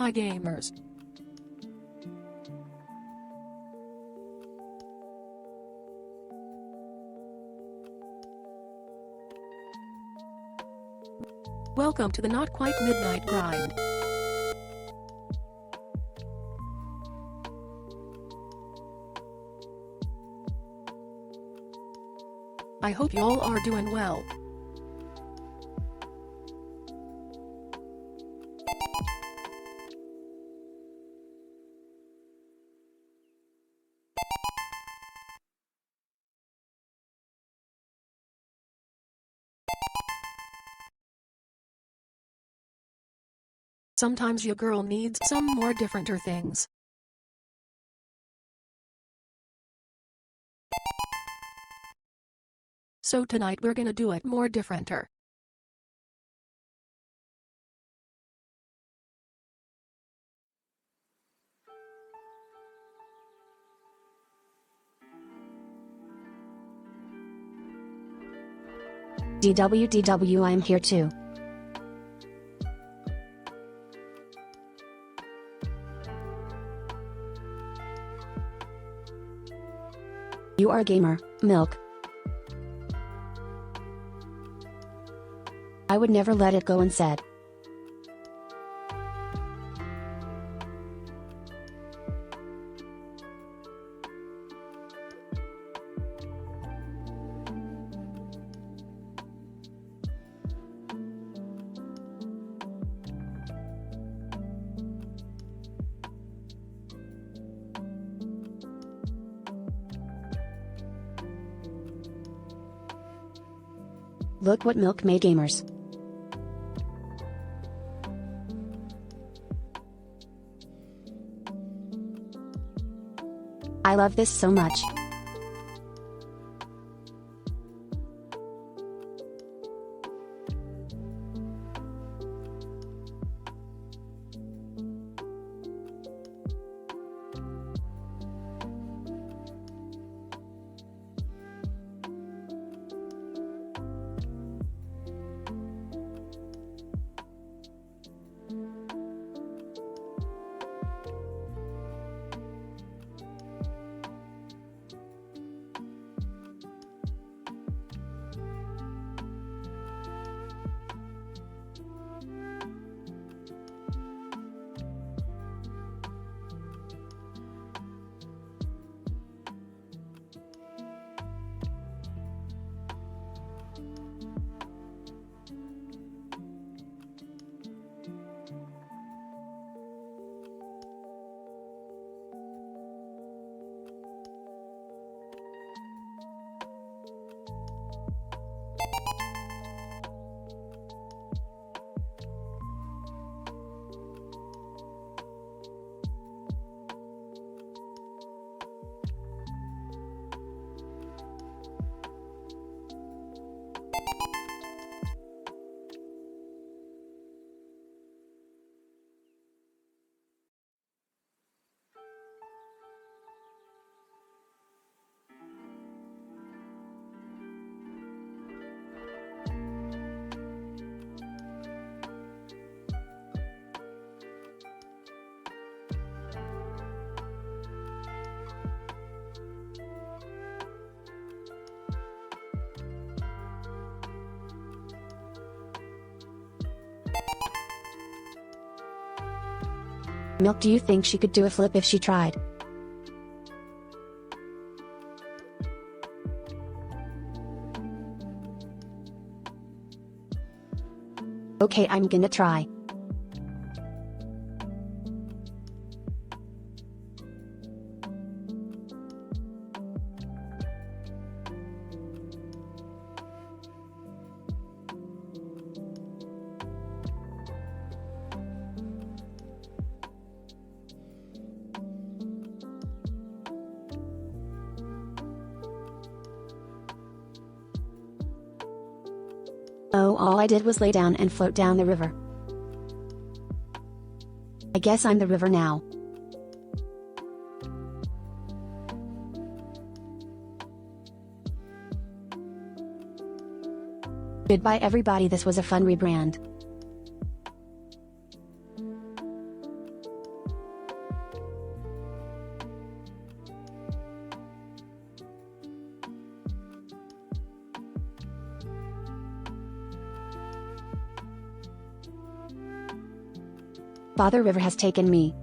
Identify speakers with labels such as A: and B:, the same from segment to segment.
A: Hi gamers. Welcome to the Not Quite Midnight Grind. I hope y'all are doing well. Sometimes your girl needs some more differenter things. So tonight we're gonna do it more differenter.
B: DW I'm here too. You are a gamer, Milk. I would never let it go unsaid. Look what Milk made, gamers. I love this so much. Milk, do you think she could do a flip if she tried? Okay, I'm gonna try. Oh, all I did was lay down and float down the river. I guess I'm the river now. Goodbye everybody, this was a fun rebrand. Father River has taken me.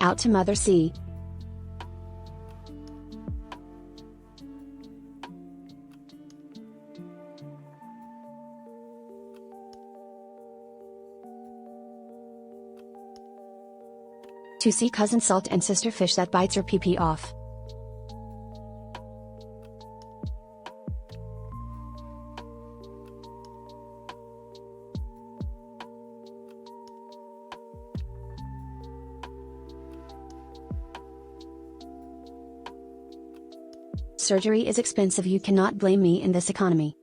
B: Out to Mother Sea. To see cousin salt and sister fish that bites her pee-pee off. Surgery is expensive. You cannot blame me in this economy.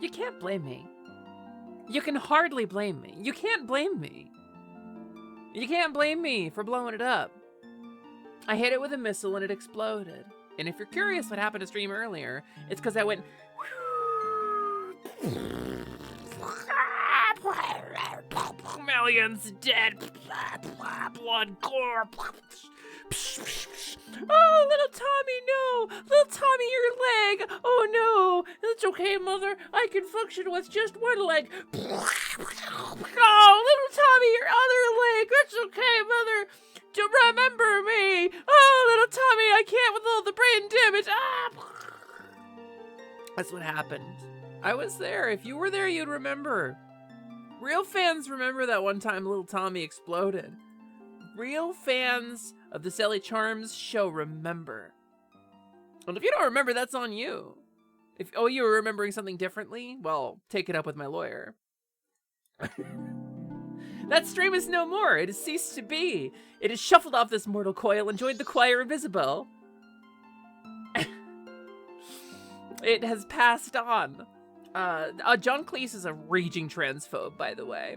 C: You can't blame me. You can hardly blame me. You can't blame me. You can't blame me for blowing it up. I hit it with a missile and it exploded. And if you're curious what happened to stream earlier, it's because I went... Millions dead. Blood, gore. Oh, little Tommy, no! Little Tommy, your leg! Oh no! That's okay, Mother. I can function with just one leg. Oh, little Tommy, your other leg! That's okay, Mother. To remember me! Oh, little Tommy, I can't with all the brain damage. Ah! That's what happened. I was there. If you were there, you'd remember. Real fans remember that one time little Tommy exploded. Real fans of the Sally Charms show remember. And if you don't remember, that's on you. If you were remembering something differently, well, take it up with my lawyer. That stream is no more. It has ceased to be. It has shuffled off this mortal coil and joined the choir of Isabel. It has passed on. John Cleese is a raging transphobe, by the way.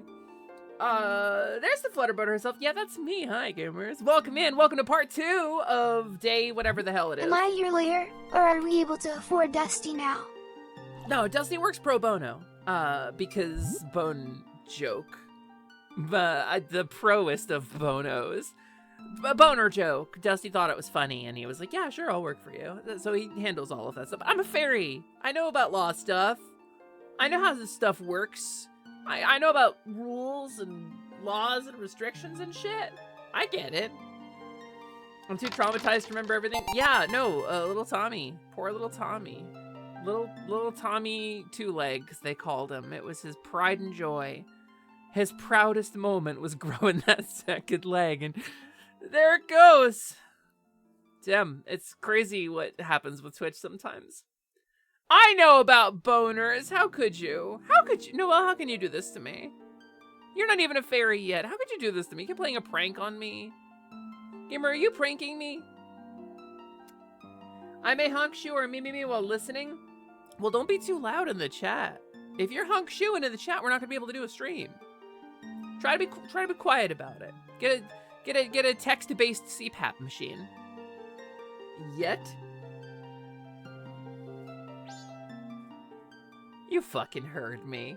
C: There's the Flutterbutter herself. Yeah, that's me. Hi, gamers. Welcome in. Welcome to part 2 of day whatever the hell it is.
D: Am I your lawyer, or are we able to afford Dusty now?
C: No, Dusty works pro bono. Because bone joke. The proest of bonos. A boner joke. Dusty thought it was funny, and he was like, yeah, sure, I'll work for you. So he handles all of that stuff. I'm a fairy. I know about law stuff. I know how this stuff works. I know about rules and laws and restrictions and shit. I get it. I'm too traumatized to remember everything. Yeah, no, little Tommy. Poor little Tommy. Little Tommy Two Legs, they called him. It was his pride and joy. His proudest moment was growing that second leg, and there it goes. Damn, it's crazy what happens with Twitch sometimes. I know about boners. How could you? How could you? Noelle, how can you do this to me? You're not even a fairy yet. How could you do this to me? You're playing a prank on me. Gamer, are you pranking me? I may honk shoe or me while listening. Well, don't be too loud in the chat. If you're honk shoeing in the chat, we're not gonna be able to do a stream. Try to be quiet about it. Get a text-based CPAP machine. Yet. You fucking heard me.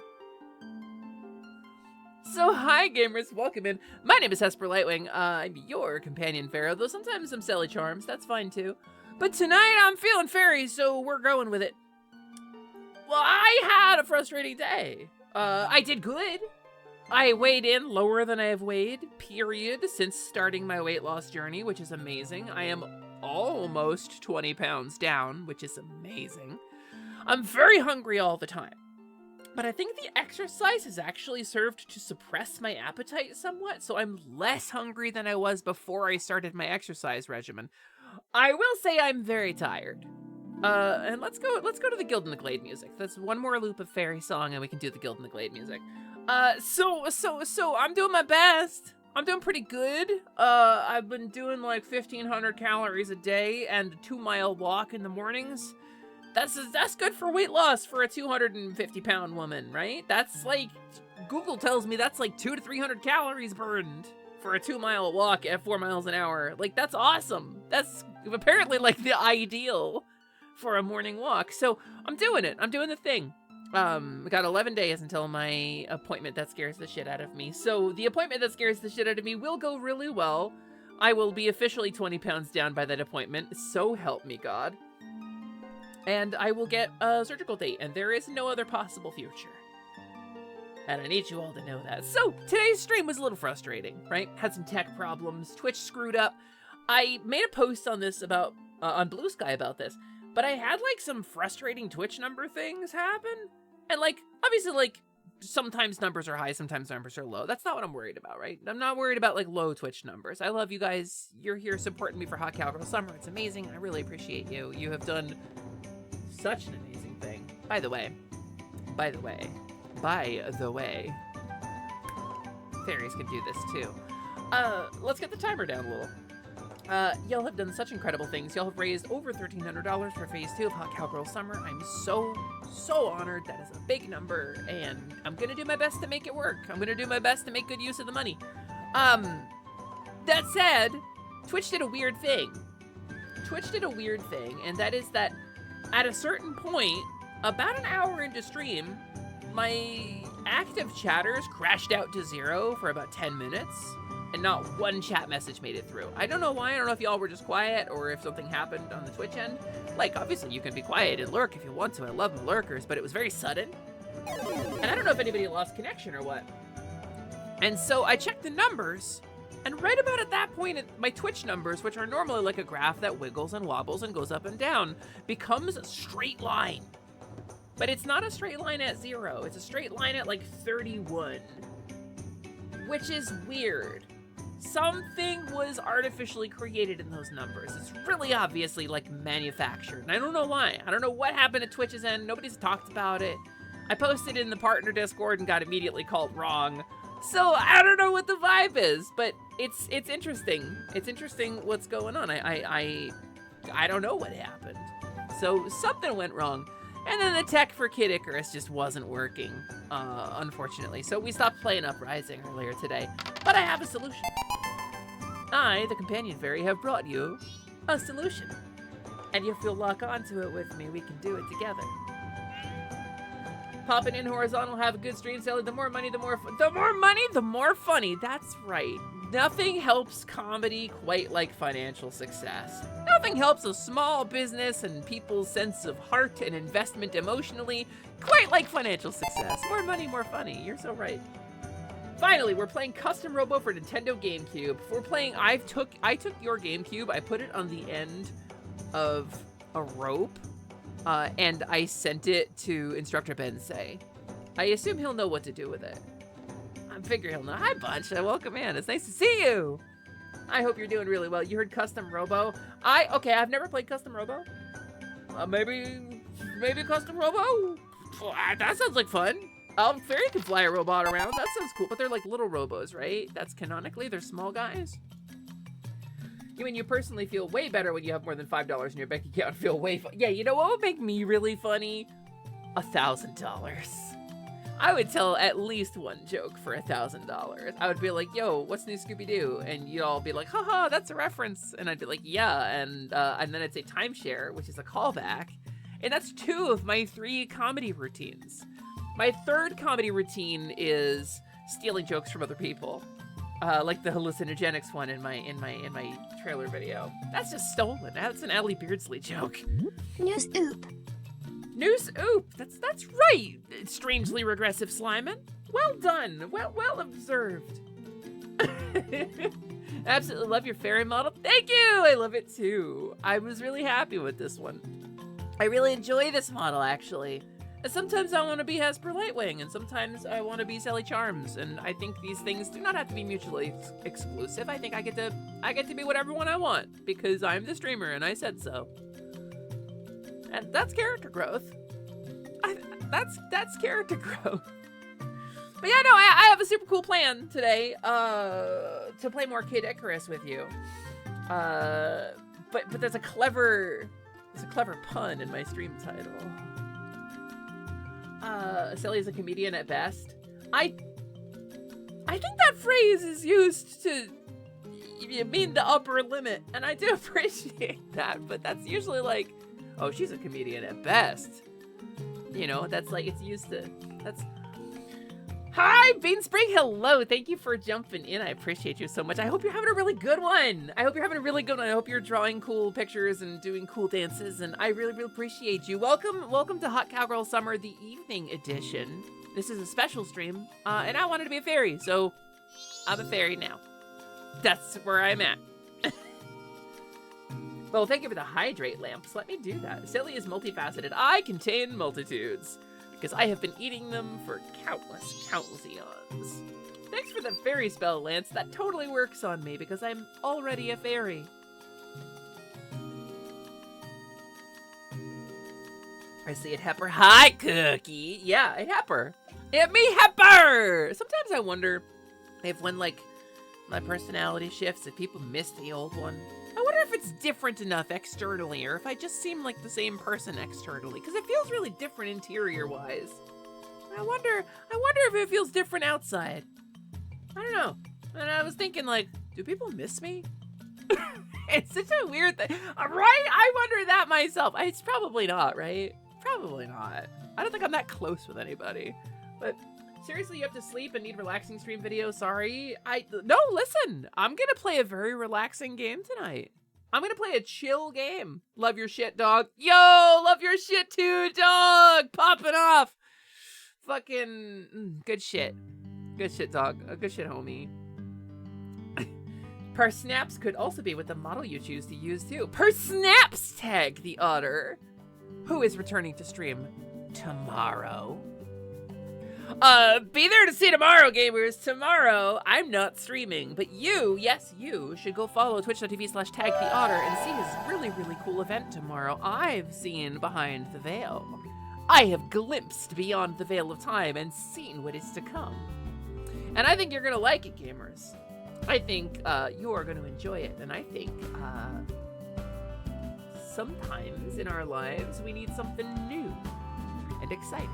C: So hi gamers, welcome in. My name is Hesper Lightwing. I'm your companion pharaoh, though sometimes I'm Sally Charms, that's fine too. But tonight I'm feeling fairy, so we're going with it. Well, I had a frustrating day. I did good. I weighed in lower than I have weighed, period, since starting my weight loss journey, which is amazing. I am almost 20 pounds down, which is amazing. I'm very hungry all the time, but I think the exercise has actually served to suppress my appetite somewhat, so I'm less hungry than I was before I started my exercise regimen. I will say I'm very tired. And let's go to the Guild in the Glade music. That's one more loop of fairy song and we can do the Guild in the Glade music. So I'm doing my best. I'm doing pretty good. I've been doing like 1,500 calories a day and a 2-mile walk in the mornings. That's good for weight loss for a 250-pound woman, right? That's like, Google tells me that's like 200 to 300 calories burned for a 2-mile walk at 4 miles an hour. Like, that's awesome. That's apparently like the ideal for a morning walk. So I'm doing it. I'm doing the thing. I got 11 days until my appointment that scares the shit out of me. So the appointment that scares the shit out of me will go really well. I will be officially 20 pounds down by that appointment. So help me God. And I will get a surgical date, and there is no other possible future. And I need you all to know that. So today's stream was a little frustrating, right? Had some tech problems. Twitch screwed up. I made a post on this about, on Blue Sky about this, but I had like some frustrating Twitch number things happen. And like, obviously like, sometimes numbers are high, sometimes numbers are low. That's not what I'm worried about, right? I'm not worried about like low Twitch numbers. I love you guys. You're here supporting me for Hot Cowgirl Summer. It's amazing. I really appreciate you. You have done such an amazing thing. By the way, fairies can do this too. Let's get the timer down a little. Y'all have done such incredible things. Y'all have raised over $1,300 for phase 2 of Hot Cowgirl Summer. I'm so honored. That is a big number, and I'm gonna do my best to make it work. I'm gonna do my best to make good use of the money. That said, Twitch did a weird thing. And that is that at a certain point, about an hour into stream, my active chatters crashed out to 0 for about 10 minutes, and not one chat message made it through. I don't know why. I don't know if y'all were just quiet or if something happened on the Twitch end. Like, obviously you can be quiet and lurk if you want to. I love the lurkers, but it was very sudden. And I don't know if anybody lost connection or what. And so I checked the numbers, and right about at that point, my Twitch numbers, which are normally like a graph that wiggles and wobbles and goes up and down, becomes a straight line. But it's not a straight line at 0. It's a straight line at like 31, which is weird. Something was artificially created in those numbers. It's really obviously like manufactured, and I don't know why. I don't know what happened at Twitch's end. Nobody's talked about it. I posted in the partner Discord and got immediately called wrong. So I don't know what the vibe is, but it's interesting. It's interesting what's going on. I don't know what happened. So something went wrong. And then the tech for Kid Icarus just wasn't working, unfortunately. So we stopped playing Uprising earlier today. But I have a solution. I, the companion fairy, have brought you a solution. And if you'll lock onto it with me, we can do it together. Popping in horizontal, have a good stream, Sally. The more money, the more funny. That's right. Nothing helps comedy quite like financial success. Nothing helps a small business and people's sense of heart and investment emotionally quite like financial success. More money, more funny. You're so right. Finally, we're playing Custom Robo for Nintendo GameCube. We're playing, I took your GameCube, I put it on the end of a rope, and I sent it to Instructor Bensei. I assume he'll know what to do with it. I figure he'll know. Hi, Bunch. Welcome in. It's nice to see you. I hope you're doing really well. You heard Custom Robo? Okay, I've never played Custom Robo. Maybe Custom Robo? That sounds like fun. Fairy can fly a robot around. That sounds cool. But they're like little robos, right? That's canonically. They're small guys. You mean you personally feel way better when you have more than $5 in your bank account? Feel way yeah, you know what would make me really funny? $1,000. I would tell at least one joke for $1,000. I would be like, yo, what's new Scooby-Doo? And you'd all be like, haha, that's a reference. And I'd be like, yeah. And then I'd say timeshare, which is a callback. And that's 2 of my 3 comedy routines. My 3rd comedy routine is stealing jokes from other people. Like the hallucinogenics one in my trailer video. That's just stolen. That's an Allie Beardsley joke.
D: News oop.
C: News oop. That's right. Strangely regressive Slyman. Well done. Well observed. Absolutely love your fairy model. Thank you. I love it too. I was really happy with this one. I really enjoy this model actually. And sometimes I want to be Hesper Lightwing, and sometimes I want to be Sally Charms, and I think these things do not have to be mutually exclusive. I think I get to be whatever one I want, because I'm the streamer, and I said so. And that's character growth. That's character growth. But yeah, no, I have a super cool plan today to play more Kickarus with you. But there's a clever pun in my stream title. Silly is a comedian at best. I think that phrase is used to mean the upper limit, and I do appreciate that, but that's usually like, oh, she's a comedian at best. You know, that's like, it's used to, that's... Hi, Bean Spring, hello, thank you for jumping in, I appreciate you so much. I hope you're having a really good one. I hope you're drawing cool pictures and doing cool dances, and I really, really appreciate you. Welcome to Hot Cowgirl Summer, the evening edition. This is a special stream, and I wanted to be a fairy, so I'm a fairy now. That's where I'm at. Well, thank you for the hydrate lamps. Let me do that. Silly is multifaceted. I contain multitudes, because I have been eating them for countless eons. Thanks for the fairy spell, Lance. That totally works on me, because I'm already a fairy. I see it, Hepper. Hi, Cookie. Yeah, it Hepper. It me, Hepper! Sometimes I wonder if when, like, my personality shifts, if people miss the old one. I wonder if it's different enough externally, or if I just seem like the same person externally, because it feels really different interior-wise. I wonder if it feels different outside. I don't know. And I was thinking, like, do people miss me? It's such a weird thing, right? I wonder that myself. It's probably not, right? Probably not. I don't think I'm that close with anybody, but seriously, you have to sleep and need relaxing stream videos? Sorry. No, listen. I'm gonna play a very relaxing game tonight. I'm gonna play a chill game. Love your shit, dog. Yo, love your shit too, dog. Popping off. Fucking good shit. Good shit, dog. Good shit, homie. Per snaps could also be with the model you choose to use too. Per snaps tag the otter, who is returning to stream tomorrow. Be there to see tomorrow, gamers. Tomorrow, I'm not streaming, but you, yes, you, should go follow twitch.tv/tagtheotter and see his really, really cool event tomorrow. I've seen behind the veil. I have glimpsed beyond the veil of time and seen what is to come. And I think you're gonna like it, gamers. I think, you are gonna enjoy it, and I think, sometimes in our lives, we need something new and exciting.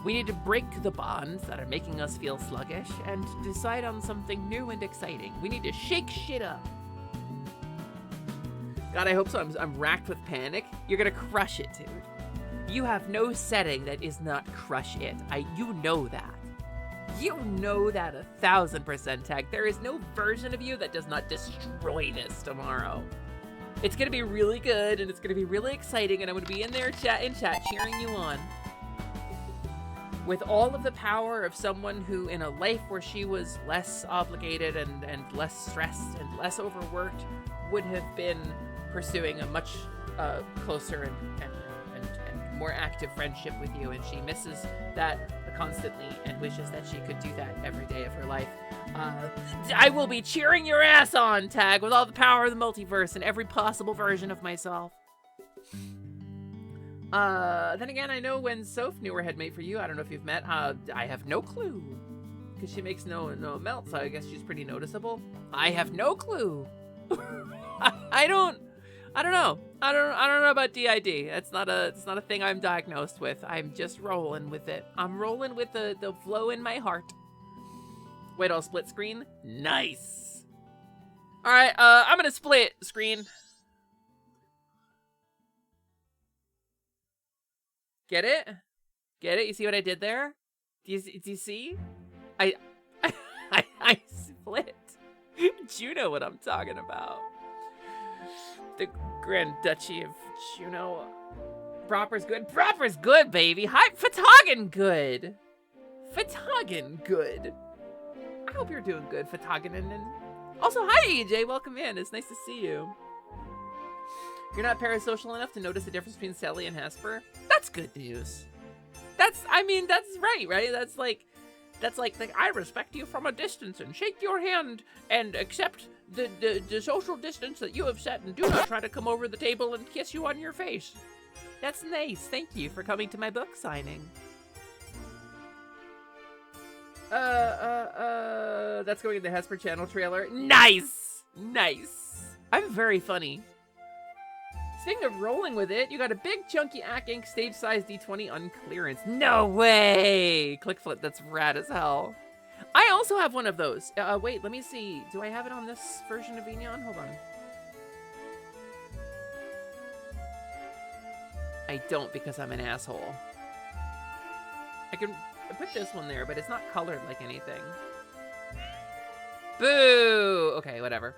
C: We need to break the bonds that are making us feel sluggish and decide on something new and exciting. We need to shake shit up. God, I hope so. I'm racked with panic. You're gonna crush it, dude. You have no setting that is not crush it. You know that. You know that 1000%, Tag. There is no version of you that does not destroy this tomorrow. It's gonna be really good, and it's gonna be really exciting, and I'm gonna be in there in chat cheering you on. With all of the power of someone who, in a life where she was less obligated and less stressed and less overworked, would have been pursuing a much closer and more active friendship with you, and she misses that constantly and wishes that she could do that every day of her life. I will be cheering your ass on, Tag, with all the power of the multiverse and every possible version of myself. Then again, I know when Soph knew her headmate for you, I don't know if you've met, I have no clue. Because she makes no melt, so I guess she's pretty noticeable. I have no clue. I don't know. I don't know about DID. It's not a thing I'm diagnosed with. I'm just rolling with it. I'm rolling with the flow in my heart. Wait, I'll split screen? Nice. Alright, I'm gonna split screen. Get it? Get it? You see what I did there? Do you see? I split. You know what I'm talking about. The Grand Duchy of Juno. Proper's good. Proper's good, baby. Hi, Fatagan good. Fatagan good. I hope you're doing good, Fatagan. And also, hi, EJ. Welcome in. It's nice to see you. You're not parasocial enough to notice the difference between Sally and Hesper? That's good news. That's right? That's like, I respect you from a distance and shake your hand and accept the social distance that you have set and do not try to come over the table and kiss you on your face. That's nice. Thank you for coming to my book signing. That's going in the Hesper channel trailer. Nice! Nice. I'm very funny. Speaking of rolling with it, you got a big chunky Ack Ink stage size D20 on clearance. No way! Click flip, that's rad as hell. I also have one of those. Wait, let me see. Do I have it on this version of Vignon? Hold on. I don't because I'm an asshole. I can put this one there, but it's not colored like anything. Boo! Okay, whatever.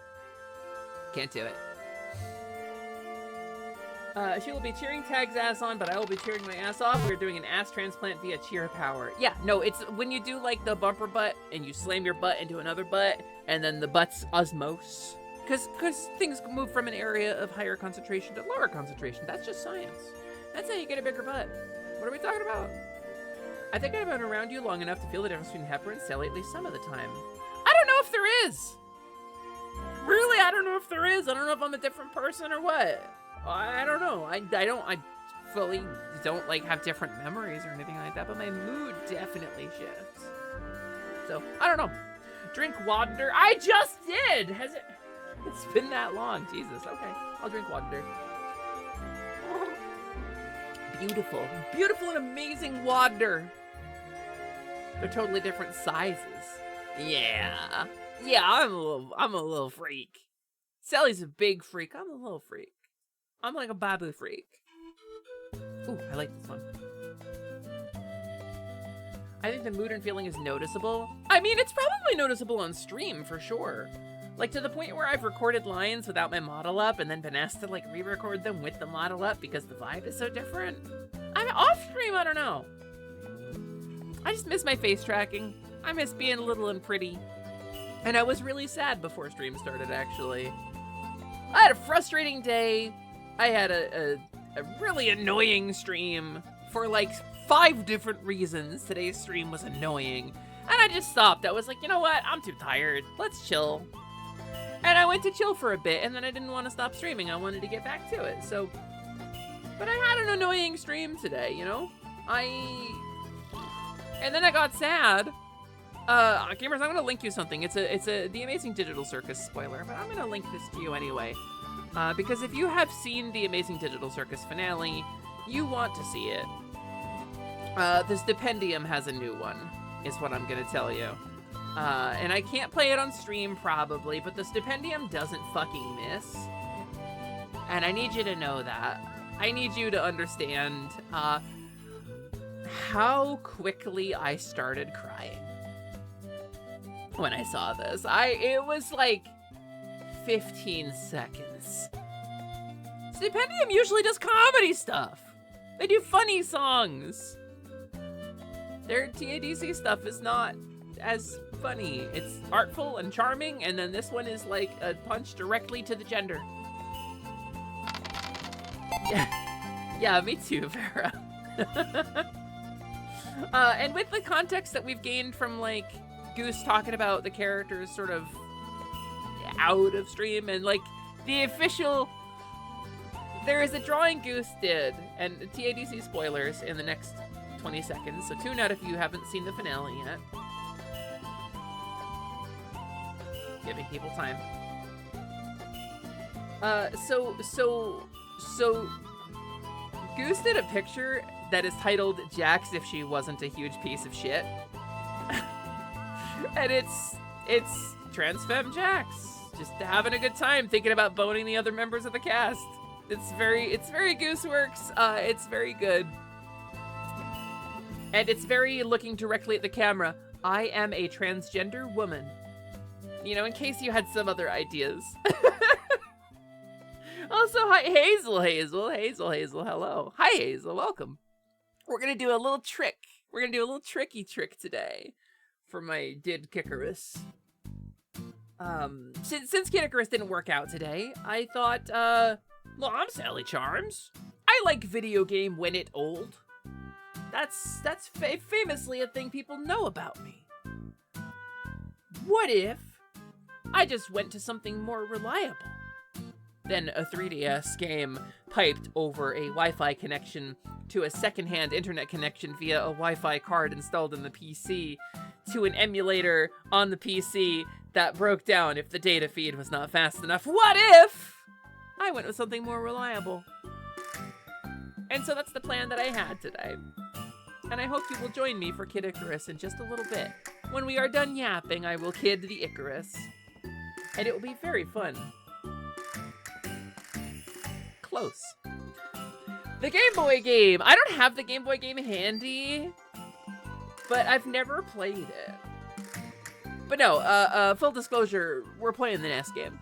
C: Can't do it. She will be cheering Tag's ass on, but I will be cheering my ass off. We're doing an ass transplant via cheer power. Yeah, no, it's when you do like the bumper butt and you slam your butt into another butt and then the butt's osmose. Because things move from an area of higher concentration to lower concentration. That's just science. That's how you get a bigger butt. What are we talking about? I think I've been around you long enough to feel the difference between Hepper and Sally at least some of the time. I don't know if there is. Really, I don't know if there is. I don't know if I'm a different person or what. I don't know. I fully don't like have different memories or anything like that, but my mood definitely shifts. So, I don't know. Drink water. I just did! Has it? It's been that long. Jesus. Okay. I'll drink water. Beautiful. Beautiful and amazing water. They're totally different sizes. Yeah. Yeah, I'm a little freak. Sally's a big freak. I'm a little freak. I'm like a babu freak. Ooh, I like this one. I think the mood and feeling is noticeable. I mean, it's probably noticeable on stream for sure. Like to the point where I've recorded lines without my model up and then been asked to like re-record them with the model up because the vibe is so different. I'm off stream, I don't know. I just miss my face tracking. I miss being little and pretty. And I was really sad before stream started, actually. I had a frustrating day. I had a really annoying stream for like 5 different reasons. Today's stream was annoying. And I just stopped. I was like, you know what? I'm too tired. Let's chill. And I went to chill for a bit, and then I didn't want to stop streaming. I wanted to get back to it, so... But I had an annoying stream today, you know? And then I got sad. Gamers, I'm gonna link you something. It's a The Amazing Digital Circus spoiler, but I'm gonna link this to you anyway. Because if you have seen The Amazing Digital Circus finale, you want to see it. The Stipendium has a new one, is what I'm gonna tell you. And I can't play it on stream probably, but the Stipendium doesn't fucking miss. And I need you to know that. I need you to understand how quickly I started crying when I saw this. It was like 15 seconds. Stipendium usually does comedy stuff. They do funny songs. Their TADC stuff is not as funny. It's artful and charming, and then this one is like a punch directly to the gender. Yeah, me too, Vera. And with the context that we've gained from like Goose talking about the characters sort of out of stream, and like the official, there is a drawing Goose did, and TADC spoilers in the next 20 seconds, so tune out if you haven't seen the finale yet. Giving people time. So Goose did a picture that is titled Jax if she wasn't a huge piece of shit. And it's trans femme Jax. Just having a good time thinking about boning the other members of the cast. It's very Gooseworks. It's very good. And it's very looking directly at the camera. I am a transgender woman. You know, in case you had some other ideas. Also, hi, Hazel, hello. Hi, Hazel, welcome. We're gonna do a little trick. We're gonna do a little tricky trick today for my Did Kickarus. Since Kickarus didn't work out today, I thought, well, I'm Sally Charms. I like video game when it old. That's famously a thing people know about me. What if I just went to something more reliable? than a 3DS game piped over a Wi-Fi connection to a secondhand internet connection via a Wi-Fi card installed in the PC to an emulator on the PC that broke down if the data feed was not fast enough. What if I went with something more reliable? And so that's the plan that I had today. And I hope you will join me for Kid Icarus in just a little bit. When we are done yapping, I will kid the Icarus. And it will be very fun. Close. The Game Boy game. I don't have the Game Boy game handy, but I've never played it. But no, full disclosure, we're playing the NES game.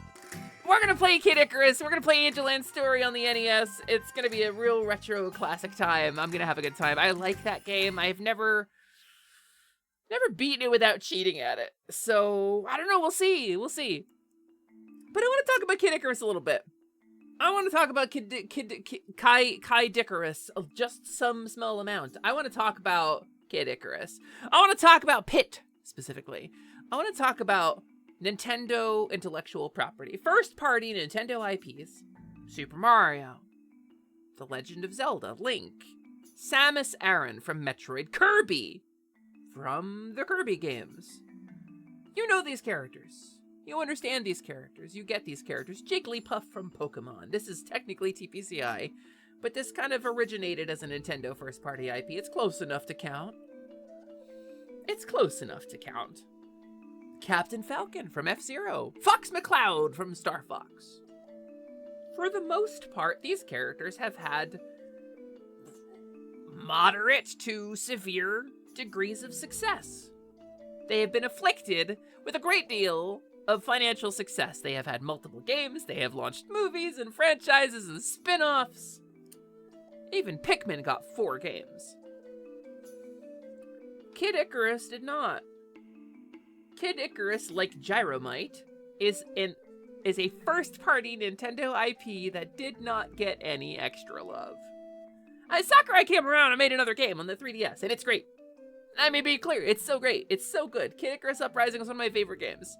C: We're gonna play Kid Icarus. We're gonna play Angeland's Story on the NES. It's gonna be a real retro classic time. I'm gonna have a good time. I like that game. I've never beaten it without cheating at it. So, I don't know. We'll see. We'll see. But I want to talk about Kid Icarus a little bit. I want to talk about Kai Dickarus, just some small amount. I want to talk about Kid Icarus. I want to talk about Pit, specifically. I want to talk about Nintendo intellectual property. First-party Nintendo IPs. Super Mario. The Legend of Zelda. Link. Samus Aran from Metroid. Kirby from the Kirby games. You know these characters. You understand these characters. You get these characters. Jigglypuff from Pokemon. This is technically TPCI, but this kind of originated as a Nintendo first-party IP. It's close enough to count. It's close enough to count. Captain Falcon from F-Zero. Fox McCloud from Star Fox. For the most part, these characters have had moderate to severe degrees of success. They have been afflicted with a great deal of financial success. They have had multiple games, they have launched movies and franchises and spin-offs. Even Pikmin got 4 games. Kid Icarus did not. Kid Icarus, like Gyromite, is a first-party Nintendo IP that did not get any extra love. Sakurai came around and made another game on the 3DS, and it's great. Let me be clear, it's so great. It's so good. Kid Icarus Uprising is one of my favorite games.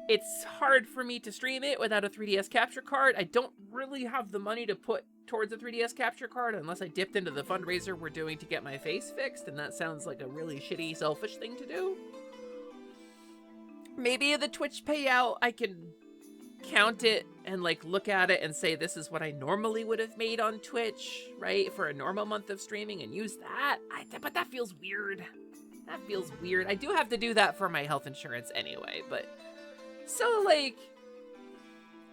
C: It's hard for me to stream it without a 3DS capture card. I don't really have the money to put towards a 3DS capture card unless I dipped into the fundraiser we're doing to get my face fixed, and that sounds like a really shitty, selfish thing to do. Maybe the Twitch payout, I can count it and like look at it and say this is what I normally would have made on Twitch, right? For a normal month of streaming and use that. But that feels weird. That feels weird. I do have to do that for my health insurance anyway, but... So, like...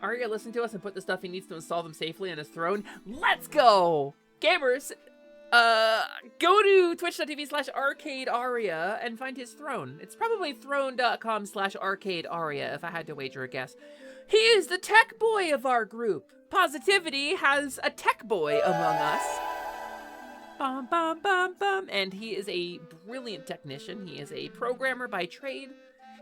C: Arya listened to us and put the stuff he needs to install them safely on his throne. Let's go! Gamers, go to twitch.tv/arcadearia and find his throne. It's probably throne.com/arcadearia if I had to wager a guess. He is the tech boy of our group. Positivity has a tech boy among us. Bum, bum, bum, bum. And he is a brilliant technician. He is a programmer by trade.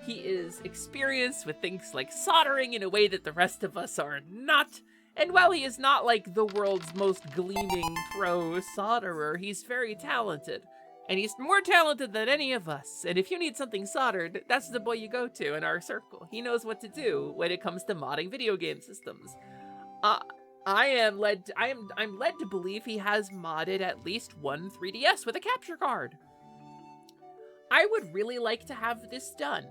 C: He is experienced with things like soldering in a way that the rest of us are not. And while he is not like the world's most gleaming pro solderer, he's very talented. And he's more talented than any of us. And if you need something soldered, that's the boy you go to in our circle. He knows what to do when it comes to modding video game systems. I'm led to believe he has modded at least one 3DS with a capture card. I would really like to have this done.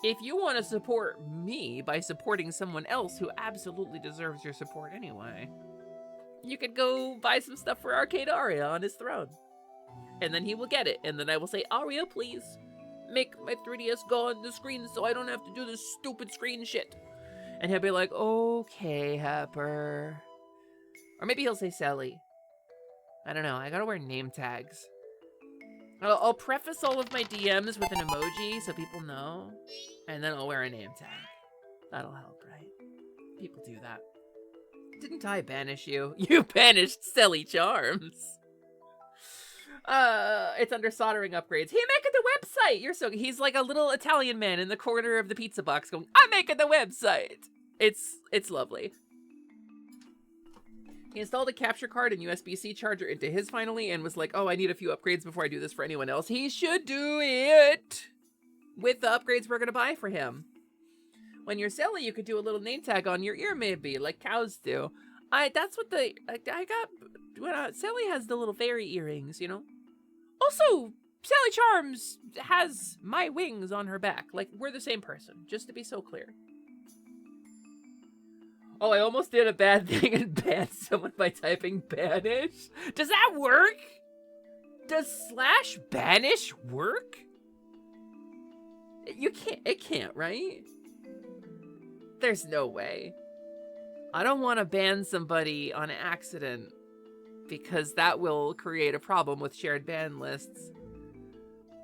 C: If you want to support me by supporting someone else who absolutely deserves your support anyway, you could go buy some stuff for Arcade Aria on his throne. And then he will get it. And then I will say, Aria, please make my 3DS go on the screen so I don't have to do this stupid screen shit. And he'll be like, okay, Happer. Or maybe he'll say Sally. I don't know. I gotta wear name tags. I'll preface all of my DMs with an emoji so people know. And then I'll wear a name tag. That'll help, right? People do that. Didn't I banish you? You banished Silly Charms. It's under soldering upgrades. He making the website! You're so... He's like a little Italian man in the corner of the pizza box going, I'm making the website! It's lovely. He installed a capture card and USB-C charger into his finally and was like, oh, I need a few upgrades before I do this for anyone else. He should do it with the upgrades we're going to buy for him. When you're silly, you could do a little name tag on your ear, maybe, like cows do. That's what I got when Sally has the little fairy earrings, you know? Also, Sally Charms has my wings on her back. Like, we're the same person, just to be so clear. Oh, I almost did a bad thing and banned someone by typing banish. Does that work? Does /banish work? It can't, right? There's no way. I don't want to ban somebody on accident because that will create a problem with shared ban lists.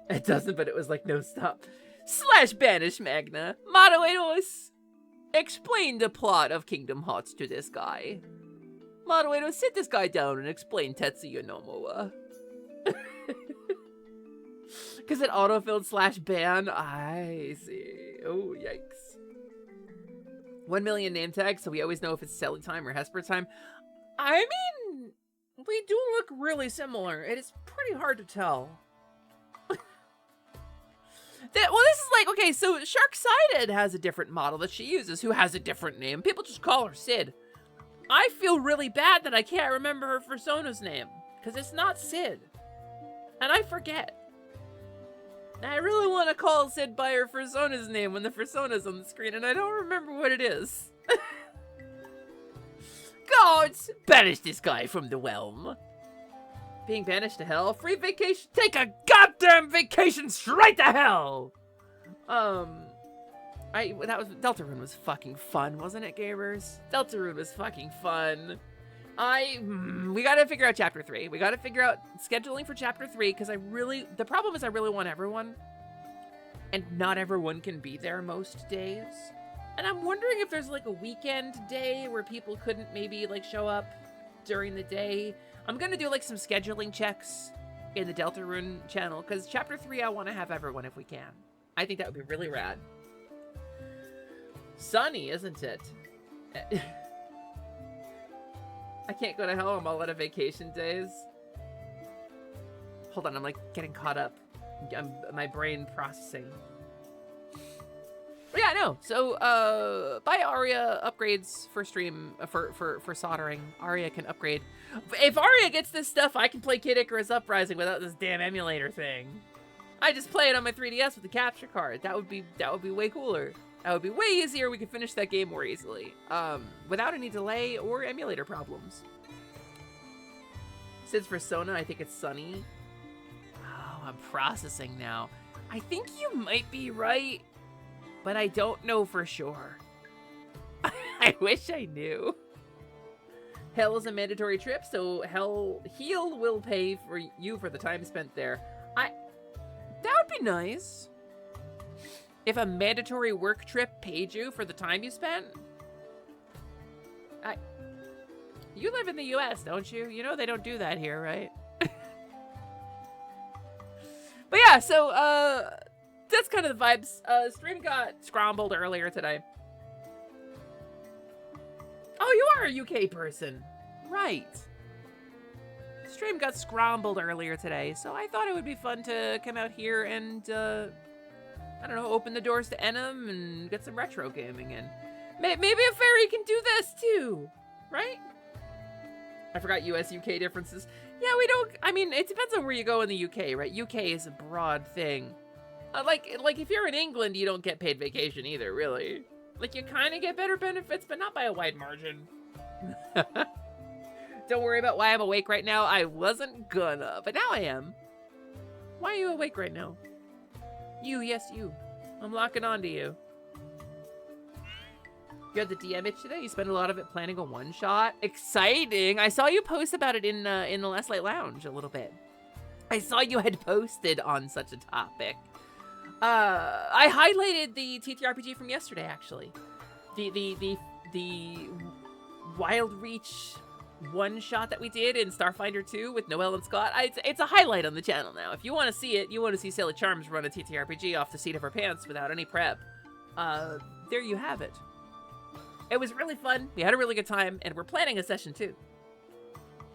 C: It doesn't, but it was like, no, stop. /banish Magna. Moderators, explain the plot of Kingdom Hearts to this guy. Moderators, sit this guy down and explain Tetsuya Nomura. Because it autofilled /ban. I see. Oh, yikes. 1 million name tags, so we always know if it's Sally time or Hesper time. I mean, we do look really similar. It is pretty hard to tell. Well, this is like, okay, so Shark-Sided has a different model that she uses who has a different name. People just call her Sid. I feel really bad that I can't remember her Fursona's name, because it's not Sid. And I forget. I really want to call Sid by her Fursona's name when the Fursona's on the screen, and I don't remember what it is. Gods, banish this guy from the realm. Being banished to hell? Free vacation? Take a goddamn vacation straight to hell! Deltarune was fucking fun, wasn't it, gamers? Deltarune was fucking fun. We gotta figure out chapter 3. We gotta figure out scheduling for chapter 3, because the problem is I really want everyone, and not everyone can be there most days. And I'm wondering if there's like a weekend day where people couldn't maybe like show up during the day. I'm gonna do like some scheduling checks in the Deltarune channel, because chapter 3 I want to have everyone if we can. I think that would be really rad. Sunny, isn't it? I can't go to hell. I'm all out of vacation days. Hold on, I'm like getting caught up. My brain processing. But yeah, no. So, buy Aria upgrades for stream for soldering. Aria can upgrade. If Aria gets this stuff, I can play Kid Icarus Uprising without this damn emulator thing. I just play it on my 3DS with the capture card. That would be way cooler. That would be way easier. We could finish that game more easily. Without any delay or emulator problems. Sid's Persona, I think it's Sunny. Oh, I'm processing now. I think you might be right, but I don't know for sure. I wish I knew. Hell is a mandatory trip, so Heal will pay for you for the time spent there. That would be nice. If a mandatory work trip paid you for the time you spent? You live in the US, don't you? You know they don't do that here, right? But yeah, so, that's kind of the vibes. Stream got scrambled earlier today. Oh, you are a UK person. Right. Stream got scrambled earlier today, so I thought it would be fun to come out here and, I don't know, open the doors to Enum and get some retro gaming in. Maybe a fairy can do this too, right? I forgot US-UK differences. Yeah, we don't, I mean, it depends on where you go in the UK, right? UK is a broad thing. Like if you're in England, you don't get paid vacation either, really. Like, you kind of get better benefits, but not by a wide margin. Don't worry about why I'm awake right now. I wasn't gonna, but now I am. Why are you awake right now? You, yes, you. I'm locking on to you. You had the DM itch today? You spent a lot of it planning a one-shot? Exciting! I saw you post about it in the Last Light Lounge a little bit. I saw you had posted on such a topic. I highlighted the TTRPG from yesterday, actually. The Wild Reach one-shot that we did in Starfinder 2 with Noelle and Scott. It's a highlight on the channel now. If you want to see it, you want to see Silly Charms run a TTRPG off the seat of her pants without any prep, there you have it. It was really fun. We had a really good time, and we're planning a session too.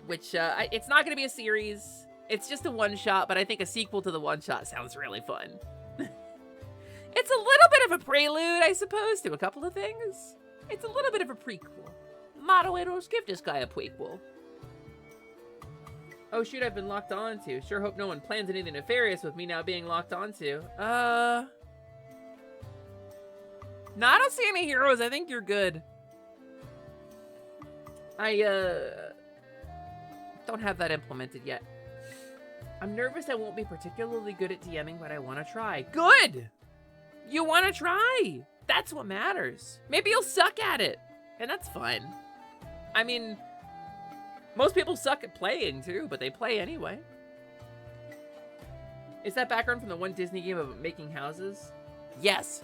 C: Which, it's not going to be a series. It's just a one-shot, but I think a sequel to the one-shot sounds really fun. It's a little bit of a prelude, I suppose, to a couple of things. It's a little bit of a prequel. Moderators, give this guy a prequel. Oh shoot, I've been locked onto. Sure hope no one plans anything nefarious with me now being locked onto. No, I don't see any heroes. I think you're good. I, don't have that implemented yet. I'm nervous I won't be particularly good at DMing, but I want to try. Good! You want to try! That's what matters. Maybe you'll suck at it, and that's fine. I mean, most people suck at playing too, but they play anyway. Is that background from the one Disney game about making houses? Yes.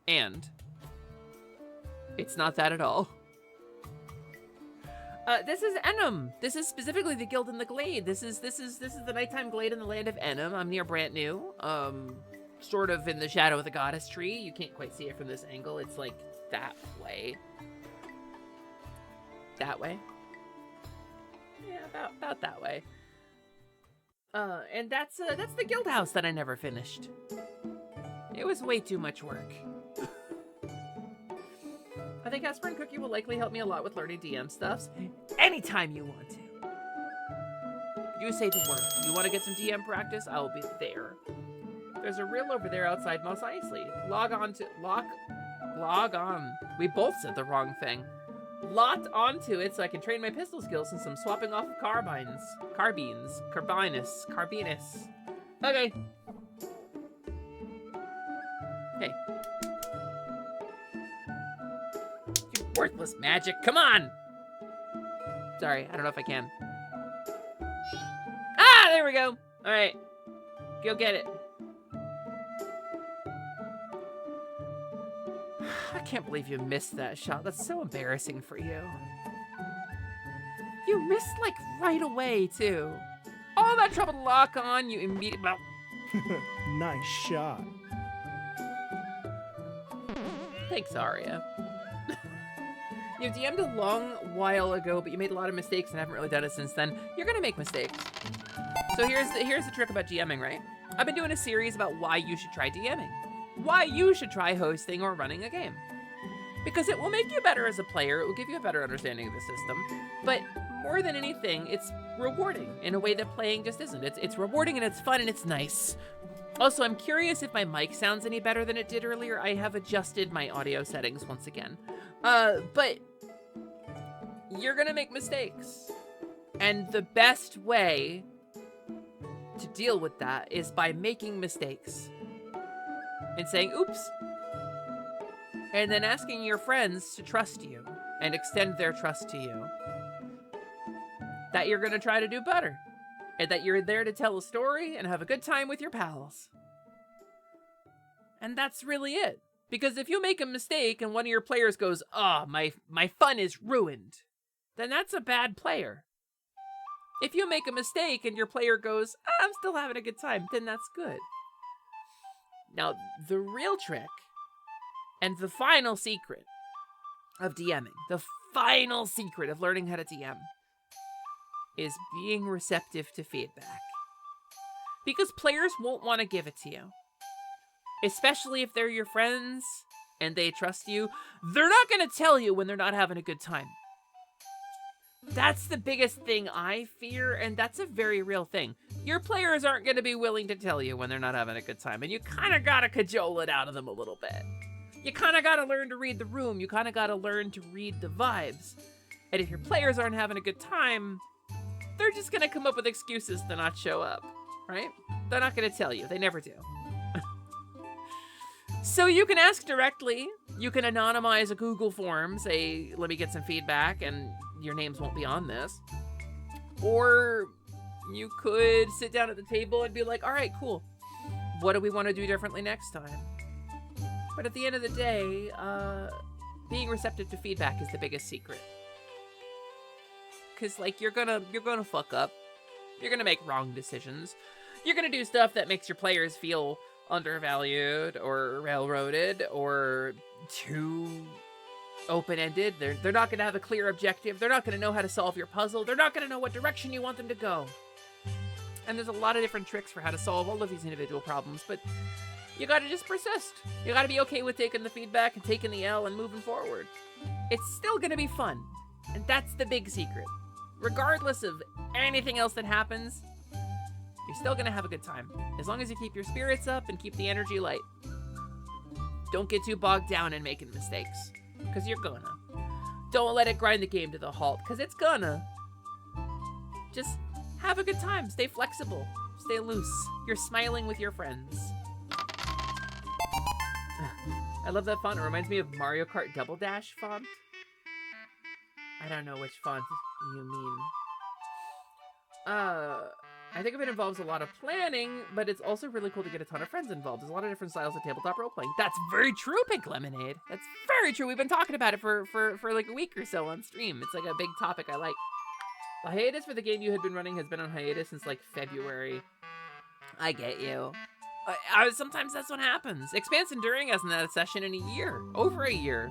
C: And it's not that at all. This is Enum. This is specifically the Guild in the Glade. This is the nighttime glade in the land of Enum. I'm near Brand New. Sort of in the shadow of the goddess tree. You can't quite see it from this angle. It's like that way. That way. Yeah, about that way. And that's the guild house that I never finished. It was way too much work. I think Casper and Cookie will likely help me a lot with learning DM stuffs. Anytime you want to. You say the word. You want to get some DM practice? I will be there. There's a rill over there outside Mos Eisley. Log on. We both said the wrong thing. Lot onto it so I can train my pistol skills and some swapping off of carbines. Carbines. Okay. Hey. You worthless magic. Come on! Sorry, I don't know if I can. Ah, there we go. All right. Go get it. I can't believe you missed that shot. That's so embarrassing for you. You missed, like, right away, too. All that trouble to lock on, you immediately...
E: Nice shot.
C: Thanks, Arya. You DM'd a long while ago, but you made a lot of mistakes and haven't really done it since then. You're gonna make mistakes. So here's the trick about DMing, right? I've been doing a series about why you should try DMing. Why you should try hosting or running a game. Because it will make you better as a player, it will give you a better understanding of the system, but more than anything, it's rewarding in a way that playing just isn't. It's rewarding and it's fun and it's nice. Also, I'm curious if my mic sounds any better than it did earlier. I have adjusted my audio settings once again. But you're gonna make mistakes. And the best way to deal with that is by making mistakes. And saying, oops. And then asking your friends to trust you and extend their trust to you. That you're gonna try to do better. And that you're there to tell a story and have a good time with your pals. And that's really it. Because if you make a mistake and one of your players goes, oh, my fun is ruined, then that's a bad player. If you make a mistake and your player goes, I'm still having a good time, then that's good. Now, the real trick and the final secret of DMing, the final secret of learning how to DM, is being receptive to feedback. Because players won't want to give it to you. Especially if they're your friends and they trust you. They're not going to tell you when they're not having a good time. That's the biggest thing I fear, and that's a very real thing. Your players aren't going to be willing to tell you when they're not having a good time, and you kind of got to cajole it out of them a little bit. You kind of got to learn to read the room. You kind of got to learn to read the vibes. And if your players aren't having a good time, they're just going to come up with excuses to not show up, right? They're not going to tell you. They never do. So you can ask directly. You can anonymize a Google form, say, let me get some feedback, and your names won't be on this. Or you could sit down at the table and be like, all right, cool. What do we want to do differently next time? But at the end of the day, being receptive to feedback is the biggest secret. Because, like, you're gonna fuck up. You're gonna make wrong decisions. You're gonna do stuff that makes your players feel undervalued or railroaded or too open-ended. They're not gonna have a clear objective. They're not gonna know how to solve your puzzle. They're not gonna know what direction you want them to go. And there's a lot of different tricks for how to solve all of these individual problems, but you gotta just persist. You gotta be okay with taking the feedback and taking the L and moving forward. It's still gonna be fun. And that's the big secret. Regardless of anything else that happens, you're still gonna have a good time. As long as you keep your spirits up and keep the energy light. Don't get too bogged down in making mistakes, because you're gonna. Don't let it grind the game to the halt, because it's gonna. Just have a good time. Stay flexible. Stay loose. You're smiling with your friends. I love that font. It reminds me of Mario Kart Double Dash font. I don't know which font you mean. I think of it involves a lot of planning, but it's also really cool to get a ton of friends involved. There's a lot of different styles of tabletop role-playing. That's very true, Pink Lemonade. That's very true. We've been talking about it for like a week or so on stream. It's like a big topic I like. The hiatus for the game you had been running has been on hiatus since like February. I get you. Sometimes that's what happens. Expanse Enduring hasn't had a session in a year. Over a year.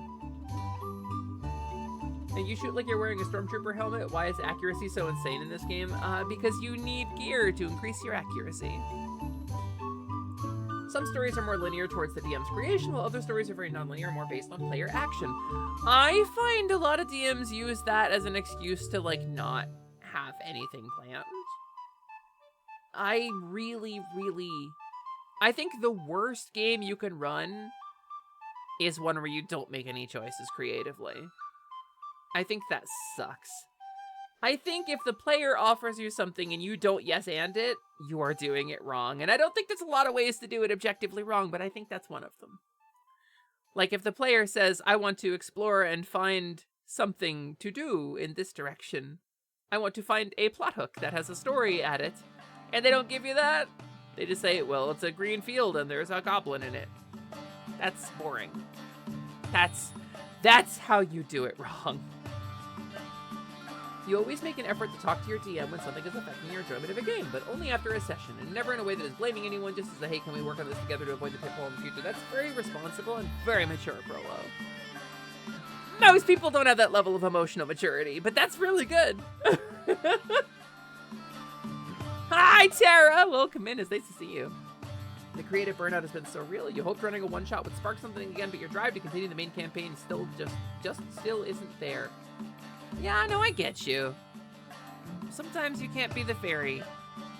C: And you shoot like you're wearing a Stormtrooper helmet. Why is accuracy so insane in this game? Because you need gear to increase your accuracy. Some stories are more linear towards the DM's creation, while other stories are very non-linear, more based on player action. I find a lot of DMs use that as an excuse to, like, not have anything planned. I think the worst game you can run is one where you don't make any choices creatively. I think that sucks. I think if the player offers you something and you don't yes and it, you are doing it wrong. And I don't think there's a lot of ways to do it objectively wrong, but I think that's one of them. Like if the player says, I want to explore and find something to do in this direction. I want to find a plot hook that has a story at it. And they don't give you that. They just say, well, it's a green field and there's a goblin in it. That's boring. That's how you do it wrong. You always make an effort to talk to your DM when something is affecting your enjoyment of a game, but only after a session, and never in a way that is blaming anyone, just as a, hey, can we work on this together to avoid the pitfall in the future? That's very responsible and very mature, Prolo. Most people don't have that level of emotional maturity, but that's really good. Hi, Tara! Welcome in, it's nice to see you. The creative burnout has been so real. You hoped running a one-shot would spark something again, but your drive to continue the main campaign still isn't there. Yeah, no, I get you. Sometimes you can't be the fairy,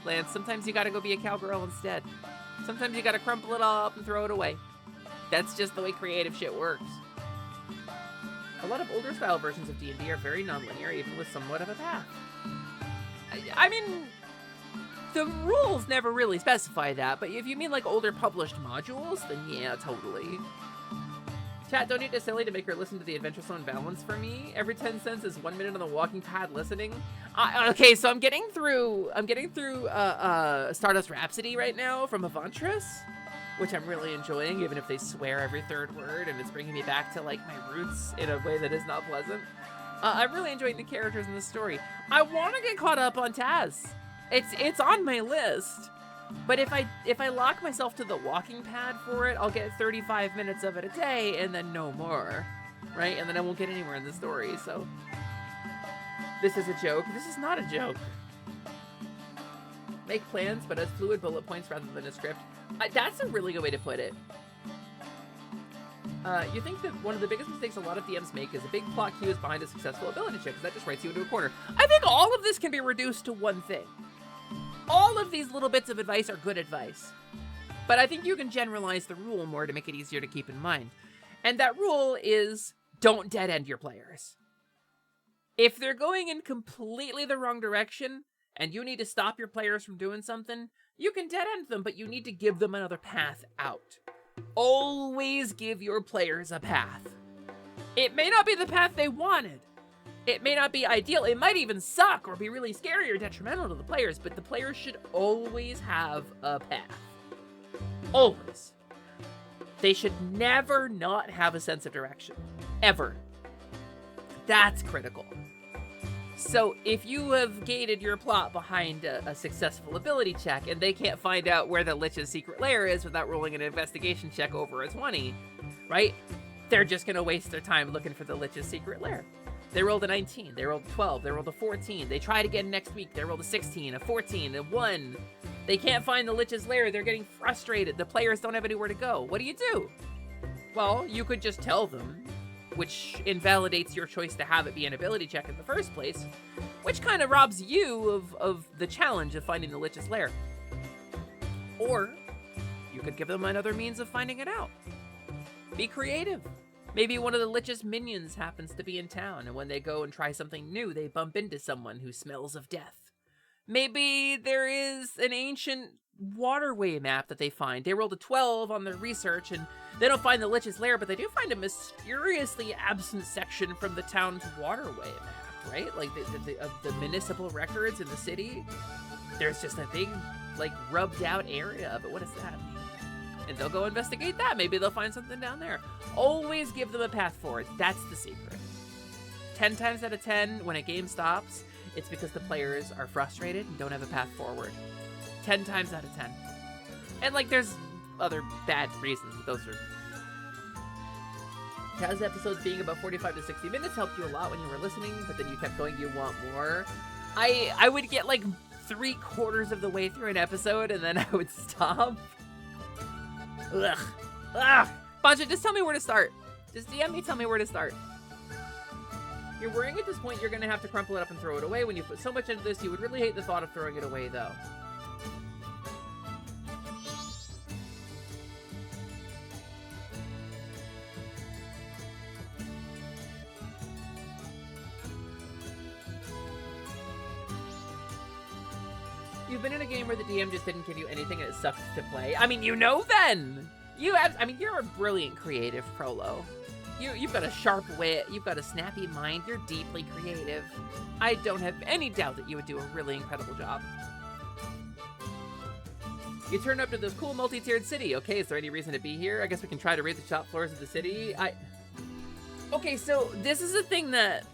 C: Lance. Sometimes you gotta go be a cowgirl instead. Sometimes you gotta crumple it all up and throw it away. That's just the way creative shit works. A lot of older style versions of D&D are very non-linear, even with somewhat of a path. I mean, the rules never really specify that, but if you mean like older published modules, then yeah, totally. Chat, don't need to silly to make her listen to the Adventure Zone balance for me. Every 10 cents is 1 minute on the walking pad listening. Okay, so I'm getting through Stardust Rhapsody right now from Avantris, which I'm really enjoying, even if they swear every third word, and it's bringing me back to like my roots in a way that is not pleasant. I'm really enjoying the characters in the story. I want to get caught up on Taz. It's on my list. But if I lock myself to the walking pad for it, I'll get 35 minutes of it a day and then no more, right? And then I won't get anywhere in the story, so. This is a joke. This is not a joke. Make plans, but as fluid bullet points rather than a script. That's a really good way to put it. You think that one of the biggest mistakes a lot of DMs make is a big plot cue is behind a successful ability check, because that just writes you into a corner. I think all of this can be reduced to one thing. All of these little bits of advice are good advice. But I think you can generalize the rule more to make it easier to keep in mind. And that rule is, don't dead-end your players. If they're going in completely the wrong direction, and you need to stop your players from doing something, you can dead-end them, but you need to give them another path out. Always give your players a path. It may not be the path they wanted. It may not be ideal. It might even suck or be really scary or detrimental to the players, but the players should always have a path. Always. They should never not have a sense of direction. Ever. That's critical. So if you have gated your plot behind a successful ability check and they can't find out where the Lich's secret lair is without rolling an investigation check over a 20, right? They're just going to waste their time looking for the Lich's secret lair. They rolled a 19, they rolled a 12, they rolled a 14, they try it again next week, they rolled a 16, a 14, a 1. They can't find the Lich's lair. They're getting frustrated. The players don't have anywhere to go. What do? Well, you could just tell them, which invalidates your choice to have it be an ability check in the first place, which kind of robs you of the challenge of finding the Lich's lair. Or you could give them another means of finding it out. Be creative. Maybe one of the Lich's minions happens to be in town, and when they go and try something new, they bump into someone who smells of death. Maybe there is an ancient waterway map that they find. They rolled a 12 on their research, and they don't find the Lich's lair, but they do find a mysteriously absent section from the town's waterway map, right? Like the municipal records in the city. There's just a big, like, rubbed out area of it. What does that mean? And they'll go investigate that. Maybe they'll find something down there. Always give them a path forward. That's the secret. 10 times out of 10, when a game stops, it's because the players are frustrated and don't have a path forward. 10 times out of 10. And, like, there's other bad reasons, but those are... Taz episodes being about 45 to 60 minutes helped you a lot when you were listening, but then you kept going, you want more. I would get, like, 3/4 of the way through an episode, and then I would stop. Ugh. Ugh. Banja, just tell me where to start. Just DM me, tell me where to start. You're worrying at this point you're going to have to crumple it up and throw it away. When you put so much into this, you would really hate the thought of throwing it away, though. You've been in a game where the DM just didn't give you anything and it sucked to play. I mean, you know then! I mean, you're a brilliant creative, Prolo. You've got a sharp wit, you've got a snappy mind, you're deeply creative. I don't have any doubt that you would do a really incredible job. You turn up to this cool multi-tiered city. Okay, is there any reason to be here? I guess we can try to raid the top floors of the city. Okay, so this is a thing that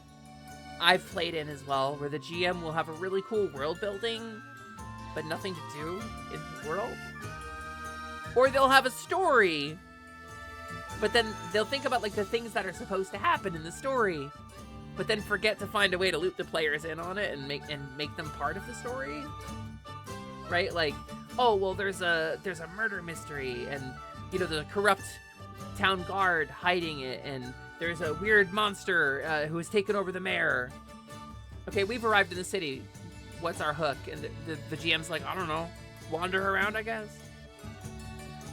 C: I've played in as well, where the GM will have a really cool world building, but nothing to do in the world. Or they'll have a story, but then they'll think about, like, the things that are supposed to happen in the story, but then forget to find a way to loop the players in on it and make them part of the story. Right? Like, oh, well, there's a murder mystery, and, you know, the corrupt town guard hiding it, and there's a weird monster who has taken over the mayor. Okay, we've arrived in the city. What's our hook? And the GM's like, I don't know, wander around, I guess.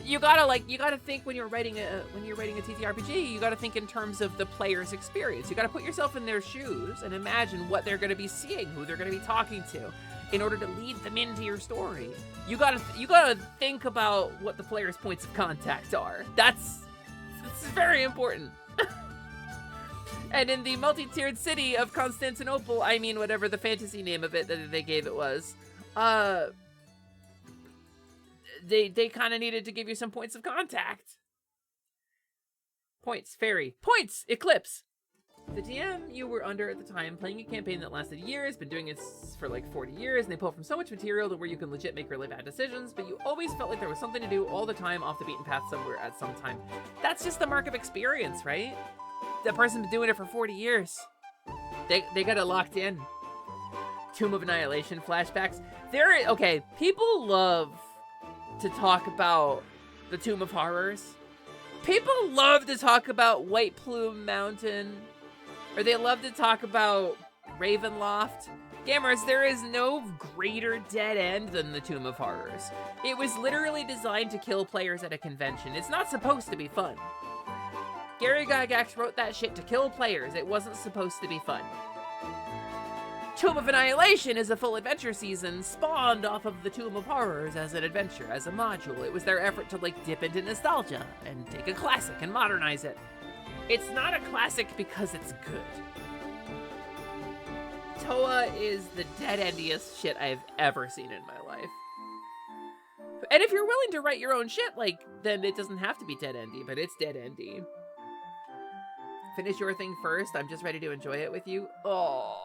C: You gotta think when you're writing a TTRPG, you gotta think in terms of the player's experience. You gotta put yourself in their shoes and imagine what they're gonna be seeing, who they're gonna be talking to, in order to lead them into your story. You gotta think about what the player's points of contact are. That's very important. And in the multi-tiered city of Constantinople, I mean whatever the fantasy name of it that they gave it was, they kind of needed to give you some points of contact. Points, fairy. Points, eclipse. The DM you were under at the time, playing a campaign that lasted years, been doing it for like 40 years, and they pull from so much material to where you can legit make really bad decisions, but you always felt like there was something to do all the time off the beaten path somewhere at some time. That's just the mark of experience, right? That person's been doing it for 40 years. They got it locked in. Tomb of Annihilation flashbacks. Okay, people love to talk about the Tomb of Horrors. People love to talk about White Plume Mountain. Or they love to talk about Ravenloft. Gamers, there is no greater dead end than the Tomb of Horrors. It was literally designed to kill players at a convention. It's not supposed to be fun. Gary Gygax wrote that shit to kill players. It wasn't supposed to be fun. Tomb of Annihilation is a full adventure season spawned off of the Tomb of Horrors as an adventure, as a module. It was their effort to, like, dip into nostalgia and take a classic and modernize it. It's not a classic because it's good. Toa is the dead-endiest shit I've ever seen in my life. And if you're willing to write your own shit, like, then it doesn't have to be dead-endy, but it's dead-endy. Finish your thing first. I'm just ready to enjoy it with you. Oh,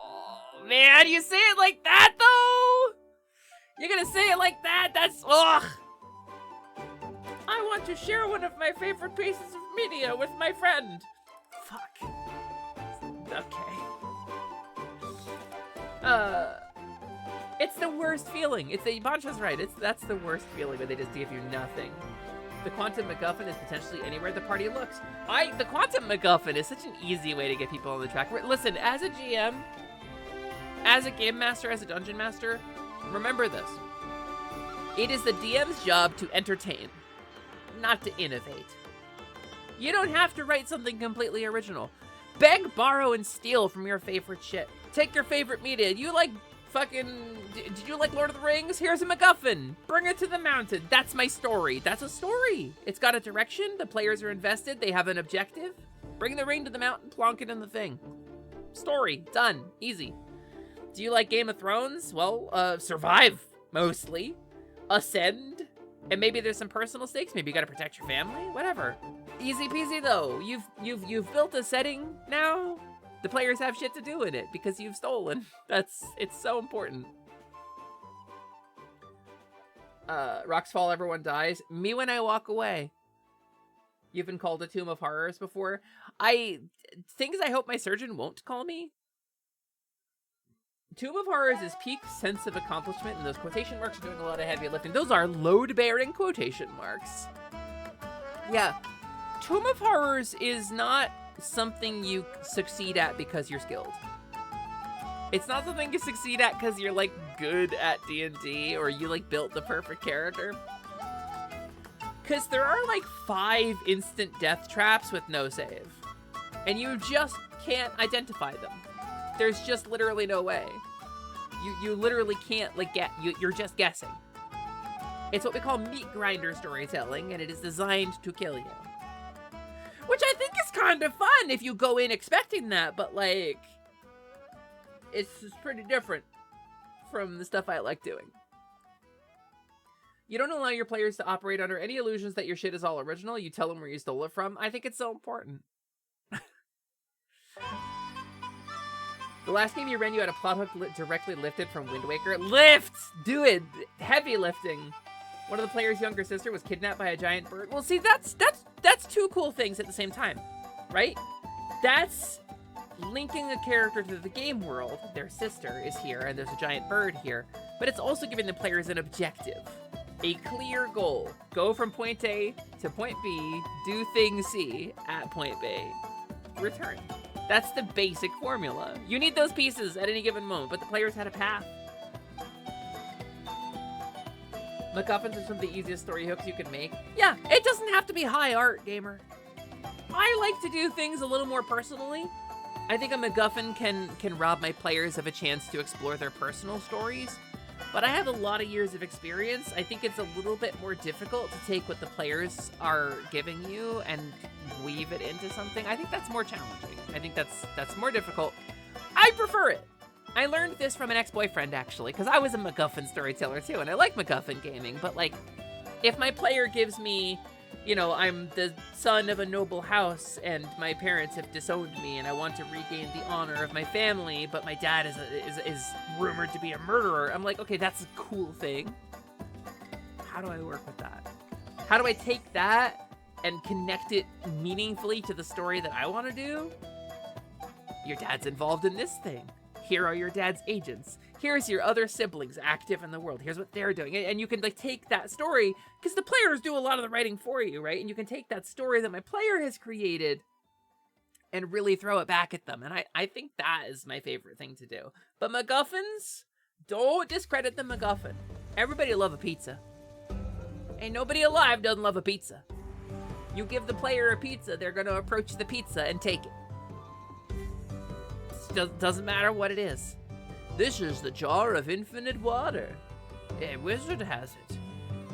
C: man, you say it like that, though? You're gonna say it like that? That's, ugh. I want to share one of my favorite pieces of media with my friend. Fuck. Okay. It's the worst feeling. Boncha's right. That's the worst feeling when they just give you nothing. The Quantum MacGuffin is potentially anywhere the party looks. The Quantum MacGuffin is such an easy way to get people on the track. Listen, as a GM, as a game master, as a dungeon master, remember this. It is the DM's job to entertain, not to innovate. You don't have to write something completely original. Beg, borrow, and steal from your favorite shit. Take your favorite media. You like did you like Lord of the Rings? Here's a MacGuffin. Bring it to the mountain. That's my story. That's a story. It's got a direction. The players are invested. They have an objective. Bring the ring to the mountain. Plonk it in the thing. Story. Done. Easy. Do you like Game of Thrones? Well, survive, mostly. Ascend. And maybe there's some personal stakes. Maybe you gotta protect your family. Whatever. Easy peasy, though. You've built a setting now. The players have shit to do in it because you've stolen. It's so important. Rocks fall, everyone dies. Me when I walk away. You've been called a Tomb of Horrors before. Things I hope my surgeon won't call me. Tomb of Horrors is peak sense of accomplishment, and those quotation marks are doing a lot of heavy lifting. Those are load-bearing quotation marks. Yeah. Tomb of Horrors is not something you succeed at because you're skilled. It's not something you succeed at because you're like good at D&D or you like built the perfect character. Because there are like 5 instant death traps with no save. And you just can't identify them. There's just literally no way. You literally can't like you're just guessing. It's what we call meat grinder storytelling, and it is designed to kill you. Which I think is kind of fun if you go in expecting that, but like, it's pretty different from the stuff I like doing. You don't allow your players to operate under any illusions that your shit is all original. You tell them where you stole it from. I think it's so important. The last game you ran, you had a plot hook directly lifted from Wind Waker. Lift! Do it! Heavy lifting. One of the player's younger sister was kidnapped by a giant bird. Well, see, that's 2 cool things at the same time, right? That's linking a character to the game world. Their sister is here, and there's a giant bird here. But it's also giving the players an objective, a clear goal. Go from point A to point B, do thing C at point B, return. That's the basic formula. You need those pieces at any given moment, but the players had a path. MacGuffins are some of the easiest story hooks you can make. Yeah, it doesn't have to be high art, gamer. I like to do things a little more personally. I think a MacGuffin can rob my players of a chance to explore their personal stories, but I have a lot of years of experience. I think it's a little bit more difficult to take what the players are giving you and weave it into something. I think that's more challenging. I think that's more difficult. I prefer it. I learned this from an ex-boyfriend, actually, because I was a MacGuffin storyteller, too, and I like MacGuffin gaming, but, like, if my player gives me, you know, I'm the son of a noble house, and my parents have disowned me, and I want to regain the honor of my family, but my dad is rumored to be a murderer, I'm like, okay, that's a cool thing. How do I work with that? How do I take that and connect it meaningfully to the story that I want to do? Your dad's involved in this thing. Here are your dad's agents. Here's your other siblings active in the world. Here's what they're doing. And you can like take that story, because the players do a lot of the writing for you, right? And you can take that story that my player has created and really throw it back at them. And I think that is my favorite thing to do. But MacGuffins, don't discredit the MacGuffin. Everybody love a pizza. Ain't nobody alive doesn't love a pizza. You give the player a pizza, they're going to approach the pizza and take it. Doesn't matter what it is. This is the jar of infinite water. A wizard has it.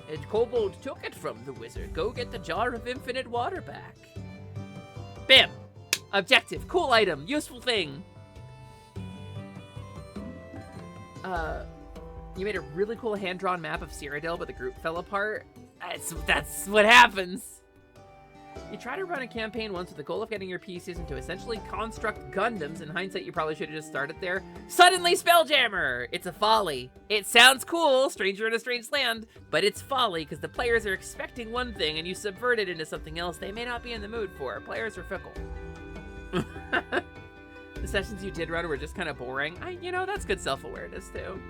C: And Kobold took it from the wizard. Go get the jar of infinite water back. Bam! Objective. Cool item. Useful thing. You made a really cool hand-drawn map of Cyrodiil, but the group fell apart. That's what happens. You try to run a campaign once with the goal of getting your PCs into essentially construct Gundams. In hindsight, you probably should have just started there. Suddenly Spelljammer! It's a folly. It sounds cool, Stranger in a Strange Land, but it's folly because the players are expecting one thing and you subvert it into something else they may not be in the mood for. Players are fickle. The sessions you did run were just kind of boring. You know, that's good self-awareness too.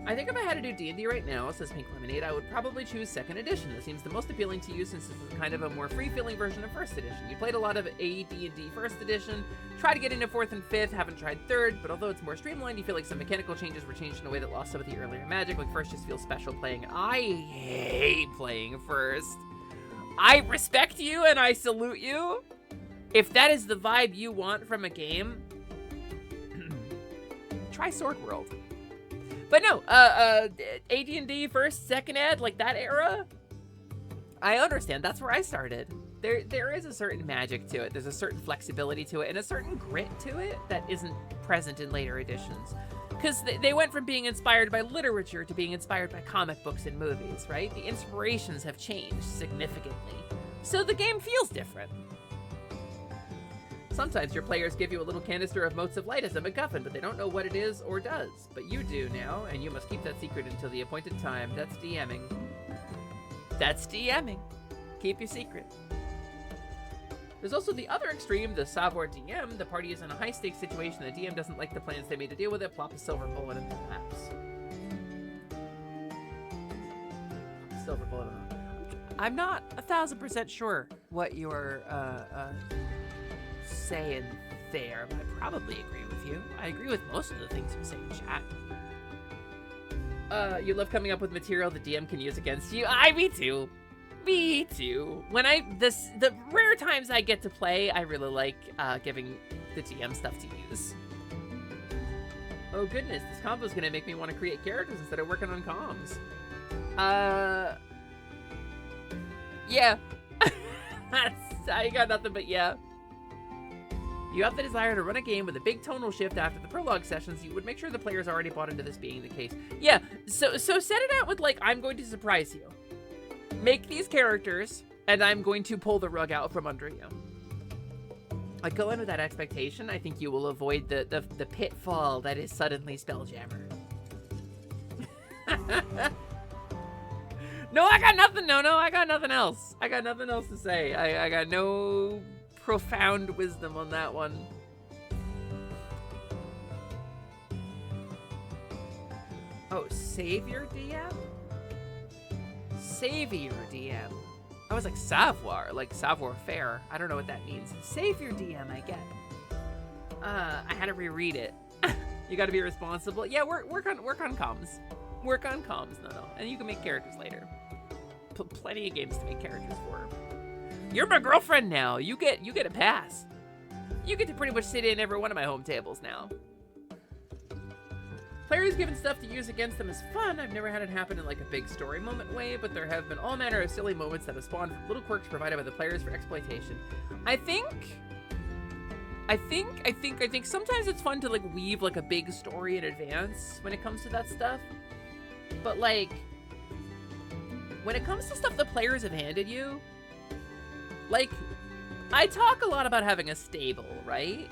C: I think if I had to do D&D right now, says Pink Lemonade, I would probably choose 2nd edition. It seems the most appealing to you since it's kind of a more free-feeling version of 1st edition. You played a lot of AD&D 1st edition, tried to get into 4th and 5th, haven't tried 3rd, but although it's more streamlined, you feel like some mechanical changes were changed in a way that lost some of the earlier magic, like 1st just feels special playing. I hate playing 1st. I respect you and I salute you. If that is the vibe you want from a game, try Sword World. But no, AD&D 1st, 2nd ed, like that era, I understand. That's where I started. There is a certain magic to it. There's a certain flexibility to it and a certain grit to it that isn't present in later editions. Because they went from being inspired by literature to being inspired by comic books and movies, right? The inspirations have changed significantly. So the game feels different. Sometimes your players give you a little canister of motes of light as a MacGuffin, but they don't know what it is or does. But you do now, and you must keep that secret until the appointed time. That's DMing. That's DMing. Keep your secret. There's also the other extreme, the Savoir DM. The party is in a high-stakes situation. The DM doesn't like the plans they made to deal with it. Plop a silver bullet in the maps. Silver bullet in the maps. I'm not 1,000% sure what you're, saying there, but I probably agree with you. I agree with most of the things you say in chat. You love coming up with material the DM can use against you. Me too. Me too. When the rare times I get to play, I really like giving the DM stuff to use. Oh goodness, this combo's gonna make me want to create characters instead of working on comms. Yeah. I got nothing but yeah. You have the desire to run a game with a big tonal shift after the prologue sessions. You would make sure the players already bought into this being the case. Yeah, so set it out with, like, I'm going to surprise you. Make these characters, and I'm going to pull the rug out from under you. Like, go in with that expectation. I think you will avoid the pitfall that is suddenly Spelljammer. No, I got nothing. No, I got nothing else. I got nothing else to say. I got no profound wisdom on that one. Oh, Savior DM? Savior DM. I was like savoir faire. I don't know what that means. Savior DM, I get. I had to reread it. You gotta be responsible. Yeah, work on comms. Work on comms, no. And you can make characters later. Plenty of games to make characters for. You're my girlfriend now. You get a pass. You get to pretty much sit in every one of my home tables now. Players given stuff to use against them is fun. I've never had it happen in like a big story moment way, but there have been all manner of silly moments that have spawned from little quirks provided by the players for exploitation. I think sometimes it's fun to like weave like a big story in advance when it comes to that stuff. But like, when it comes to stuff the players have handed you, like, I talk a lot about having a stable, right?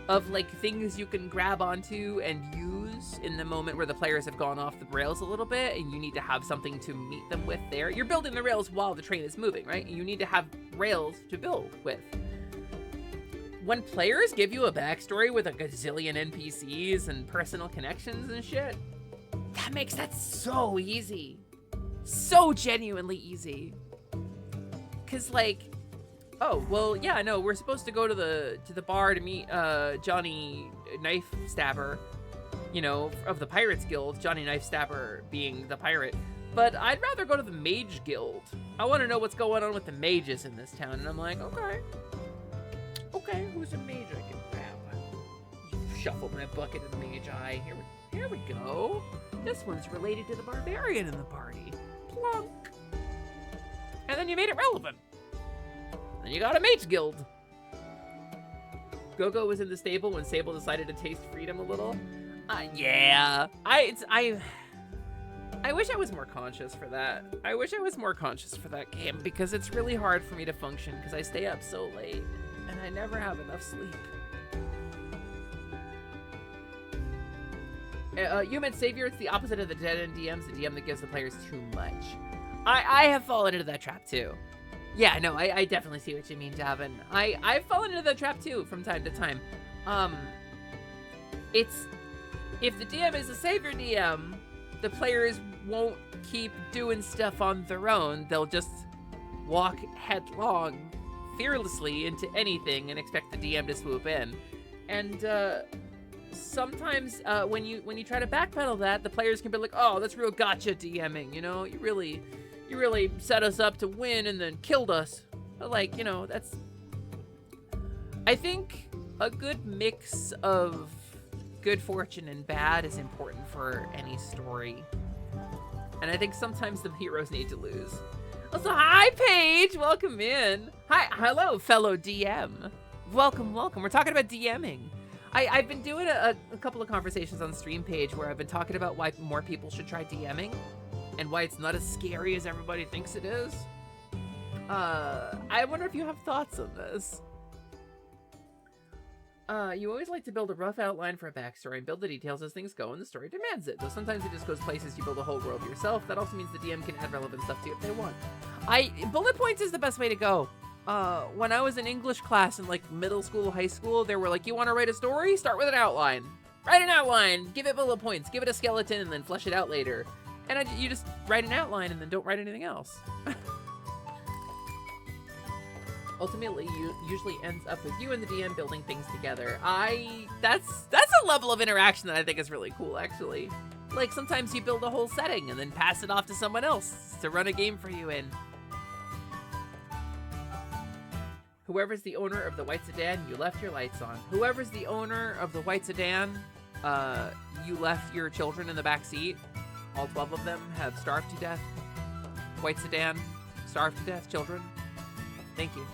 C: Of like things you can grab onto and use in the moment where the players have gone off the rails a little bit and you need to have something to meet them with there. You're building the rails while the train is moving, right? You need to have rails to build with. When players give you a backstory with a gazillion NPCs and personal connections and shit, that makes that so easy. So genuinely easy. 'Cause like, oh, well, yeah, no, we're supposed to go to the bar to meet Johnny Knife Stabber, you know, of the Pirates Guild, Johnny Knife Stabber being the pirate. But I'd rather go to the Mage Guild. I want to know what's going on with the mages in this town. And I'm like, okay, who's a mage I can grab? Shuffle my bucket of mage eye. Here we go. This one's related to the barbarian in the party. Plunk. And then you made it relevant. Then you got a mage guild. Gogo was in the stable when Sable decided to taste freedom a little. Yeah. I wish I was more conscious for that. I wish I was more conscious for that game because it's really hard for me to function because I stay up so late and I never have enough sleep. You meant Savior, it's the opposite of the dead-end DMs, the DM that gives the players too much. I have fallen into that trap too. Yeah, no, I definitely see what you mean, Davin. I've fallen into that trap too from time to time. It's, if the DM is a Savior DM, the players won't keep doing stuff on their own. They'll just walk headlong, fearlessly into anything and expect the DM to swoop in. And sometimes when you try to backpedal that, the players can be like, "Oh, that's real gotcha DMing, you know? You really set us up to win and then killed us." But like, you know, that's, I think a good mix of good fortune and bad is important for any story. And I think sometimes the heroes need to lose. Also, hi, Paige! Welcome in. Hello, fellow DM. Welcome. We're talking about DMing. I've been doing a couple of conversations on Stream Page where I've been talking about why more people should try DMing and why it's not as scary as everybody thinks it is. I wonder if you have thoughts on this. You always like to build a rough outline for a backstory and build the details as things go and the story demands it. Though sometimes it just goes places you build a whole world yourself. That also means the DM can add relevant stuff to you if they want. Bullet points is the best way to go. When I was in English class in like middle school, high school, they were like, you want to write a story? Start with an outline. Write an outline, give it bullet points, give it a skeleton, and then flesh it out later. And you just write an outline and then don't write anything else. Ultimately, you usually ends up with you and the DM building things together. That's a level of interaction that I think is really cool, actually. Like, sometimes you build a whole setting and then pass it off to someone else to run a game for you in. Whoever's the owner of the white sedan, you left your lights on. Whoever's the owner of the white sedan, you left your children in the back seat. All 12 of them have starved to death. White sedan, starved to death, children. Thank you.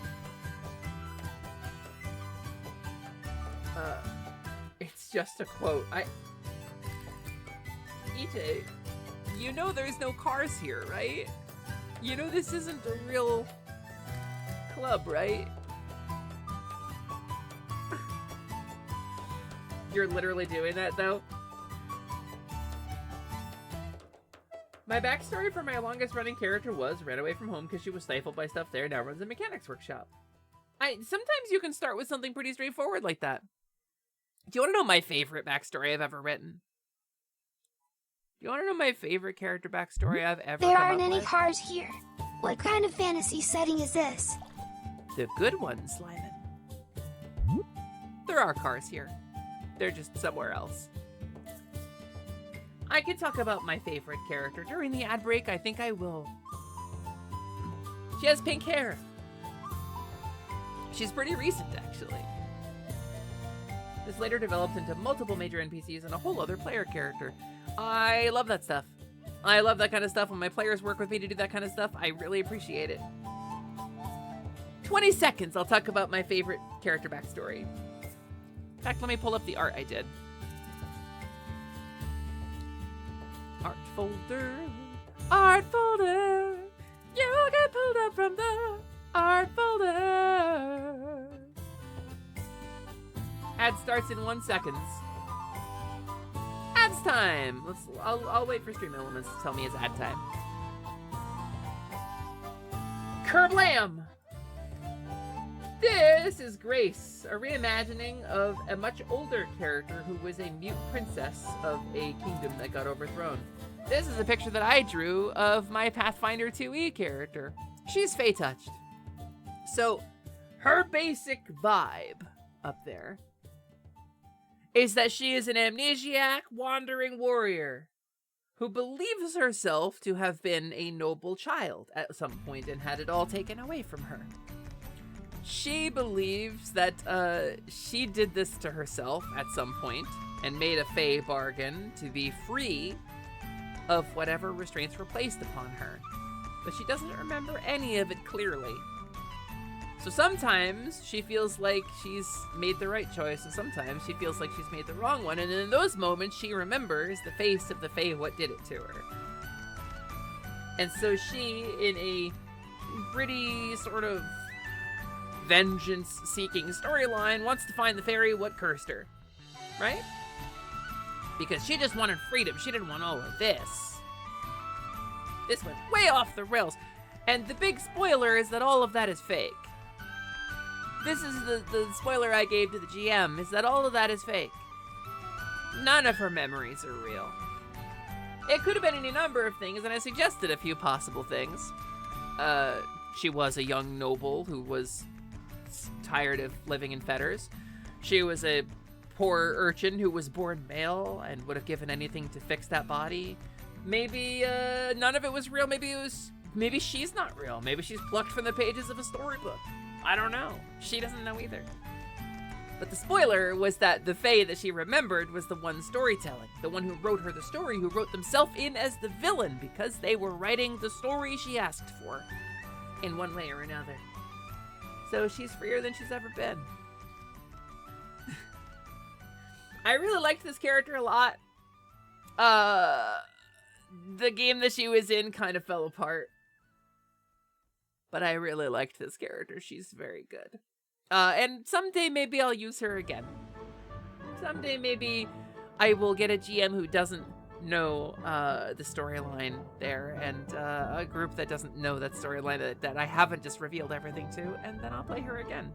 C: It's just a quote. EJ, you know there's no cars here, right? You know this isn't a real club, right? You're literally doing that, though? My backstory for my longest running character was ran away from home because she was stifled by stuff there, now runs a mechanics workshop. Sometimes you can start with something pretty straightforward like that. Do you want to know my favorite backstory I've ever written? Do you want to know my favorite character backstory I've ever
D: There
C: come
D: aren't
C: up
D: any
C: with?
D: cars here. What kind of fantasy setting is this?
C: The good ones, Lyman. There are cars here. They're just somewhere else. I could talk about my favorite character during the ad break. I think I will. She has pink hair. She's pretty recent, actually. This later developed into multiple major NPCs and a whole other player character. I love that stuff. I love that kind of stuff. When my players work with me to do that kind of stuff, I really appreciate it. 20 seconds, I'll talk about my favorite character backstory. In fact, let me pull up the art I did. Art folder, you get pulled up from the art folder. Ad starts in 1 second. Ads time. I'll wait for Stream Elements to tell me it's ad time. Kerblam! This is Grace, a reimagining of a much older character who was a mute princess of a kingdom that got overthrown. This is a picture that I drew of my Pathfinder 2e character. She's Fey-touched. So, her basic vibe up there is that she is an amnesiac, wandering warrior who believes herself to have been a noble child at some point and had it all taken away from her. She believes that she did this to herself at some point and made a Fey bargain to be free of whatever restraints were placed upon her. But she doesn't remember any of it clearly. So sometimes she feels like she's made the right choice, and sometimes she feels like she's made the wrong one, and in those moments she remembers the face of the Fae what did it to her. And so she, in a pretty sort of vengeance-seeking storyline, wants to find the fairy what cursed her, right? Because she just wanted freedom. She didn't want all of this. This went way off the rails. And the big spoiler is that all of that is fake. This is the spoiler I gave to the GM, is that all of that is fake. None of her memories are real. It could have been any number of things, and I suggested a few possible things. She was a young noble who was tired of living in fetters. She was a poor urchin who was born male and would have given anything to fix that body. Maybe none of it was real. Maybe she's not real. Maybe she's plucked from the pages of a storybook. I don't know. She doesn't know either. But the spoiler was that the Fae that she remembered was the one storytelling, the one who wrote her the story, who wrote themselves in as the villain because they were writing the story she asked for in one way or another. So she's freer than she's ever been. I really liked this character a lot. The game that she was in kind of fell apart. But I really liked this character. She's very good. And someday maybe I'll use her again. Someday maybe I will get a GM who doesn't know the storyline there, and a group that doesn't know that storyline that I haven't just revealed everything to, and then I'll play her again.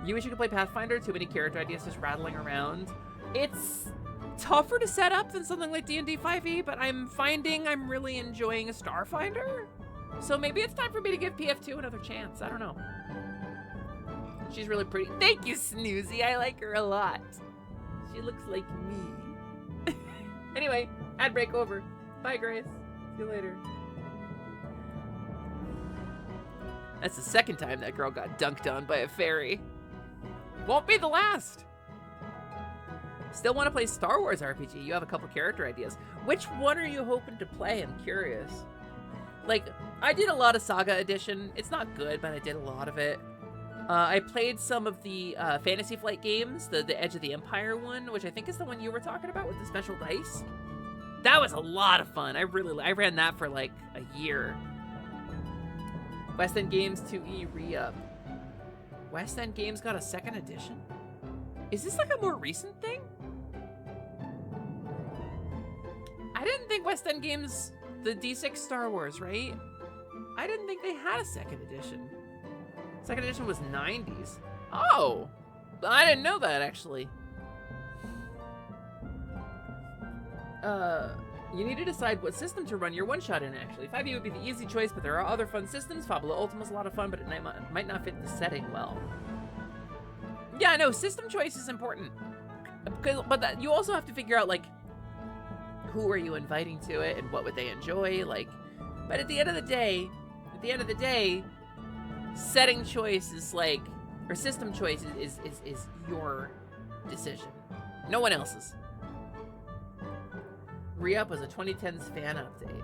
C: You wish you could play Pathfinder? Too many character ideas just rattling around. It's tougher to set up than something like D&D 5e, but I'm finding I'm really enjoying a Starfinder. So maybe it's time for me to give PF2 another chance. I don't know. She's really pretty. Thank you, Snoozy. I like her a lot. She looks like me. Anyway, ad break over. Bye, Grace. See you later. That's the second time that girl got dunked on by a fairy. Won't be the last. Still want to play Star Wars RPG? You have a couple character ideas. Which one are you hoping to play? I'm curious. Like, I did a lot of Saga Edition. It's not good, but I did a lot of it. I played some of the Fantasy Flight games, the Edge of the Empire one, which I think is the one you were talking about with the special dice. That was a lot of fun. I ran that for like a year. West End Games 2E re-up. West End Games got a second edition? Is this like a more recent thing? I didn't think West End Games, the D6 Star Wars, right? I didn't think they had a second edition. Second edition was 90s. Oh, I didn't know that actually. You need to decide what system to run your one-shot in, actually. 5e would be the easy choice, but there are other fun systems. Fabula Ultima's a lot of fun, but it might not fit the setting well. Yeah, no, system choice is important. But you also have to figure out, like, who are you inviting to it, and what would they enjoy, like... But at the end of the day, setting choice is, like... Or system choice is your decision. No one else's. Re-up was a 2010s fan update.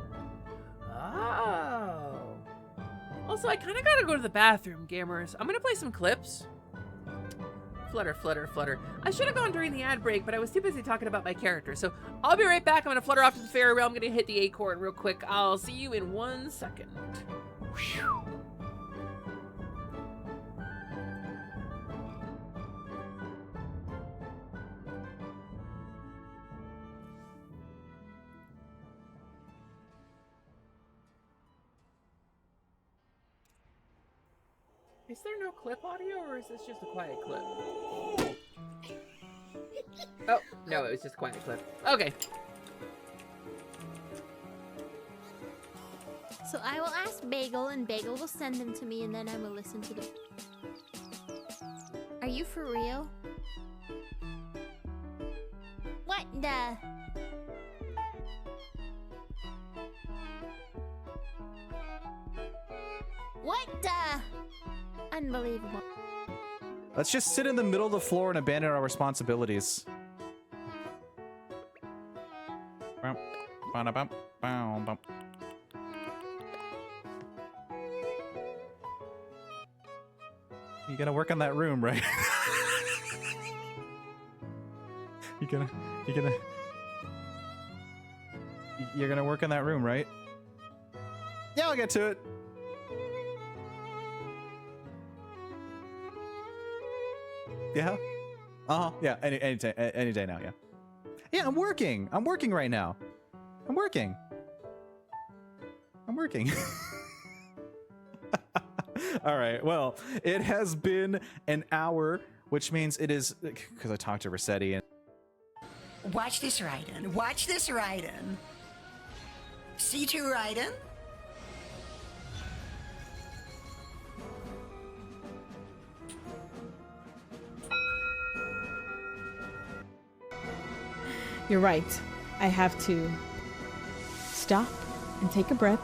C: Oh. Also, I kind of gotta go to the bathroom, gamers. I'm gonna play some clips. Flutter, flutter, flutter. I should have gone during the ad break, but I was too busy talking about my character. So I'll be right back. I'm gonna flutter off to the fairy realm. I'm gonna hit the acorn real quick. I'll see you in 1 second. Whew. Is there no clip audio, or is this just a quiet clip? Oh, no, it was just a quiet clip. Okay.
F: So I will ask Bagel, and Bagel will send them to me, and then I will listen to them. Are you for real? What the? What the? Unbelievable.
G: Let's just sit in the middle of the floor and abandon our responsibilities. You gotta work on that room, right? You're gonna work on that room, right? Yeah, I'll get to it. Yeah. Yeah. Any day now. Yeah. Yeah. I'm working right now. I'm working. All right. Well, it has been an hour, which means it is because I talked to Rossetti and
H: Watch this, Raiden. Watch this, Raiden. C2, Raiden.
I: You're right. I have to stop and take a breath.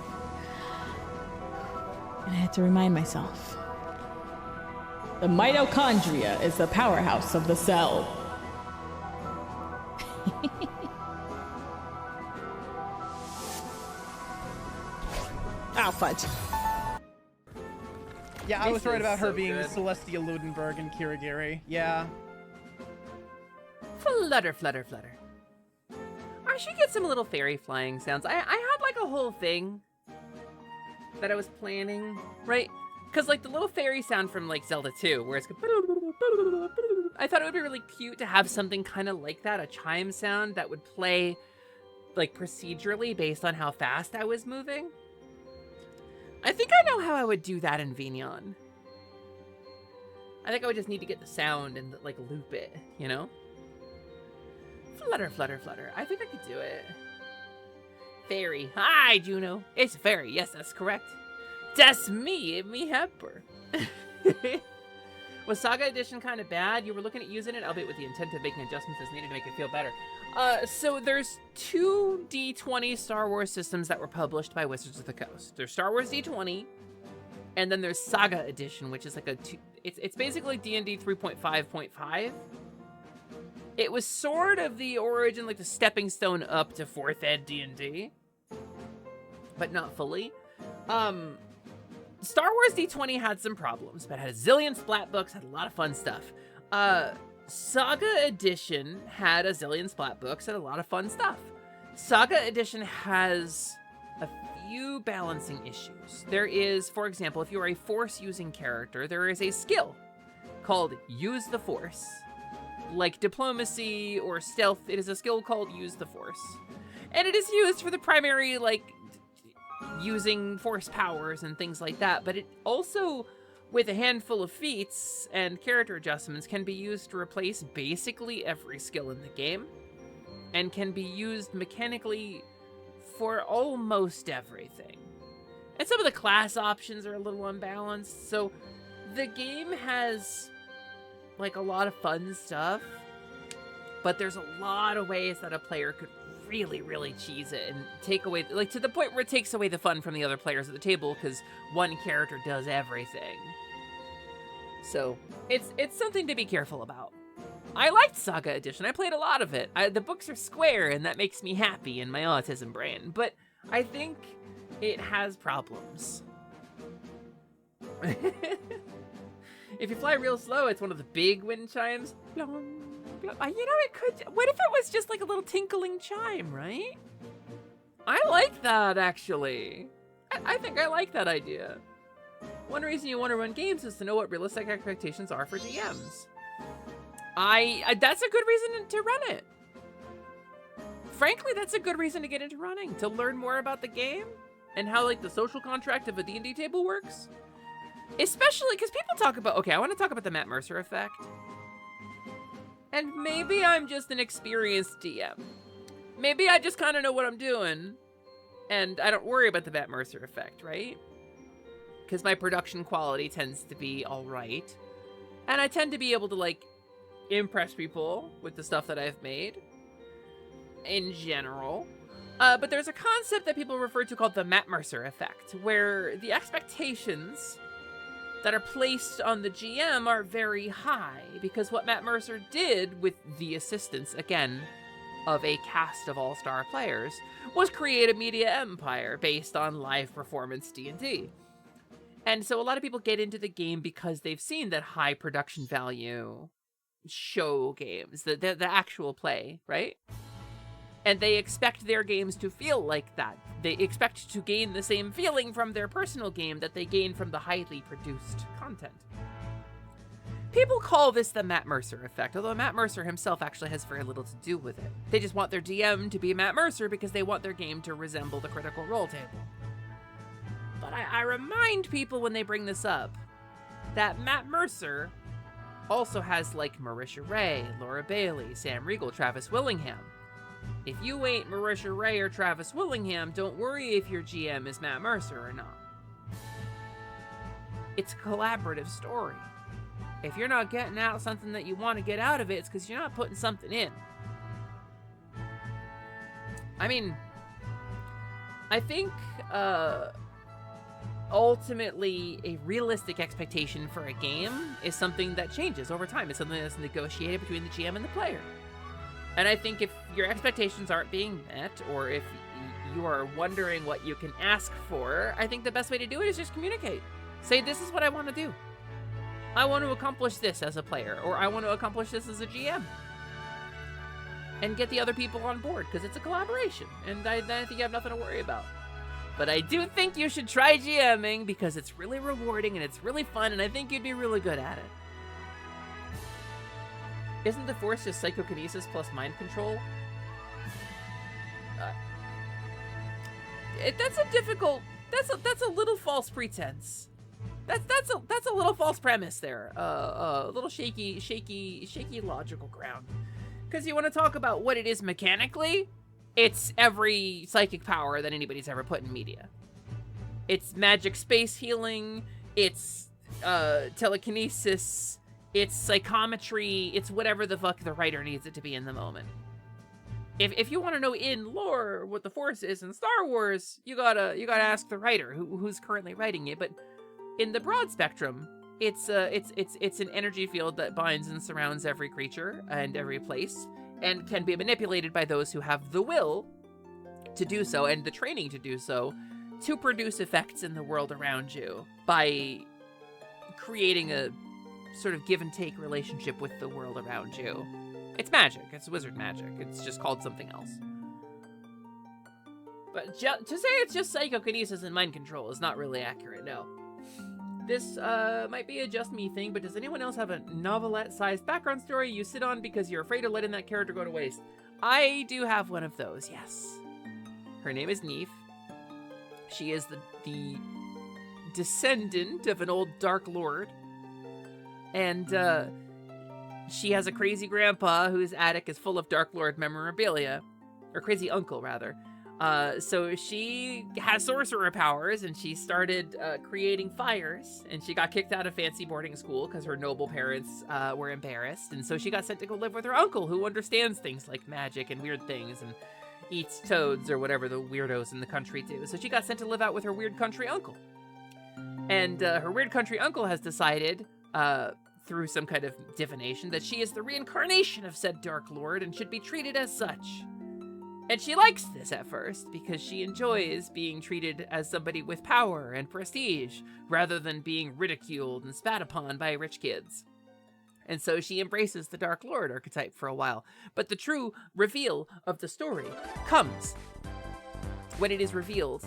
I: And I had to remind myself. The mitochondria is the powerhouse of the cell. Ow, fudge.
E: Yeah, I was right about her
C: so
E: being
C: good.
E: Celestia Ludenberg and Kirigiri. Yeah.
C: Flutter, flutter, flutter. I should get some little fairy flying sounds. I had like a whole thing that I was planning, right? Because like the little fairy sound from like Zelda 2, where it's I thought it would be really cute to have something kind of like that, a chime sound that would play like procedurally based on how fast I was moving. I think I know how I would do that in Vignon. I think I would just need to get the sound and like loop it, you know? Flutter, flutter, flutter. I think I could do it. Fairy. Hi, Juno. It's fairy. Yes, that's correct. That's me. Me helper. Was Saga Edition kind of bad? You were looking at using it, albeit with the intent of making adjustments as needed to make it feel better. So there's 2 D20 Star Wars systems that were published by Wizards of the Coast. There's Star Wars D20, and then there's Saga Edition, which is like it's basically D&D 3.5.5. It was sort of the origin, like the stepping stone up to 4th Ed D&D, but not fully. Star Wars D20 had some problems, but had a zillion splat books, had a lot of fun stuff. Saga Edition had a zillion splat books and a lot of fun stuff. Saga Edition has a few balancing issues. There is, for example, if you're a Force-using character, there is a skill called Use the Force. Like diplomacy or stealth, it is a skill called Use the Force. And it is used for the primary, like, using Force powers and things like that, but it also, with a handful of feats and character adjustments, can be used to replace basically every skill in the game, and can be used mechanically for almost everything. And some of the class options are a little unbalanced, so the game has like a lot of fun stuff, but there's a lot of ways that a player could really, really cheese it and take away, like to the point where it takes away the fun from the other players at the table because one character does everything. So it's something to be careful about. I liked Saga Edition. I played a lot of it. The books are square, and that makes me happy in my autism brain, but I think it has problems. If you fly real slow, it's one of the big wind chimes. Blong, blong. You know, it could... What if it was just like a little tinkling chime, right? I like that, actually. I think I like that idea. One reason you want to run games is to know what realistic expectations are for DMs. That's a good reason to run it. Frankly, that's a good reason to get into running, to learn more about the game and how like the social contract of a D&D table works. Especially because people talk about, okay, I want to talk about the Matt Mercer effect. And maybe I'm just an experienced DM. Maybe I just kind of know what I'm doing and I don't worry about the Matt Mercer effect, right? Because my production quality tends to be all right. And I tend to be able to like impress people with the stuff that I've made in general. But there's a concept that people refer to called the Matt Mercer effect, where the expectations that are placed on the GM are very high, because what Matt Mercer did with the assistance, again, of a cast of all-star players, was create a media empire based on live performance D&D. And so a lot of people get into the game because they've seen that high production value show games, the actual play, right? And they expect their games to feel like that. They expect to gain the same feeling from their personal game that they gain from the highly produced content. People call this the Matt Mercer effect, although Matt Mercer himself actually has very little to do with it. They just want their DM to be Matt Mercer because they want their game to resemble the Critical Role table. But I remind people when they bring this up that Matt Mercer also has like Marisha Ray, Laura Bailey, Sam Riegel, Travis Willingham. If you ain't Marisha Ray or Travis Willingham, don't worry if your GM is Matt Mercer or not. It's a collaborative story. If you're not getting out something that you want to get out of it, it's because you're not putting something in. I mean, I think ultimately a realistic expectation for a game is something that changes over time. It's something that's negotiated between the GM and the player. And I think if your expectations aren't being met, or if you are wondering what you can ask for, I think the best way to do it is just communicate. Say, this is what I want to do. I want to accomplish this as a player, or I want to accomplish this as a GM. And get the other people on board, because it's a collaboration, and I think you have nothing to worry about. But I do think you should try GMing, because it's really rewarding, and it's really fun, and I think you'd be really good at it. Isn't the Force just psychokinesis plus mind control? That's a difficult... That's a little false pretense. That's a little false premise there. A little shaky logical ground. Because you want to talk about what it is mechanically, it's every psychic power that anybody's ever put in media. It's magic space healing, it's telekinesis, it's psychometry, it's whatever the fuck the writer needs it to be in the moment. If you want to know in lore what the Force is in Star Wars, you gotta ask the writer who's currently writing it. But in the broad spectrum, it's an energy field that binds and surrounds every creature and every place, and can be manipulated by those who have the will to do so and the training to do so, to produce effects in the world around you by creating a sort of give and take relationship with the world around you. It's magic. It's wizard magic. It's just called something else. But to say it's just psychokinesis and mind control is not really accurate, no. This might be a just me thing, but does anyone else have a novelette-sized background story you sit on because you're afraid of letting that character go to waste? I do have one of those, yes. Her name is Neve. She is the descendant of an old Dark Lord. And she has a crazy grandpa whose attic is full of Dark Lord memorabilia. Or crazy uncle, rather. So she has sorcerer powers, and she started creating fires, and she got kicked out of fancy boarding school because her noble parents were embarrassed, and so she got sent to go live with her uncle, who understands things like magic and weird things, and eats toads or whatever the weirdos in the country do. So she got sent to live out with her weird country uncle. And her weird country uncle has decided, through some kind of divination, that she is the reincarnation of said Dark Lord and should be treated as such. And she likes this at first, because she enjoys being treated as somebody with power and prestige, rather than being ridiculed and spat upon by rich kids. And so she embraces the Dark Lord archetype for a while. But the true reveal of the story comes when it is revealed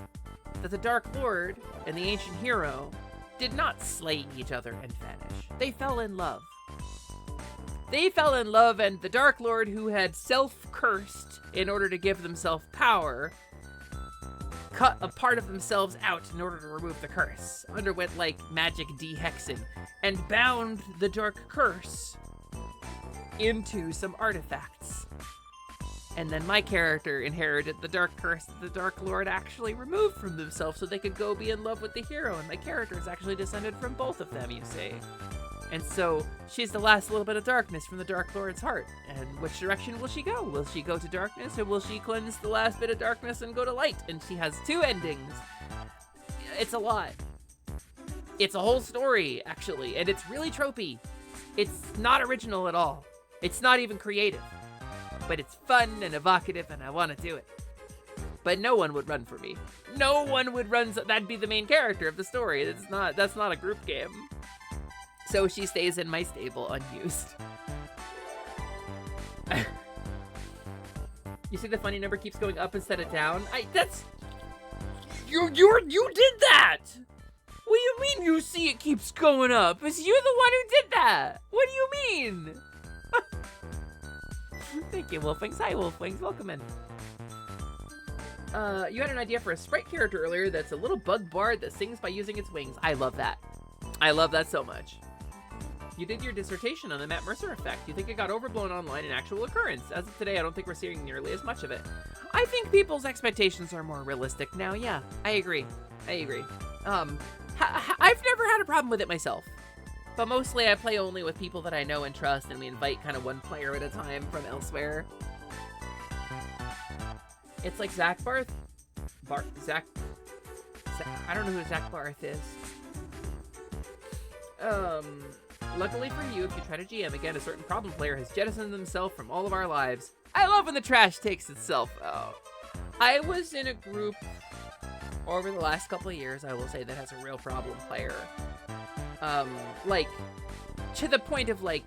C: that the Dark Lord and the ancient hero did not slay each other and vanish. They fell in love. They fell in love, and the Dark Lord, who had self-cursed in order to give themselves power, cut a part of themselves out in order to remove the curse, underwent like magic dehexing, and bound the dark curse into some artifacts. And then my character inherited the dark curse that the Dark Lord actually removed from themselves so they could go be in love with the hero, and my character is actually descended from both of them, you see. And so, she's the last little bit of darkness from the Dark Lord's heart. And which direction will she go? Will she go to darkness, or will she cleanse the last bit of darkness and go to light? And she has two endings. It's a lot. It's a whole story, actually, and it's really tropey. It's not original at all. It's not even creative. But it's fun and evocative, and I want to do it. But no one would run for me. No one would run, that'd be the main character of the story. That's not a group game. So she stays in my stable unused. You see the funny number keeps going up instead of down? You did that! What do you mean you see it keeps going up? It's you the one who did that! What do you mean? Thank you, Wolfwings. Hi, Wolfwings. Welcome in. You had an idea for a sprite character earlier that's a little bug bard that sings by using its wings. I love that. I love that so much. You did your dissertation on the Matt Mercer effect. You think it got overblown online in actual occurrence. As of today, I don't think we're seeing nearly as much of it. I think people's expectations are more realistic now. Yeah, I agree. I've never had a problem with it myself. But mostly I play only with people that I know and trust, and we invite kind of one player at a time from elsewhere. It's like Zach Barth. Zach, I don't know who Zach Barth is. Luckily for you, if you try to GM again, a certain problem player has jettisoned themselves from all of our lives. I love when the trash takes itself out. I was in a group over the last couple of years, I will say, that has a real problem player. Like, to the point of, like,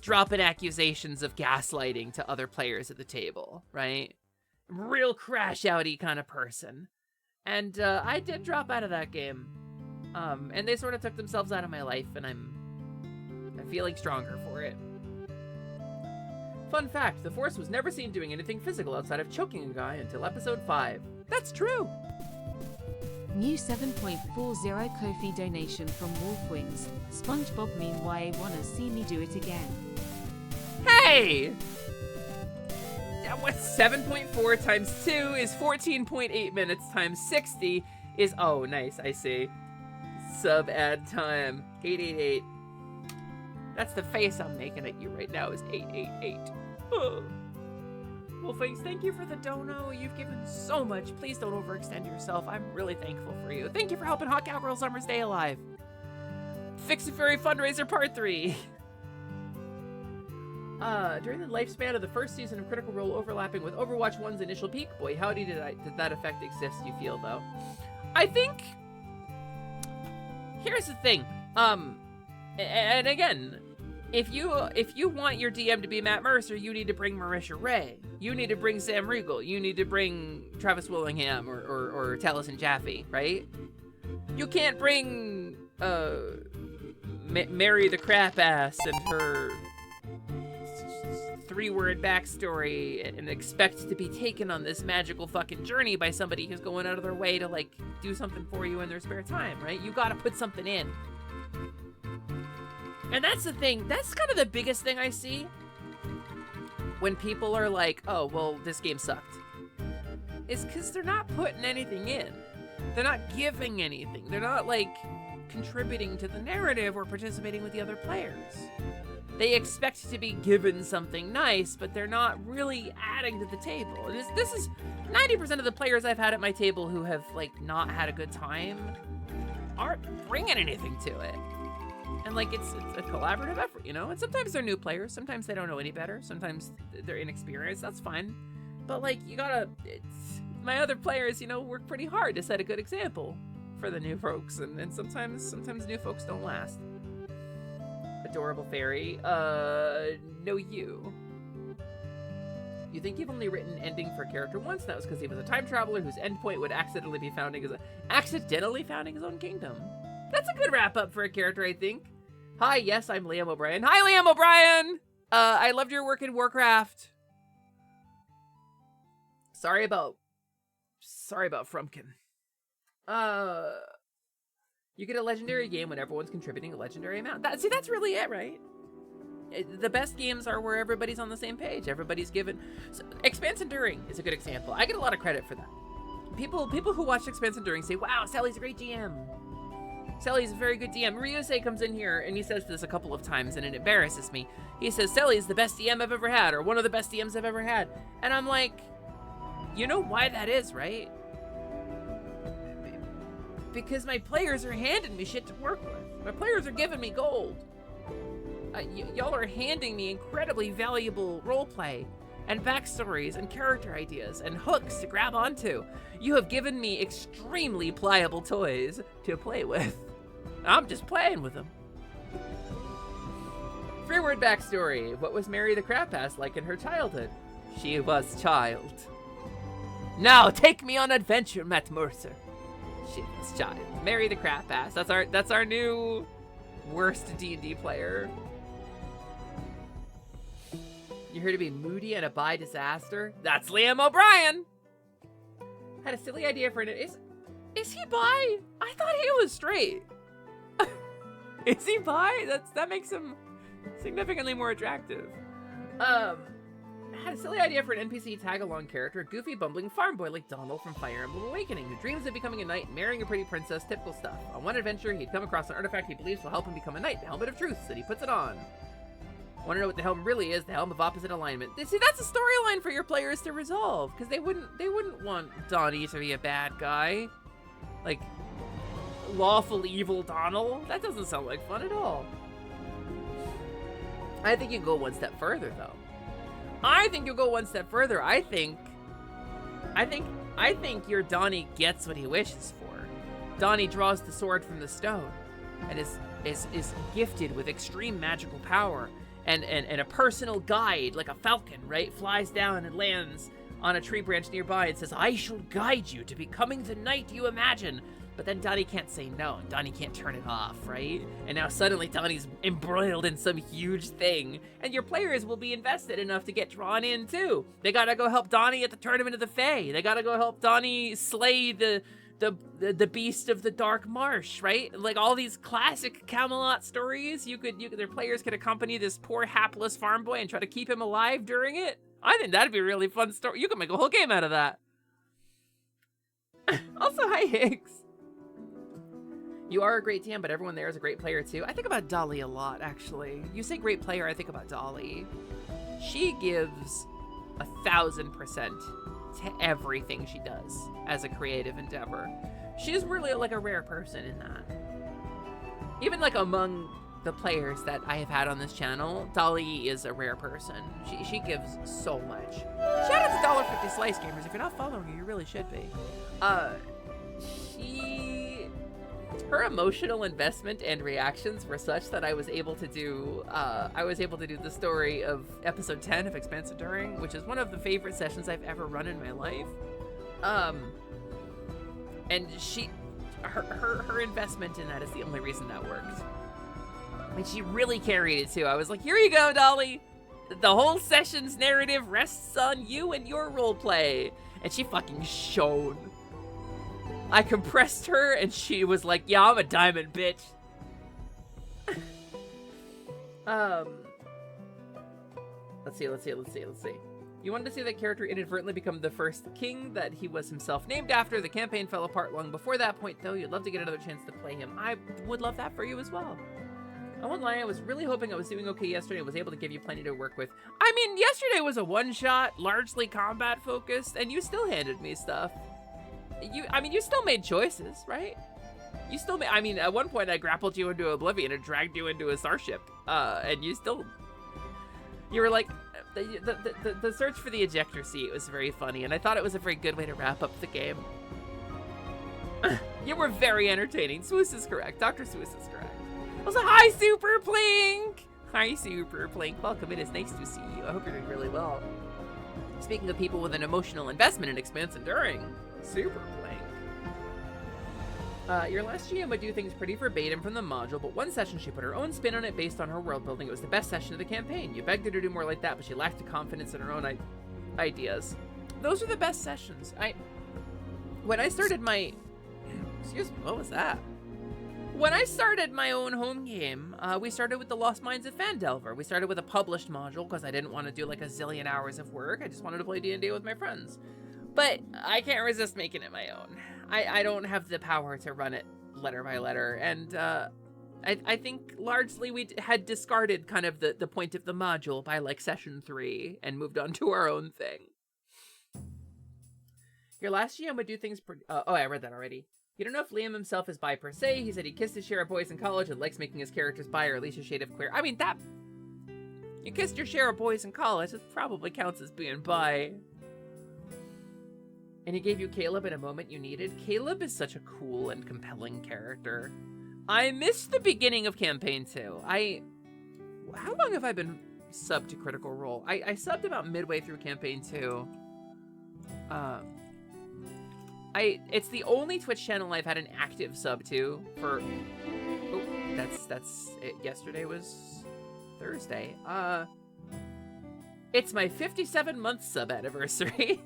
C: dropping accusations of gaslighting to other players at the table, right? Real crash-outy kind of person. And, I did drop out of that game. And they sort of took themselves out of my life, and I'm feeling stronger for it. Fun fact, the Force was never seen doing anything physical outside of choking a guy until episode 5. That's true!
J: New 7.40 Ko-fi donation from Wolfwings. SpongeBob mean why wanna see me do it again.
C: Hey! What 7.4 times 2 is 14.8 minutes times 60 is... Oh, nice, I see. Sub ad time. 888. That's the face I'm making at you right now is 888. Well, thanks. Thank you for the dono. You've given so much. Please don't overextend yourself. I'm really thankful for you. Thank you for helping Hot Cowgirl Summer stay alive. Fix a Fairy Fundraiser Part 3. During the lifespan of the first season of Critical Role overlapping with Overwatch 1's initial peak, boy, howdy did that effect exist, you feel, though? I think... Here's the thing. And again... If you want your DM to be Matt Mercer, you need to bring Marisha Ray. You need to bring Sam Riegel. You need to bring Travis Willingham or Taliesin Jaffe, right? You can't bring Mary the Crap Ass and her 3-word backstory and expect to be taken on this magical fucking journey by somebody who's going out of their way to, like, do something for you in their spare time, right? You gotta put something in. And that's the thing, that's kind of the biggest thing I see when people are like, oh, well, this game sucked. Is because they're not putting anything in. They're not giving anything. They're not, like, contributing to the narrative or participating with the other players. They expect to be given something nice, but they're not really adding to the table. This is 90% of the players I've had at my table who have, like, not had a good time aren't bringing anything to it. And, like, it's a collaborative effort, you know? And sometimes they're new players. Sometimes they don't know any better. Sometimes they're inexperienced. That's fine. But, like, you gotta... my other players, you know, work pretty hard to set a good example for the new folks. And sometimes new folks don't last. Adorable fairy. No you. You think you've only written ending for a character once? That was because he was a time traveler whose endpoint would accidentally founding his own kingdom. That's a good wrap-up for a character, I think. Hi, yes, I'm Liam O'Brien. Hi, Liam O'Brien! I loved your work in Warcraft. Sorry about Frumpkin. You get a legendary game when everyone's contributing a legendary amount. That's really it, right? The best games are where everybody's on the same page. Everybody's given... So, Expanse Enduring is a good example. I get a lot of credit for that. People who watch Expanse Enduring say, wow, Sally's a great GM. Sally's a very good DM. Ryusei comes in here and he says this a couple of times and it embarrasses me. He says, Sally's the best DM I've ever had, or one of the best DMs I've ever had. And I'm like, you know why that is, right? Because my players are handing me shit to work with. My players are giving me gold. Y'all are handing me incredibly valuable roleplay and backstories and character ideas and hooks to grab onto. You have given me extremely pliable toys to play with. I'm just playing with them. 3-word backstory. What was Mary the Crap Ass like in her childhood? She was child. Now take me on adventure, Matt Mercer. She was child. Mary the Crap Ass. That's our new worst D&D player. You're here to be moody and a bi disaster? That's Liam O'Brien! Had a silly idea for an... Is he bi? I thought he was straight. Is he bi? That makes him significantly more attractive. I had a silly idea for an NPC tag-along character, a goofy, bumbling farm boy like Donald from Fire Emblem Awakening, who dreams of becoming a knight, marrying a pretty princess, typical stuff. On one adventure, he'd come across an artifact he believes will help him become a knight, the Helmet of Truth, and he puts it on. Want to know what the helm really is? The Helm of Opposite Alignment. See, that's a storyline for your players to resolve, because they wouldn't want Donnie to be a bad guy. Like, lawful evil Donald? That doesn't sound like fun at all. I think you can go one step further, though. I think your Donnie gets what he wishes for. Donnie draws the sword from the stone and is gifted with extreme magical power and a personal guide, like a falcon, right? Flies down and lands on a tree branch nearby and says, I shall guide you to becoming the knight you imagine. But then Donnie can't say no. Donnie can't turn it off, right? And now suddenly Donnie's embroiled in some huge thing. And your players will be invested enough to get drawn in, too. They gotta go help Donnie at the Tournament of the Fae. They gotta go help Donnie slay the beast of the Dark Marsh, right? Like all these classic Camelot stories, their players could accompany this poor hapless farm boy and try to keep him alive during it. I think that'd be a really fun story. You could make a whole game out of that. Also, hi Higgs. You are a great TM, but everyone there is a great player too. I think about Dolly a lot, actually. You say great player, I think about Dolly. She gives 1,000% to everything she does as a creative endeavor. She's really like a rare person in that. Even like among the players that I have had on this channel, Dolly is a rare person. She gives so much. Shout out to $1.50 Slice Gamers. If you're not following her, you really should be. Her emotional investment and reactions were such that I was able to do the story of episode 10 of Expanse Enduring, which is one of the favorite sessions I've ever run in my life. And her investment in that is the only reason that worked. And she really carried it too. I was like, here you go, Dolly. The whole session's narrative rests on you and your roleplay. And she fucking shone. I compressed her and she was like, yeah, I'm a diamond, bitch. Let's see. You wanted to see that character inadvertently become the first king that he was himself named after. The campaign fell apart long before that point, though. You'd love to get another chance to play him. I would love that for you as well. I won't lie, I was really hoping I was doing okay yesterday and was able to give you plenty to work with. I mean, yesterday was a one-shot, largely combat-focused, and you still handed me stuff. You still made choices, right? You still made, at one point I grappled you into oblivion and dragged you into a starship. And you were like, the search for the ejector seat was very funny, and I thought it was a very good way to wrap up the game. You were very entertaining. Swoos is correct. Dr. Swoos is correct. Also, hi, Super Plink! Hi, Super Plink. Welcome, it is nice to see you. I hope you're doing really well. Speaking of people with an emotional investment in Expanse Enduring, Super Plink. Your last GM would do things pretty verbatim from the module, but one session she put her own spin on it based on her world building. It was the best session of the campaign. You begged her to do more like that, but she lacked the confidence in her own ideas. Those are the best sessions. When I started my... Excuse me, what was that? When I started my own home game, we started with the Lost Mines of Phandelver. We started with a published module because I didn't want to do like a zillion hours of work. I just wanted to play D&D with my friends. But I can't resist making it my own. I don't have the power to run it letter by letter. And I think largely we had discarded kind of the point of the module by like session 3 and moved on to our own thing. Your last GM would do things I read that already. You don't know if Liam himself is bi per se. He said he kissed his share of boys in college and likes making his characters bi or at least a shade of queer. I mean, that... You kissed your share of boys in college. It probably counts as being bi. And he gave you Caleb in a moment you needed. Caleb is such a cool and compelling character. I missed the beginning of Campaign 2. How long have I been subbed to Critical Role? I subbed about midway through Campaign 2. It's the only Twitch channel I've had an active sub to for... Oh, that's it. Yesterday was Thursday. It's my 57-month sub anniversary.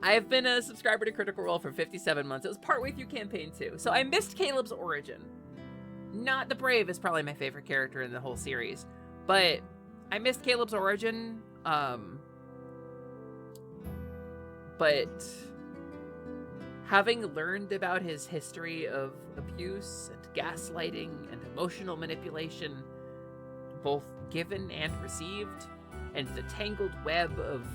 C: I've been a subscriber to Critical Role for 57 months. It was partway through campaign 2. So I missed Caleb's origin. Not the Brave is probably my favorite character in the whole series. But I missed Caleb's origin. But having learned about his history of abuse and gaslighting and emotional manipulation, both given and received, and the tangled web of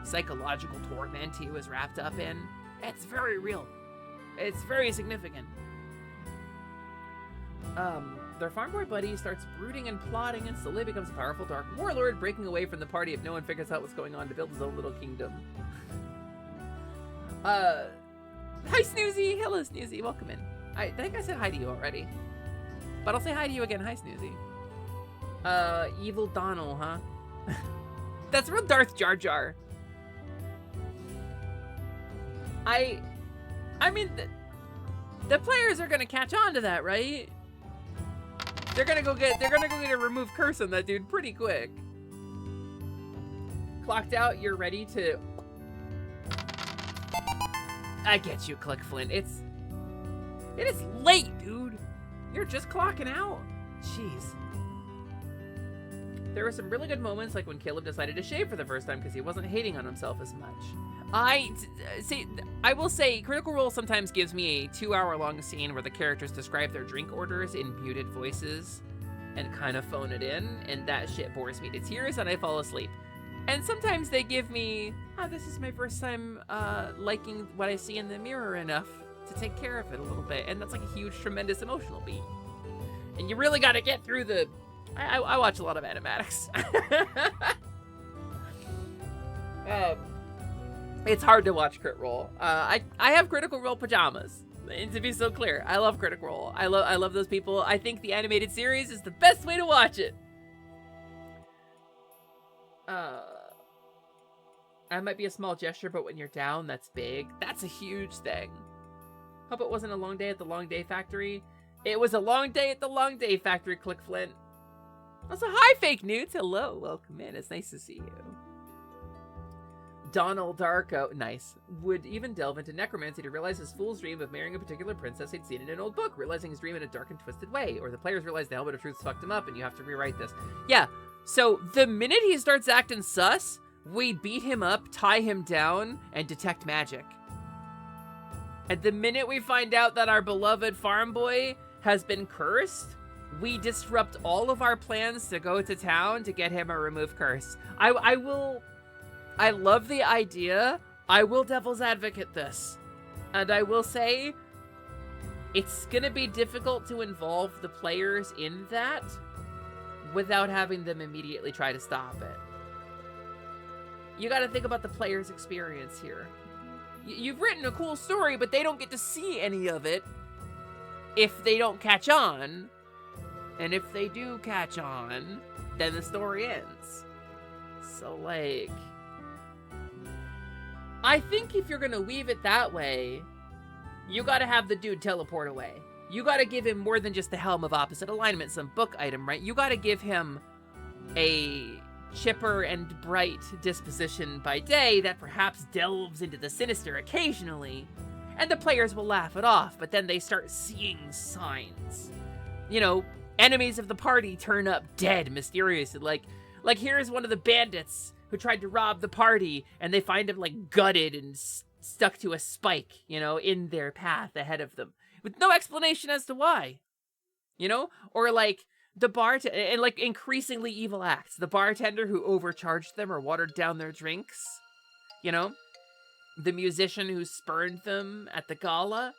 C: psychological torment he was wrapped up in, it's very real. It's very significant. Their farm boy buddy starts brooding and plotting and slowly becomes a powerful dark warlord, breaking away from the party if no one figures out what's going on to build his own little kingdom. Hi Snoozy! Hello Snoozy, welcome in. I think I said hi to you already. But I'll say hi to you again. Hi Snoozy. Evil Donald, huh? That's real Darth Jar Jar. I mean, the players are gonna catch on to that, right? They're gonna go get a remove curse on that dude pretty quick. Clocked out, you're ready to... I get you, Click Flint. It is late, dude. You're just clocking out. Jeez. There were some really good moments, like when Caleb decided to shave for the first time because he wasn't hating on himself as much. I will say, Critical Role sometimes gives me a 2-hour-long scene where the characters describe their drink orders in muted voices and kind of phone it in, and that shit bores me to tears and I fall asleep. And sometimes they give me, this is my first time liking what I see in the mirror enough to take care of it a little bit, and that's like a huge, tremendous emotional beat. And you really got to get through the... I watch a lot of animatics. It's hard to watch Crit Role. I have Critical Role pajamas. And to be so clear, I love Critical Role. I love those people. I think the animated series is the best way to watch it. That might be a small gesture, but when you're down, that's big. That's a huge thing. Hope it wasn't a long day at the Long Day Factory. It was a long day at the Long Day Factory, Click Flint. Also, hi, Fake Nudes. Hello, welcome in. It's nice to see you. Donald Darko, nice, would even delve into necromancy to realize his fool's dream of marrying a particular princess he'd seen in an old book, realizing his dream in a dark and twisted way. Or the players realize the helmet of truth fucked him up and you have to rewrite this. Yeah, so the minute he starts acting sus, we beat him up, tie him down, and detect magic. And the minute we find out that our beloved farm boy has been cursed, we disrupt all of our plans to go to town to get him a remove curse. I love the idea. I will devil's advocate this. And I will say, it's gonna be difficult to involve the players in that without having them immediately try to stop it. You gotta think about the player's experience here. You've written a cool story, but they don't get to see any of it if they don't catch on. And if they do catch on, then the story ends. So, like... I think if you're gonna weave it that way, you gotta have the dude teleport away. You gotta give him more than just the Helm of Opposite Alignment, some book item, right? You gotta give him a chipper and bright disposition by day that perhaps delves into the sinister occasionally, and the players will laugh it off, but then they start seeing signs. You know, enemies of the party turn up dead mysteriously, like here's one of the bandits who tried to rob the party, and they find him, like, gutted and stuck to a spike, you know, in their path ahead of them, with no explanation as to why, you know? Or, like, the bartender, and, like, increasingly evil acts. The bartender who overcharged them or watered down their drinks, you know? The musician who spurned them at the gala,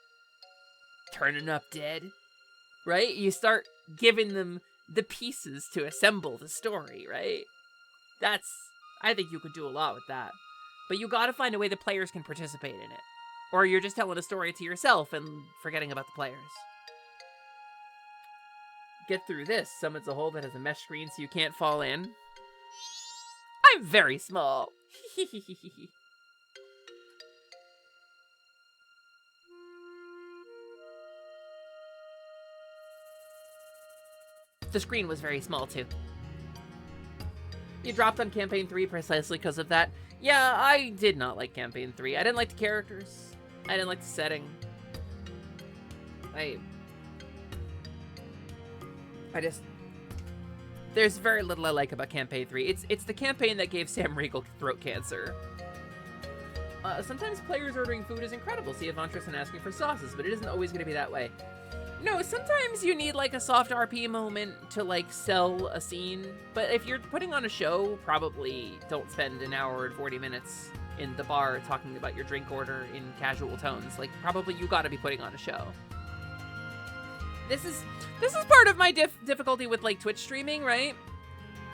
C: turning up dead, right? You start giving them the pieces to assemble the story, right? I think you could do a lot with that. But you gotta find a way the players can participate in it. Or you're just telling a story to yourself and forgetting about the players. Get through this. Summons a hole that has a mesh screen so you can't fall in. I'm very small. The screen was very small too. You dropped on campaign 3 precisely because of that. Yeah, I did not like Campaign 3. I didn't like the characters. I didn't like the setting. I just... There's very little I like about Campaign 3. It's the campaign that gave Sam Riegel throat cancer. Sometimes players ordering food is incredible. See Evantris and asking for sauces, but it isn't always going to be that way. No, sometimes you need like a soft RP moment to like sell a scene. But if you're putting on a show, probably don't spend an hour and 40 minutes in the bar talking about your drink order in casual tones. Like, probably you gotta be putting on a show. This is part of my difficulty with like Twitch streaming, right?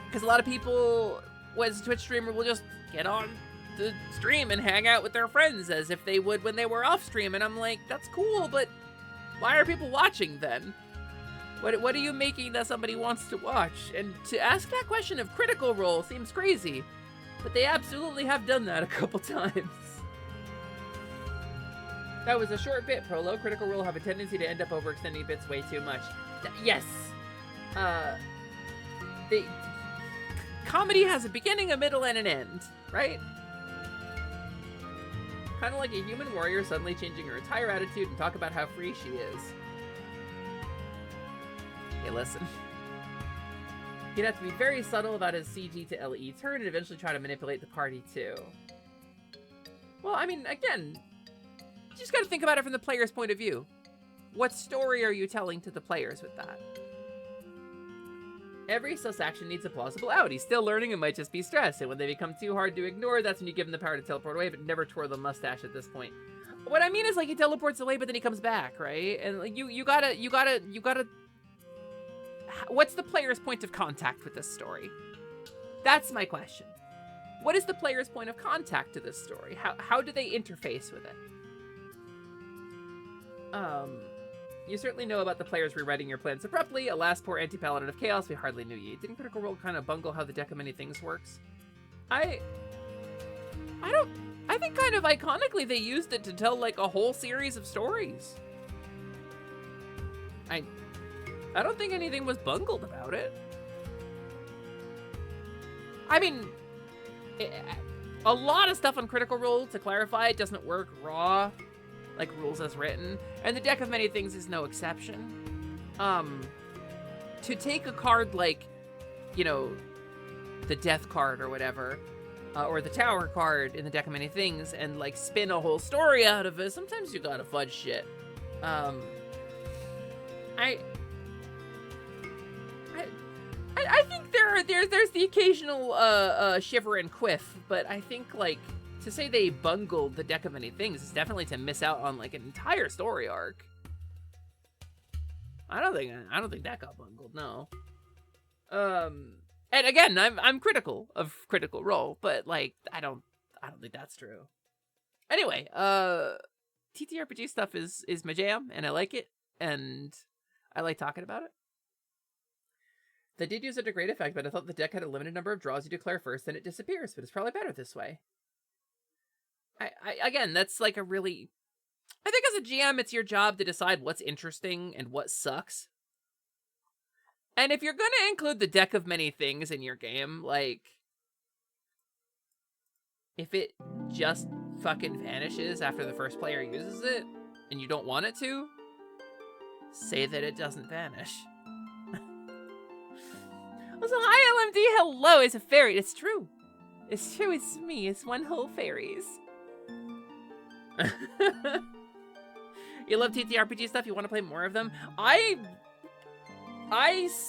C: Because a lot of people, as a Twitch streamer, will just get on the stream and hang out with their friends as if they would when they were off stream, and I'm like, that's cool, but why are people watching then? What are you making that somebody wants to watch? And to ask that question of Critical Role seems crazy, but they absolutely have done that a couple times. That was a short bit, Prolo. Critical Role have a tendency to end up overextending bits way too much. Yes. Comedy has a beginning, a middle, and an end, right? Kind of like a human warrior suddenly changing her entire attitude and talk about how free she is. Hey, listen. He'd have to be very subtle about his CG to LE turn and eventually try to manipulate the party too. Well, I mean, again, you just gotta think about it from the player's point of view. What story are you telling to the players with that? Every sus action needs a plausible out. He's still learning and might just be stressed. And when they become too hard to ignore, that's when you give him the power to teleport away, but never twirl the mustache at this point. What I mean is, like, he teleports away, but then he comes back, right? And like, you gotta... What's the player's point of contact with this story? That's my question. What is the player's point of contact to this story? How do they interface with it? You certainly know about the players rewriting your plans abruptly. Alas, poor anti-paladin of chaos, we hardly knew ye. Didn't Critical Role kind of bungle how the deck of many things works? I think kind of iconically they used it to tell like a whole series of stories. I don't think anything was bungled about it. I mean, a lot of stuff on Critical Role, to clarify, it doesn't work raw, like rules as written, and the deck of many things is no exception. To take a card like, you know, the death card or whatever, or the tower card in the deck of many things, and like spin a whole story out of it, sometimes you gotta fudge shit. I think there's the occasional shiver and quiff, but I think like to say they bungled the deck of many things is definitely to miss out on like an entire story arc. I don't think that got bungled, no. And again, I'm critical of Critical Role, but like I don't think that's true. Anyway, TTRPG stuff is my jam, and I like it, and I like talking about it. They did use it to great effect, but I thought the deck had a limited number of draws you declare first, then it disappears, but it's probably better this way. Again, that's like a really... I think as a GM, it's your job to decide what's interesting and what sucks. And if you're gonna include the deck of many things in your game, like... if it just fucking vanishes after the first player uses it, and you don't want it to, say that it doesn't vanish. Also, hi LMD, hello, it's a fairy. It's true. It's true, it's me. It's one whole fairies. You love TTRPG stuff? You want to play more of them? I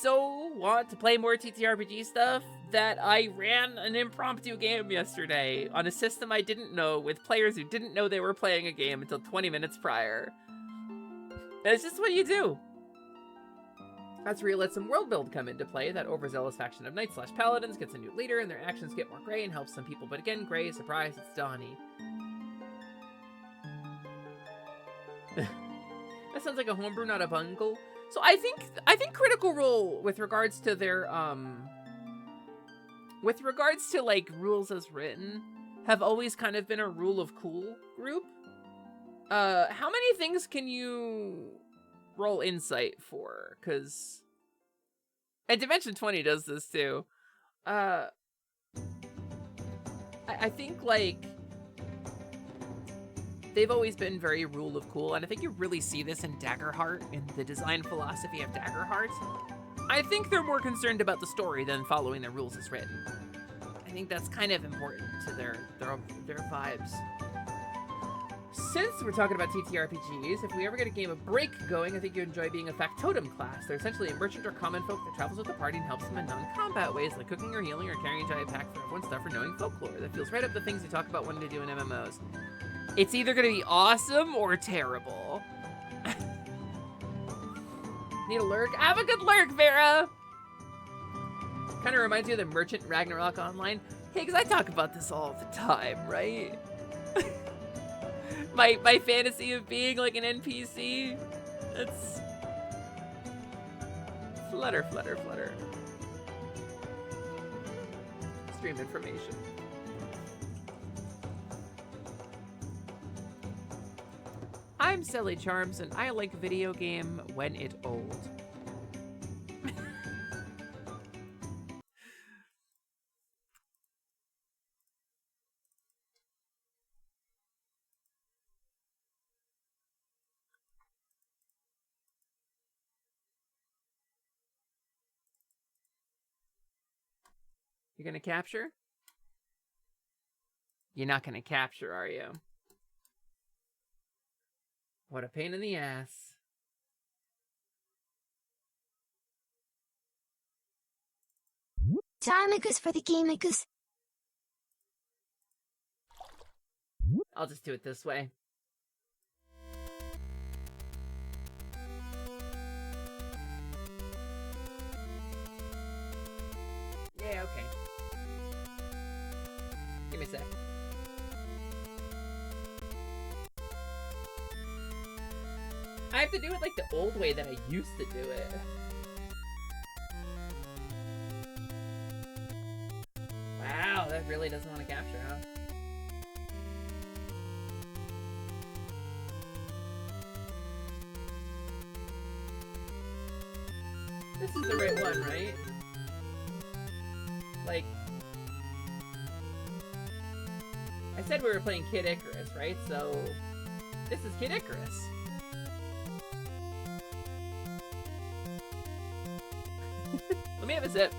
C: so want to play more TTRPG stuff that I ran an impromptu game yesterday on a system I didn't know with players who didn't know they were playing a game until 20 minutes prior. And it's just what you do. That's where you let some world build come into play. That overzealous faction of Knights/Paladins gets a new leader, and their actions get more gray and helps some people. But again, gray, surprise, it's Donnie. That sounds like a homebrew, not a bungle. So I think Critical Role, with regards to their with regards to like rules as written, have always kind of been a rule of cool group. How many things can you roll insight for? Because, and Dimension 20 does this too. I think, like, they've always been very rule of cool, and I think you really see this in Daggerheart, in the design philosophy of Daggerheart. I think they're more concerned about the story than following the rules as written. I think that's kind of important to their vibes. Since we're talking about TTRPGs, if we ever get a game of Break going, I think you enjoy being a factotum class. They're essentially a merchant or common folk that travels with the party and helps them in non-combat ways, like cooking or healing or carrying a giant pack for everyone's stuff or knowing folklore. That feels right up the things we talk about when they do in MMOs. It's either going to be awesome or terrible. Need a lurk? Have a good lurk, Vera! Kind of reminds you of the Merchant Ragnarok Online. Hey, because I talk about this all the time, right? my fantasy of being like an NPC. That's... Flutter, flutter, flutter. Stream information. I'm Sally Charms, and I like video game when it old. You're gonna capture? You're not gonna capture, are you? What a pain in the ass.
D: Timicus for the gamicus.
C: I'll just do it this way. Yeah, okay. Give me a sec. I have to do it like the old way that I used to do it. Wow, that really doesn't want to capture, huh? This is the right one, right? Like... I said we were playing Kid Icarus, right? So... This is Kid Icarus. Let me have a sip.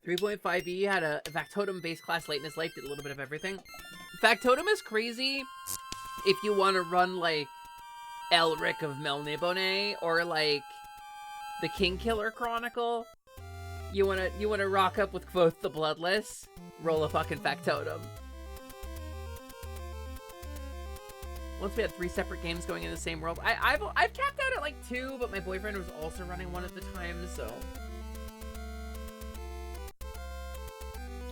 C: .5e had a Factotum base class late in his life, did a little bit of everything. Factotum is crazy if you want to run like Elric of Melnibone or like the King Killer Chronicle. You wanna rock up with both the Bloodless, roll a fucking Factotum. Once we had 3 separate games going in the same world. I've capped out at like 2, but my boyfriend was also running one at the time, so.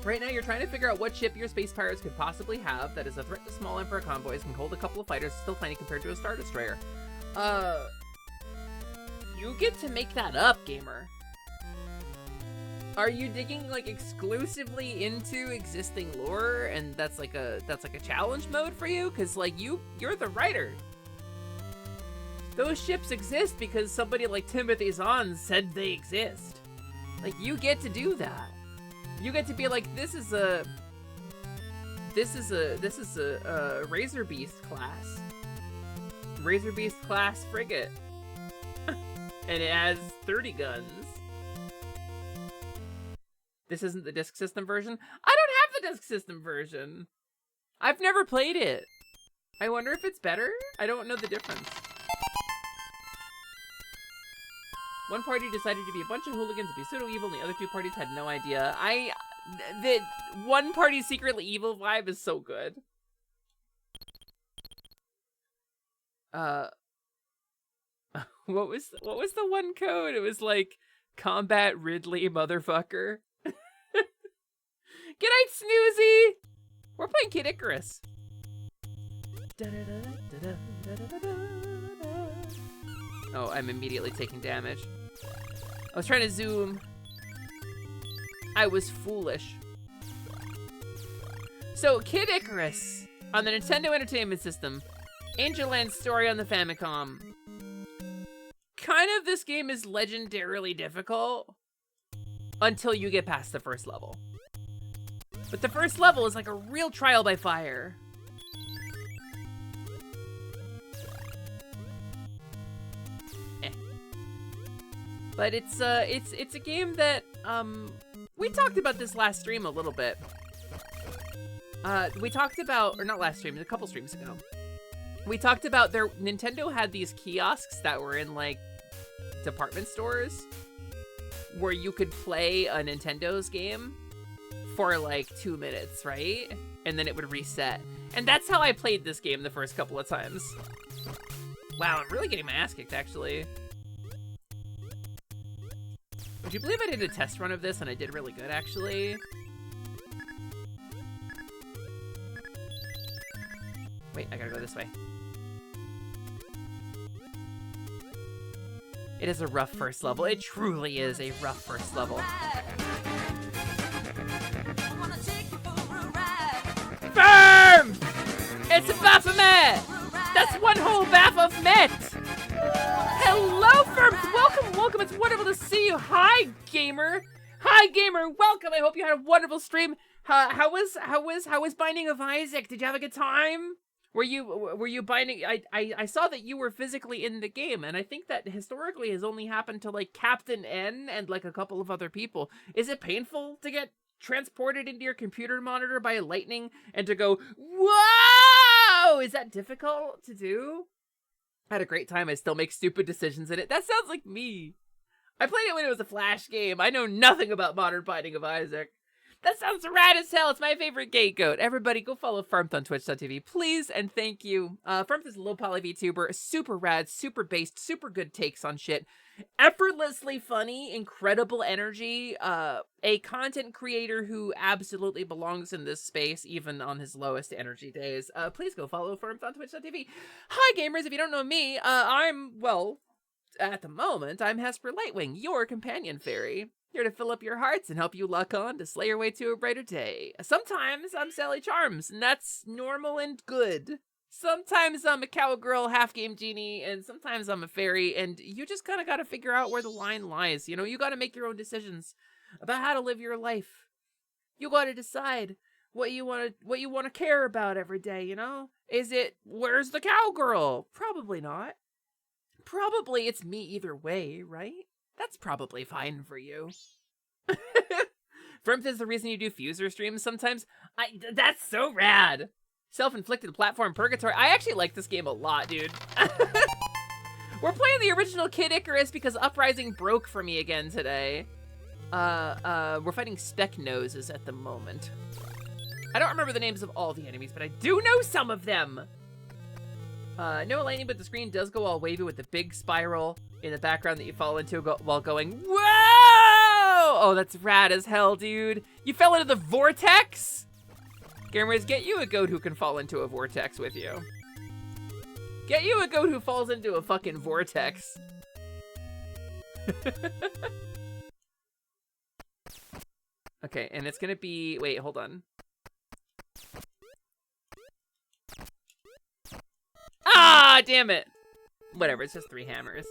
C: Right now you're trying to figure out what ship your space pirates could possibly have that is a threat to small Emperor convoys, can hold a couple of fighters, still tiny compared to a Star Destroyer. You get to make that up, gamer. Are you digging like exclusively into existing lore and that's like a challenge mode for you? Cause like you're the writer. Those ships exist because somebody like Timothy Zahn said they exist. Like you get to do that. You get to be like, this is a Razor Beast class. Razor Beast class frigate. And it has 30 guns. This isn't the disc system version? I don't have the disc system version. I've never played it. I wonder if it's better? I don't know the difference. One party decided to be a bunch of hooligans and be pseudo-evil, and the other 2 parties had no idea. The one party secretly evil vibe is so good. What was the one code? It was like, Combat Ridley motherfucker. G'night, Snoozy! We're playing Kid Icarus. Oh, I'm immediately taking damage. I was trying to zoom. I was foolish. So, Kid Icarus on the Nintendo Entertainment System. Angel Land Story on the Famicom. kind of this game is legendarily difficult until you get past the first level. But the first level is like a real trial by fire. But it's a game that we talked about this last stream a little bit. We talked about, or not last stream, a couple streams ago. We talked about Nintendo had these kiosks that were in like department stores where you could play a Nintendo's game for like 2 minutes, right? And then it would reset. And that's how I played this game the first couple of times. Wow, I'm really getting my ass kicked, actually. Would you believe I did a test run of this and I did really good, actually? Wait, I gotta go this way. It is a rough first level. It truly is a rough first level. Firm! It's a Baphomet! That's one whole Baphomet! Hello, Firms! Welcome! It's wonderful to see you. Hi, gamer! Hi, gamer! Welcome! I hope you had a wonderful stream. How was Binding of Isaac? Did you have a good time? Were you binding? I saw that you were physically in the game, and I think that historically has only happened to like Captain N and like a couple of other people. Is it painful to get transported into your computer monitor by lightning and to go, whoa? Is that difficult to do? I had a great time. I still make stupid decisions in it. That sounds like me. I played it when it was a Flash game. I know nothing about modern Binding of Isaac. That sounds rad as hell. It's my favorite Gategoat. Everybody go follow Farmth on twitch.tv, please, and thank you. Farmth is a low poly VTuber, super rad, super based, super good takes on shit. Effortlessly funny, incredible energy, a content creator who absolutely belongs in this space, even on his lowest energy days. Please go follow Farmth on twitch.tv. Hi, gamers. If you don't know me, at the moment, I'm Hesper Lightwing, your companion fairy. Here to fill up your hearts and help you luck on to slay your way to a brighter day. Sometimes I'm Sally Charms, and that's normal and good. Sometimes I'm a cowgirl half-game genie, and sometimes I'm a fairy, and you just kind of got to figure out where the line lies. You know, you got to make your own decisions about how to live your life. You got to decide what you want to care about every day, you know? Is it, where's the cowgirl? Probably not. Probably it's me either way, right? That's probably fine for you. Firmth is the reason you do Fuser streams sometimes. That's so rad. Self-inflicted platform purgatory. I actually like this game a lot, dude. We're playing the original Kid Icarus because Uprising broke for me again today. We're fighting Speck Noses at the moment. I don't remember the names of all the enemies, but I do know some of them. No lightning, but the screen does go all wavy with the big spiral in the background that you fall into while going, whoa! Oh, that's rad as hell, dude. You fell into the vortex? Gamers, get you a goat who can fall into a vortex with you. Get you a goat who falls into a fucking vortex. Okay, and it's gonna be, wait, hold on. Ah, damn it. Whatever, it's just 3 hammers.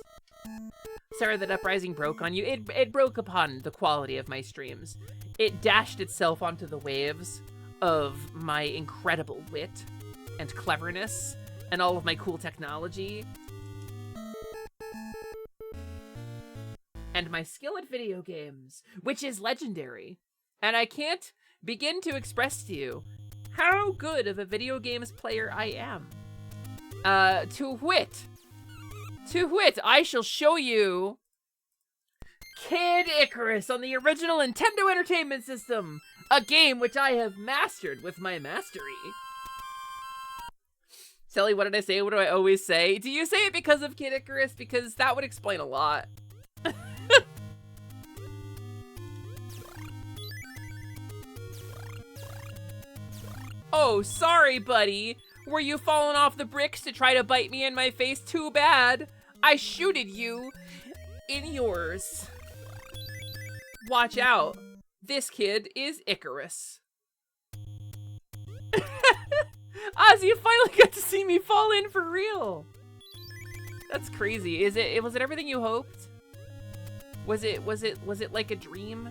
C: Sorry that Uprising broke on you. It broke upon the quality of my streams. It dashed itself onto the waves of my incredible wit and cleverness and all of my cool technology. And my skill at video games, which is legendary. And I can't begin to express to you how good of a video games player I am. To wit, I shall show you Kid Icarus on the original Nintendo Entertainment System, a game which I have mastered with my mastery. Sally, what did I say? What do I always say? Do you say it because of Kid Icarus? Because that would explain a lot. Oh, sorry, buddy. Were you falling off the bricks to try to bite me in my face? Too bad. I shooted you in yours. Watch out. This kid is Icarus. Oz, you finally got to see me fall in for real. That's crazy. Was it everything you hoped? Was it like a dream?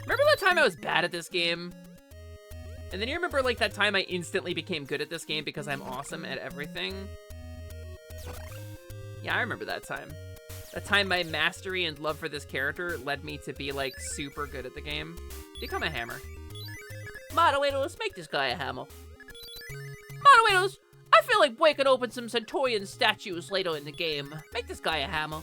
C: Remember that time I was bad at this game? And then you remember like that time I instantly became good at this game because I'm awesome at everything? Yeah, I remember that time. That time my mastery and love for this character led me to be like super good at the game. Become a hammer. Moderators, make this guy a hammer. Moderators, I feel like breaking open some Centaurian statues later in the game. Make this guy a hammer.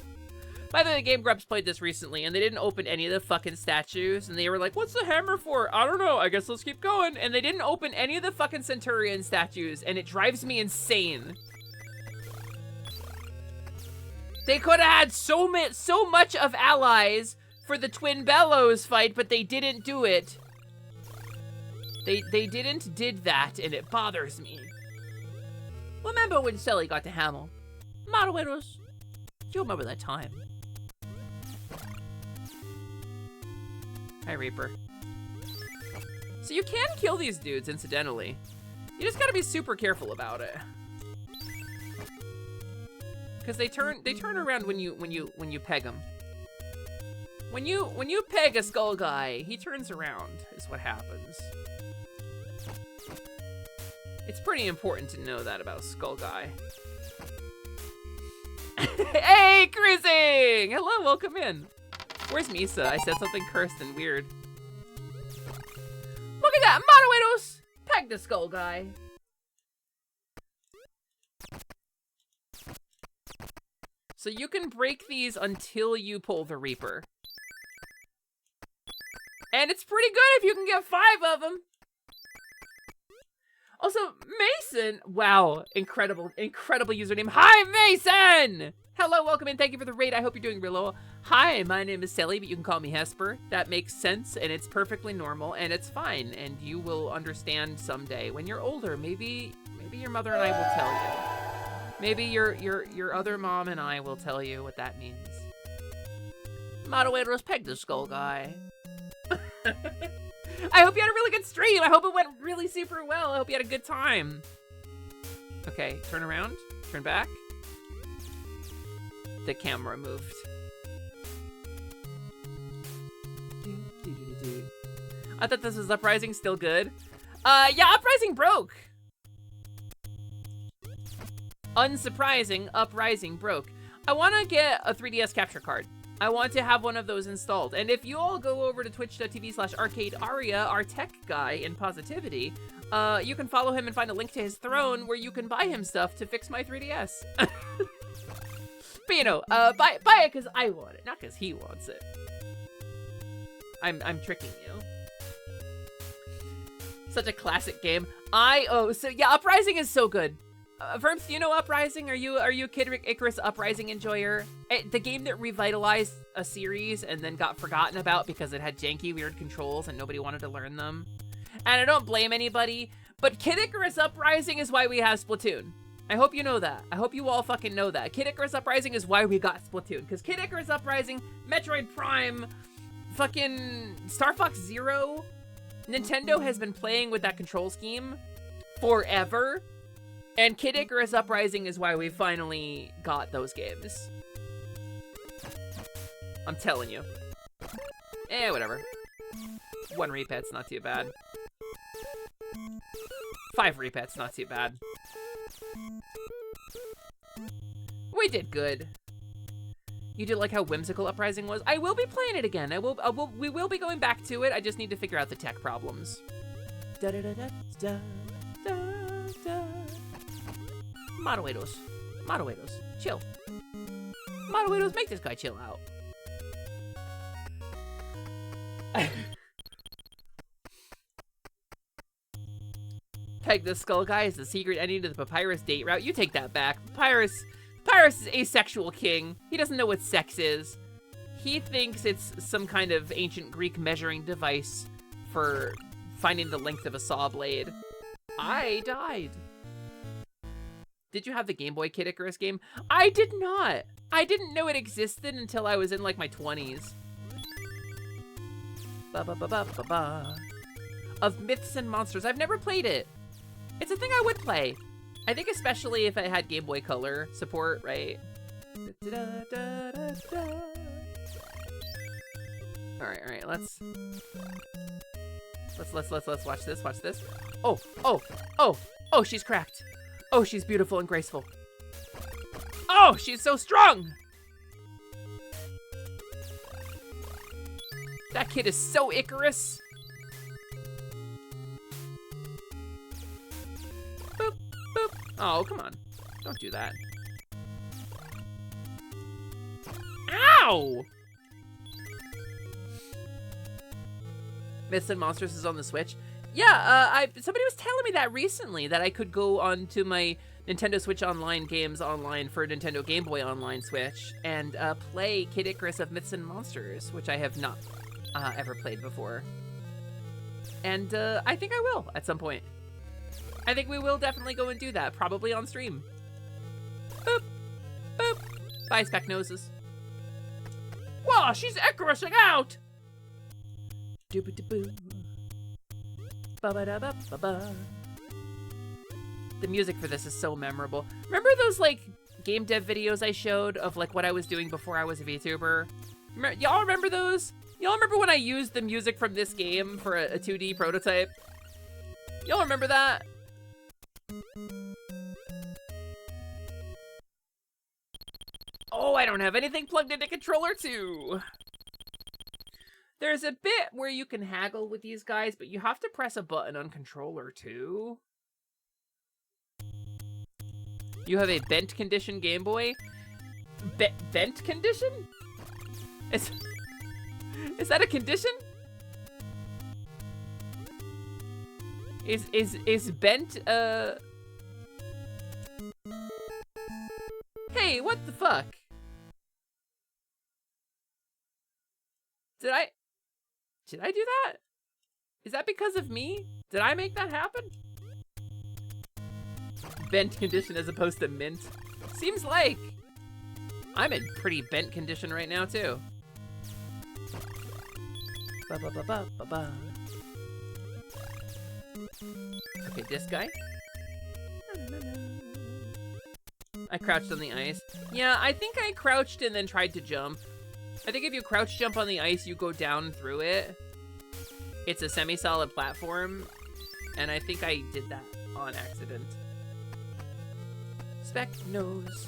C: By the way, Game Grumps played this recently, and they didn't open any of the fucking statues, and they were like, what's the hammer for? I don't know, I guess let's keep going. And they didn't open any of the fucking Centurion statues, and it drives me insane. They could have had so much of allies for the Twin Bellows fight, but they didn't do it. They did that, and it bothers me. Remember when Sally got the hammer? Moderators, you remember that time? Hi, Reaper. So you can kill these dudes, incidentally. You just gotta be super careful about it. Because they turn around when you peg them. When you peg a skull guy, he turns around, is what happens. It's pretty important to know that about Skull Guy. Hey, Cruising! Hello, welcome in. Where's Misa? I said something cursed and weird. Look at that, Monoidos! Peg the Skull Guy. So you can break these until you pull the Reaper. And it's pretty good if you can get 5 of them. Also, Mason! Wow, incredible username. Hi, Mason! Hello, welcome in. Thank you for the raid. I hope you're doing real well. Hi, my name is Sally, but you can call me Hesper. That makes sense, and it's perfectly normal, and it's fine, and you will understand someday. When you're older, maybe your mother and I will tell you. Maybe your other mom and I will tell you what that means. Moderators, peg the Skull Guy. I hope you had a really good stream. I hope it went really super well. I hope you had a good time. Okay, turn around, turn back. The camera moved. I thought this was Uprising, still good. Yeah, Uprising broke. Unsurprising, Uprising broke. I want to get a 3DS capture card. I want to have one of those installed. And if you all go over to twitch.tv/arcadearia, our tech guy in Positivity, you can follow him and find a link to his throne where you can buy him stuff to fix my 3DS. But you know, buy it because I want it, not because he wants it. I'm tricking you. Such a classic game. So yeah, Uprising is so good. Verms, do you know Uprising? Are you a Kid Icarus Uprising enjoyer? The game that revitalized a series and then got forgotten about because it had janky, weird controls and nobody wanted to learn them. And I don't blame anybody, but Kid Icarus Uprising is why we have Splatoon. I hope you know that. I hope you all fucking know that. Kid Icarus Uprising is why we got Splatoon. Because Kid Icarus Uprising, Metroid Prime, fucking Star Fox Zero, Nintendo has been playing with that control scheme forever. And Kid Icarus Uprising is why we finally got those games. I'm telling you. Whatever. 1 repet's not too bad. 5 repets, not too bad. We did good. You did like how whimsical Uprising was? I will be playing it again. We will be going back to it. I just need to figure out the tech problems. Da da da da da da da. Moderators, chill. Moderators, make this guy chill out. Peg the Skull Guy is the secret ending to the Papyrus date route. You take that back. Papyrus is asexual king. He doesn't know what sex is. He thinks it's some kind of ancient Greek measuring device for finding the length of a saw blade. I died. Did you have the Game Boy Kid Icarus game? I did not. I didn't know it existed until I was in like my 20s. Of Myths and Monsters. I've never played it. It's a thing I would play. I think especially if it had Game Boy Color support, right? All right, let's watch this. Oh, she's cracked. Oh, she's beautiful and graceful. Oh, she's so strong. That kid is so Icarus. Boop, boop. Oh, come on. Don't do that. Ow! Myths and Monsters is on the Switch. Yeah, somebody was telling me that recently, that I could go onto my Nintendo Switch Online games online for Nintendo Game Boy Online Switch and play Kid Icarus of Myths and Monsters, which I have not ever played before. And I think I will at some point. I think we will definitely go and do that, probably on stream. Boop, boop. Bye, Speck Noses. Whoa, she's Icarusing out! Dooba-doo-boo. Ba-ba-da-ba-ba-ba. The music for this is so memorable. Remember those, like, game dev videos I showed of, like, what I was doing before I was a VTuber? Y'all remember those? Y'all remember when I used the music from this game for a 2D prototype? Y'all remember that? Oh, I don't have anything plugged into controller 2. There's a bit where you can haggle with these guys, but you have to press a button on controller 2. You have a bent condition Game Boy? Bent condition? Is that a condition? Is bent, Hey, what the fuck? Did I do that? Is that because of me? Did I make that happen? Bent condition as opposed to mint. Seems like I'm in pretty bent condition right now too. Ba ba ba ba ba ba. Okay, this guy. I crouched on the ice. Yeah, I think I crouched and then tried to jump. I think if you crouch jump on the ice, you go down through it. It's a semi-solid platform, and I think I did that on accident. Speck nose.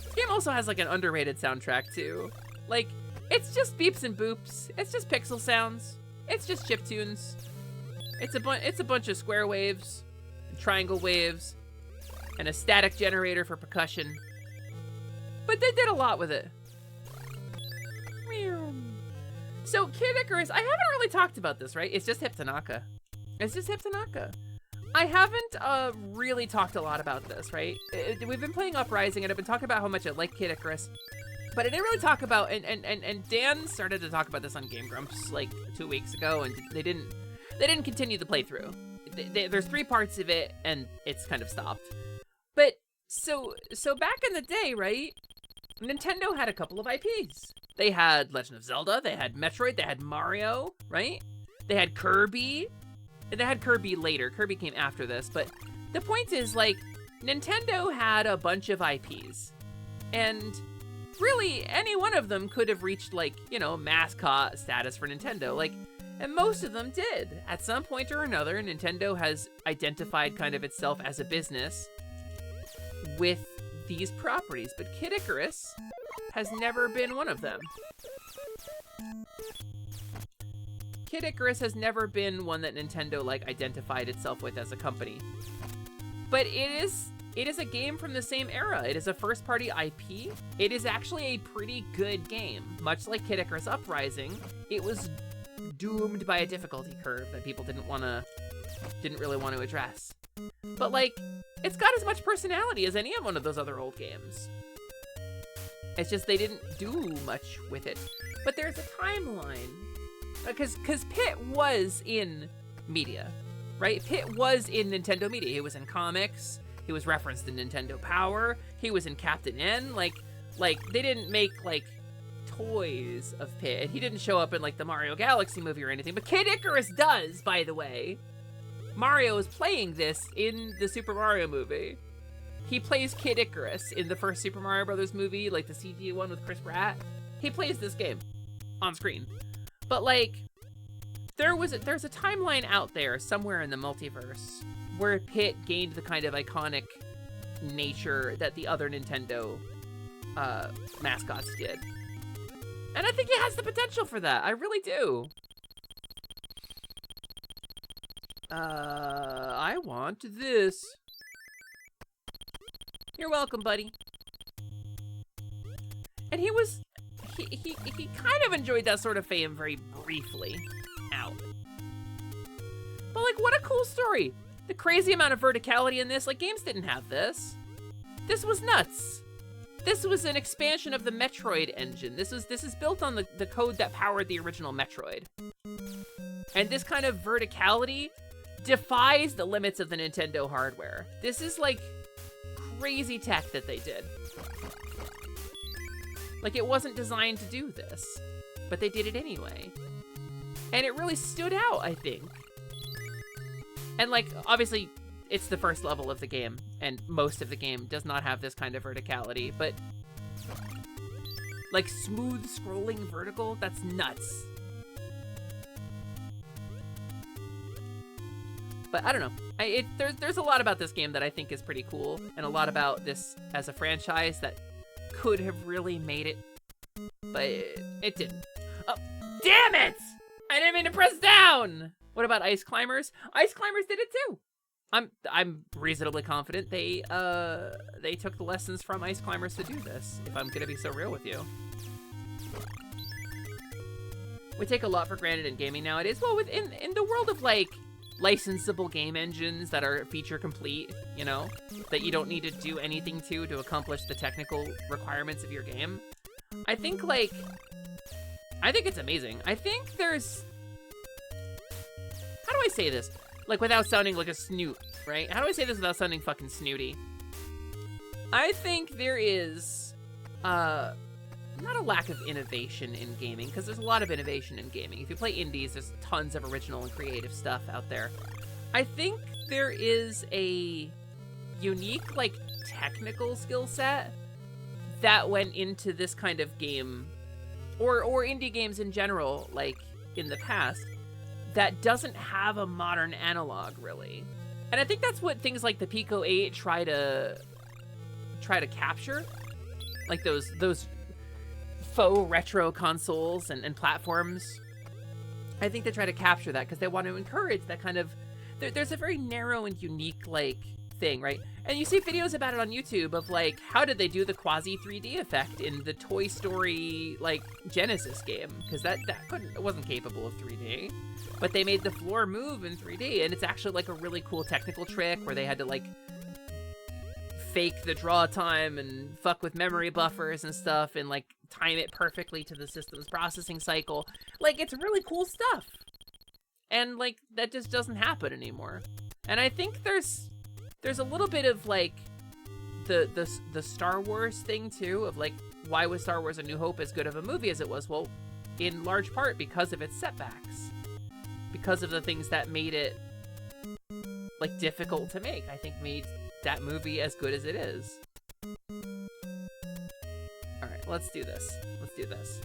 C: This game also has like an underrated soundtrack too. Like, it's just beeps and boops. It's just pixel sounds. It's just chiptunes. It's a bunch of square waves, and triangle waves, and a static generator for percussion. But they did a lot with it. So Kid Icarus, I haven't really talked about this, right? It's just Hip Tanaka. It's just Hip Tanaka. I haven't really talked a lot about this, right? We've been playing Uprising, and I've been talking about how much I like Kid Icarus, but I didn't really talk about, and Dan started to talk about this on Game Grumps like 2 weeks ago, and they didn't continue the playthrough. There's 3 parts of it, and it's kind of stopped. But so back in the day, right? Nintendo had a couple of IPs. They had Legend of Zelda, they had Metroid, they had Mario, right? They had Kirby. They had Kirby later. Kirby came after this, but the point is, like, Nintendo had a bunch of IPs. And really, any one of them could have reached, like, you know, mascot status for Nintendo. Like, and most of them did. At some point or another, Nintendo has identified kind of itself as a business with these properties, but Kid Icarus has never been one of them. Kid Icarus has never been one that Nintendo, like, identified itself with as a company. But it is a game from the same era. It is a first-party IP. It is actually a pretty good game. Much like Kid Icarus Uprising, it was doomed by a difficulty curve that people didn't really want to address. But, like, it's got as much personality as any of one of those other old games. It's just they didn't do much with it. But there's a timeline. Because Pit was in media, right? Pit was in Nintendo media. He was in comics. He was referenced in Nintendo Power. He was in Captain N. Like they didn't make, like, toys of Pit. And he didn't show up in, like, the Mario Galaxy movie or anything. But Kid Icarus does, by the way. Mario is playing this in the Super Mario movie. He plays Kid Icarus in the first Super Mario Brothers movie, like the CG one with Chris Pratt. He plays this game on screen. But like, there's a timeline out there somewhere in the multiverse where Pit gained the kind of iconic nature that the other Nintendo mascots did. And I think it has the potential for that. I really do. I want this. You're welcome, buddy. And he kind of enjoyed that sort of fame very briefly out. But like, what a cool story. The crazy amount of verticality in this, like games didn't have this. This was nuts. This was an expansion of the Metroid engine. This is built on the code that powered the original Metroid. And this kind of verticality defies the limits of the Nintendo hardware. This is like crazy tech that they did. Like, it wasn't designed to do this, but they did it anyway. And it really stood out, I think. And like, obviously, it's the first level of the game, and most of the game does not have this kind of verticality, but like smooth scrolling vertical, that's nuts. But I don't know. There's a lot about this game that I think is pretty cool, and a lot about this as a franchise that could have really made it, but it didn't. Oh, damn it! I didn't mean to press down! What about Ice Climbers? Ice Climbers did it too. I'm reasonably confident they took the lessons from Ice Climbers to do this, if I'm gonna be so real with you. We take a lot for granted in gaming nowadays. Well, in the world of like licensable game engines that are feature complete, you know, that you don't need to do anything to accomplish the technical requirements of your game. I think it's amazing. I think there's, how do I say this? Like without sounding like a snoot, right? How do I say this without sounding fucking snooty? I think there is, not a lack of innovation in gaming, because there's a lot of innovation in gaming. If you play indies, there's tons of original and creative stuff out there. I think there is a unique, like, technical skill set that went into this kind of game, or indie games in general, like, in the past, that doesn't have a modern analog, really. And I think that's what things like the Pico 8 try to capture. Like those faux retro consoles and platforms. I think they try to capture that because they want to encourage that kind of, there's a very narrow and unique like thing, right? And you see videos about it on YouTube of like, how did they do the quasi 3D effect in the Toy Story like Genesis game? Because it wasn't capable of 3D, but they made the floor move in 3D, and it's actually like a really cool technical trick where they had to like fake the draw time and fuck with memory buffers and stuff and like time it perfectly to the system's processing cycle. Like, it's really cool stuff. And like, that just doesn't happen anymore. And I think there's a little bit of like the Star Wars thing too, of like, why was Star Wars A New Hope as good of a movie as it was? Well, in large part because of its setbacks. Because of the things that made it like difficult to make, I think made that movie as good as it is. Alright, let's do this. Let's do this.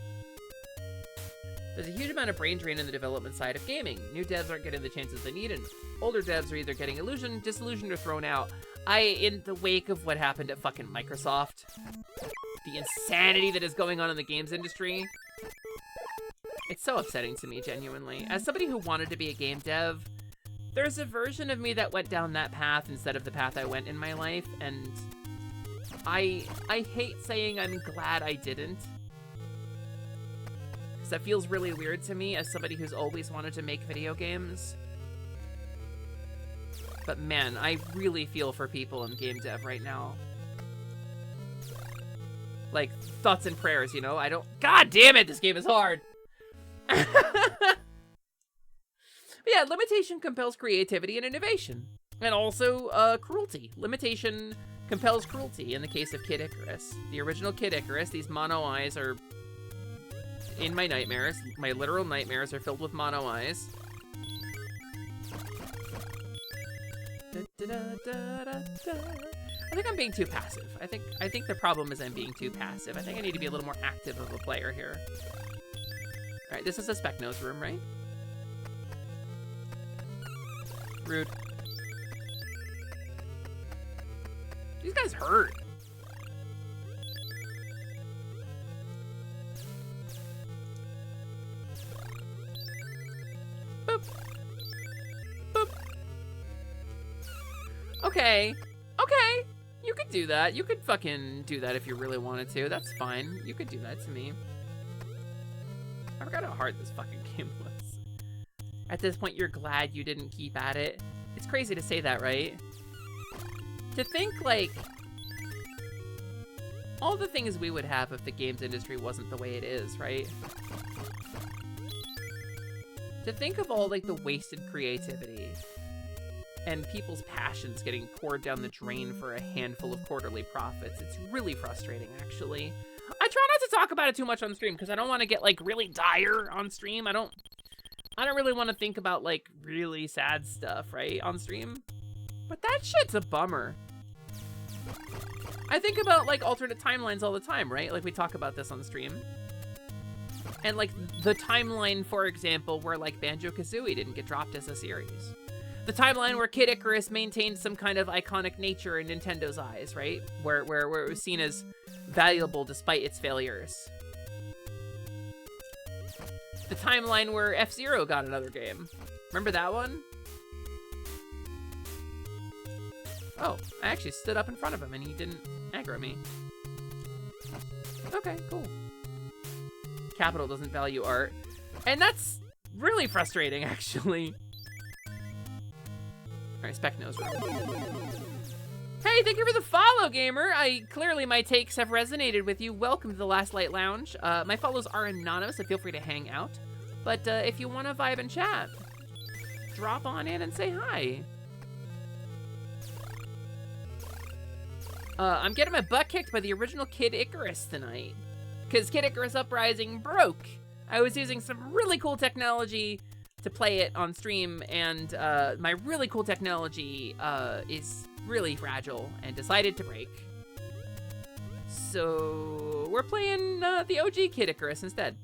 C: There's a huge amount of brain drain in the development side of gaming. New devs aren't getting the chances they need, and older devs are either getting disillusioned or thrown out. In the wake of what happened at fucking Microsoft, the insanity that is going on in the games industry, it's so upsetting to me, genuinely. As somebody who wanted to be a game dev, there's a version of me that went down that path instead of the path I went in my life, and I hate saying I'm glad I didn't. Because that feels really weird to me as somebody who's always wanted to make video games. But man, I really feel for people in game dev right now. Like, thoughts and prayers, you know? God damn it, this game is hard! But yeah, limitation compels creativity and innovation. And also, cruelty. Limitation compels cruelty in the case of Kid Icarus. The original Kid Icarus, these mono eyes are in my nightmares. My literal nightmares are filled with mono eyes. I think I'm being too passive. I think the problem is I'm being too passive. I think I need to be a little more active of a player here. All right, this is a Specknose room, right? Rude. These guys hurt. Boop. Boop. Okay. Okay. You could do that. You could fucking do that if you really wanted to. That's fine. You could do that to me. I forgot how hard this fucking game was. At this point, you're glad you didn't keep at it. It's crazy to say that, right? To think, like, all the things we would have if the games industry wasn't the way it is, right? To think of all, like, the wasted creativity and people's passions getting poured down the drain for a handful of quarterly profits. It's really frustrating, actually. I try not to talk about it too much on stream because I don't want to get, like, really dire on stream. I don't really want to think about, like, really sad stuff, right, on stream. But that shit's a bummer. I think about, like, alternate timelines all the time, right? Like, we talk about this on stream. And, like, the timeline, for example, where, like, Banjo-Kazooie didn't get dropped as a series. The timeline where Kid Icarus maintained some kind of iconic nature in Nintendo's eyes, right? Where it was seen as valuable despite its failures. The timeline where F-Zero got another game. Remember that one? Oh, I actually stood up in front of him and he didn't aggro me. Okay, cool. Capital doesn't value art. And that's really frustrating, actually. Alright, Specknose room. Hey, thank you for the follow, gamer! Clearly my takes have resonated with you. Welcome to the Last Light Lounge. My follows are anonymous, so feel free to hang out. But if you want to vibe and chat, drop on in and say hi. I'm getting my butt kicked by the original Kid Icarus tonight. Because Kid Icarus Uprising broke. I was using some really cool technology to play it on stream, and my really cool technology is really fragile and decided to break. So we're playing the OG Kid Icarus instead.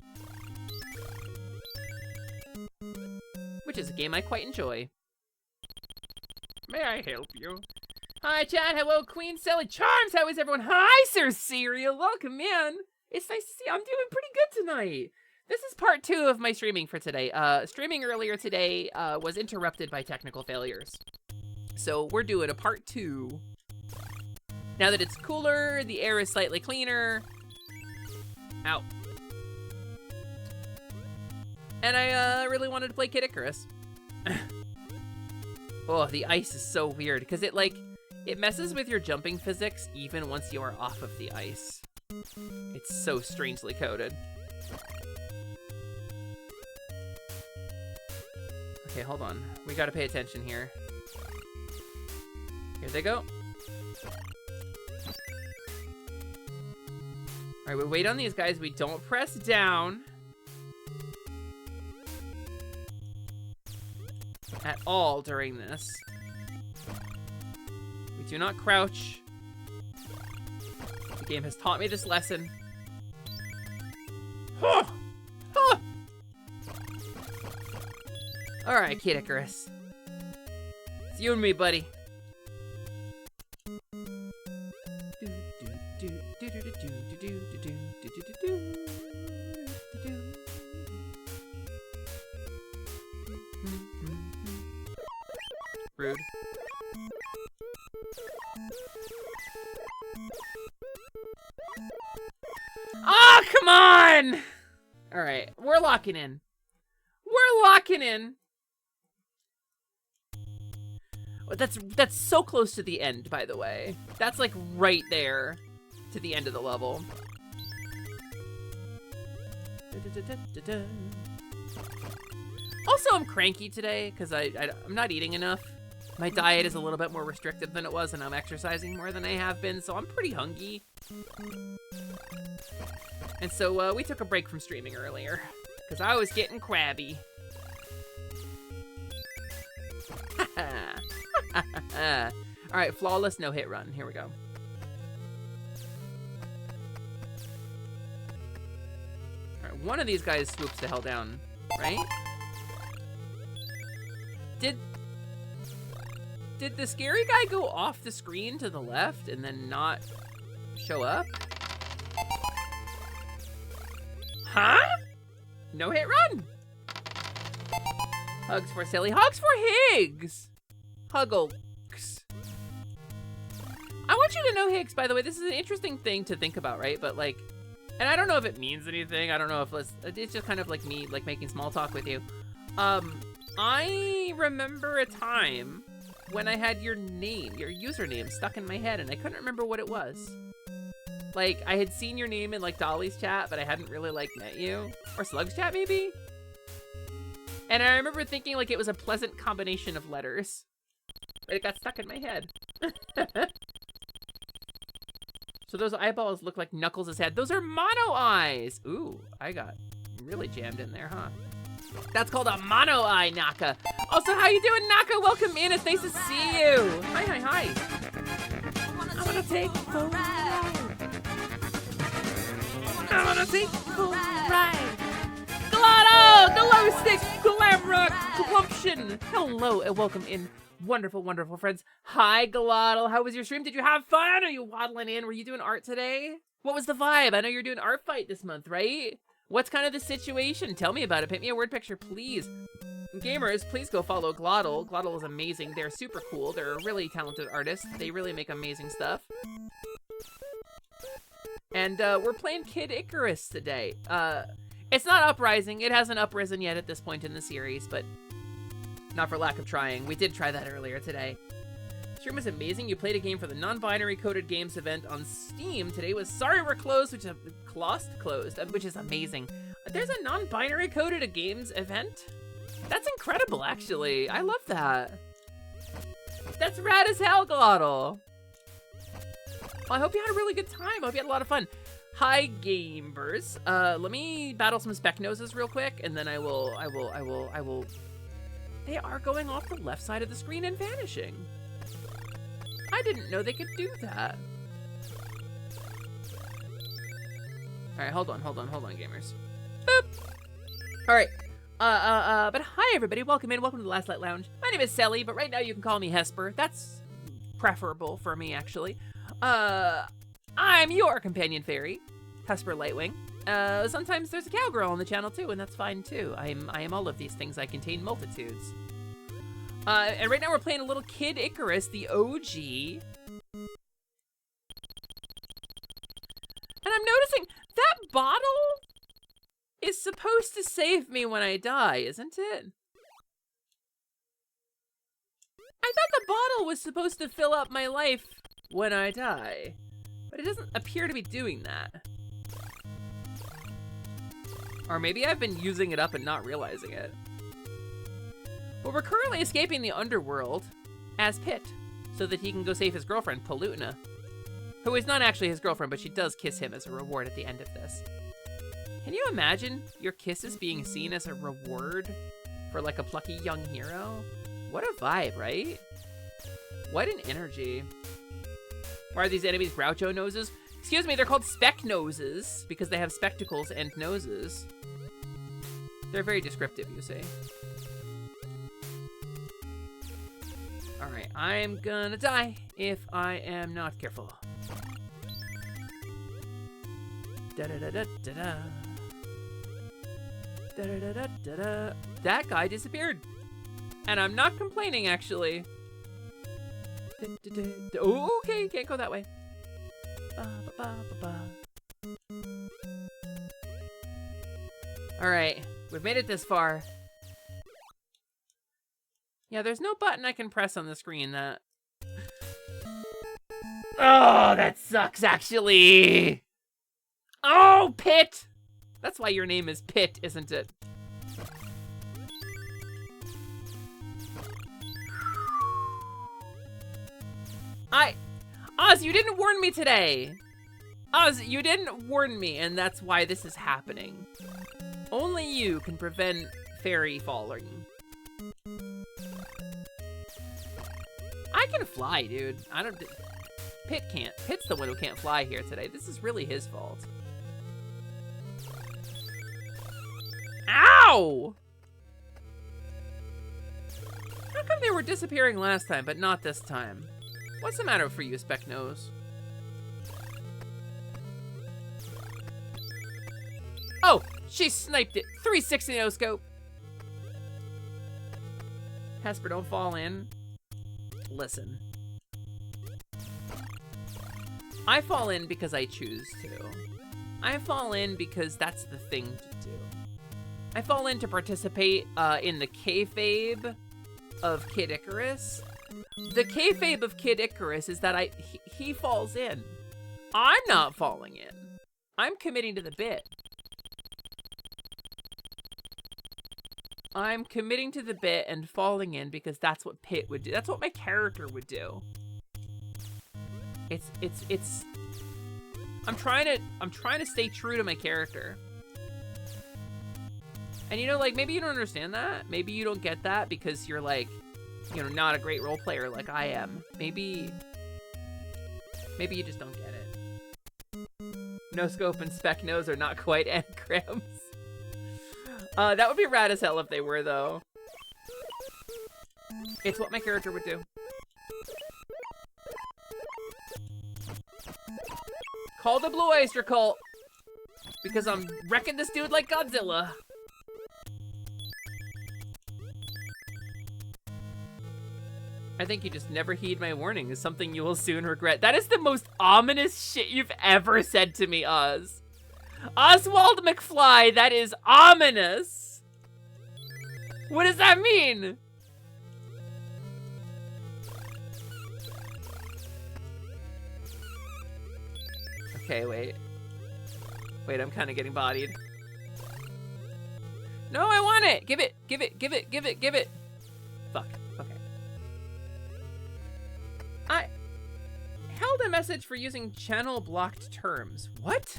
C: Which is a game I quite enjoy. May I help you? Hi, chat. Hello, Queen Sally Charms. How is everyone? Hi, Sir Cereal. Welcome in. It's nice to see you. I'm doing pretty good tonight. This is part 2 of my streaming for today. Streaming earlier today was interrupted by technical failures. So we're doing a part 2. Now that it's cooler, the air is slightly cleaner. Ow. And I really wanted to play Kid Icarus. Oh, the ice is so weird because it messes with your jumping physics even once you are off of the ice. It's so strangely coded. Okay, hold on. We gotta pay attention here. Here they go. Alright, we wait on these guys. We don't press down at all during this. We do not crouch. The game has taught me this lesson. Huh! Huh! Alright, Kid Icarus. It's you and me, buddy. Rude. Oh, come on! Alright, we're locking in. We're locking in. That's so close to the end, by the way. That's like right there to the end of the level. Also, I'm cranky today because I'm not eating enough. My diet is a little bit more restrictive than it was, and I'm exercising more than I have been, so I'm pretty hungry. And so we took a break from streaming earlier because I was getting crabby. All right, flawless no-hit run. Here we go. All right, one of these guys swoops the hell down, right? Did the scary guy go off the screen to the left and then not show up? Huh? No hit run. Hugs for Silly. Hugs for Higgs. Huggles. I want you to know, Higgs, by the way, this is an interesting thing to think about, right? But like, and I don't know if it means anything. I don't know if it's just kind of like me, like making small talk with you. I remember a time when I had your name, your username stuck in my head and I couldn't remember what it was. Like, I had seen your name in like Dolly's chat, but I hadn't really like met you. Or Slug's chat, maybe? And I remember thinking like it was a pleasant combination of letters. But it got stuck in my head. So those eyeballs look like Knuckles' head. Those are mono eyes. Ooh, I got really jammed in there, huh? That's called a mono eye, Naka. Also, how you doing, Naka? Welcome in. It's nice to see you. Hi, hi, hi. I wanna take the ride. I wanna take the ride. Glotto, glow stick, glam rock, Glumption. Hello and welcome in. Wonderful, wonderful friends. Hi, Glottal. How was your stream? Did you have fun? Are you waddling in? Were you doing art today? What was the vibe? I know you're doing art fight this month, right? What's kind of the situation? Tell me about it. Paint me a word picture, please. Gamers, please go follow Glottal. Glottal is amazing. They're super cool. They're a really talented artist. They really make amazing stuff. And we're playing Kid Icarus today. It's not Uprising. It hasn't uprisen yet at this point in the series, but not for lack of trying. We did try that earlier today. Stream was amazing. You played a game for the non-binary coded games event on Steam. Today was Sorry We're Closed, which is which is amazing. There's a non-binary coded games event? That's incredible, actually. I love that. That's rad as hell, Glottal. Well, I hope you had a really good time. I hope you had a lot of fun. Hi, gamers. Let me battle some spec noses real quick, and then I will. They are going off the left side of the screen and vanishing. I didn't know they could do that. All right, hold on, gamers. Boop. All right. But hi, everybody. Welcome in. Welcome to the Last Light Lounge. My name is Sally, but right now you can call me Hesper. That's preferable for me, actually. I'm your companion fairy, Hesper Lightwing. Sometimes there's a cowgirl on the channel too, and that's fine too. I am all of these things. I contain multitudes. And right now we're playing a little Kid Icarus, the OG. And I'm noticing that bottle is supposed to save me when I die, isn't it? I thought the bottle was supposed to fill up my life when I die, but it doesn't appear to be doing that. Or maybe I've been using it up and not realizing it. Well, we're currently escaping the underworld as Pit, so that he can go save his girlfriend, Palutna, who is not actually his girlfriend, but she does kiss him as a reward at the end of this. Can you imagine your kisses being seen as a reward for like a plucky young hero? What a vibe, right? What an energy. Why are these enemies Groucho noses? Excuse me, they're called spec noses because they have spectacles and noses. They're very descriptive, you see. All right, I'm gonna die if I am not careful. Da-da-da-da-da-da. Da-da-da-da-da-da. That guy disappeared. And I'm not complaining, actually. Oh, okay, can't go that way. All right, we've made it this far. Yeah, there's no button I can press on the screen that... Oh, that sucks, actually. Oh, Pit. That's why your name is Pit, isn't it? Oz, you didn't warn me today. Oz, you didn't warn me, and that's why this is happening. Only you can prevent fairy falling. I can fly, dude. I don't... Pit can't. Pit's the one who can't fly here today. This is really his fault. Ow! How come they were disappearing last time, but not this time? What's the matter for you, Speck Nose? Oh, she sniped it. 360 no scope. Hesper, don't fall in. Listen. I fall in because I choose to. I fall in because that's the thing to do. I fall in to participate in the kayfabe of Kid Icarus. The kayfabe of Kid Icarus is that he falls in. I'm not falling in. I'm committing to the bit. I'm committing to the bit and falling in because that's what Pit would do. That's what my character would do. It's I'm trying to stay true to my character. And you know, like, maybe you don't understand that. Maybe you don't get that because you're like, you know, not a great role player like I am. Maybe you just don't get it. No Scope and Speck Nose are not quite engrams. That would be rad as hell if they were, though. It's what my character would do. Call the Blue Oyster Cult. Because I'm wrecking this dude like Godzilla. I think you just never heed my warning. Is something you will soon regret. That is the most ominous shit you've ever said to me, Oz. Oswald McFly, that is ominous. What does that mean? Okay, wait. Wait, I'm kind of getting bodied. No, I want it. Give it, give it, give it, give it, give it. Fuck, okay. I held a message for using channel blocked terms. What?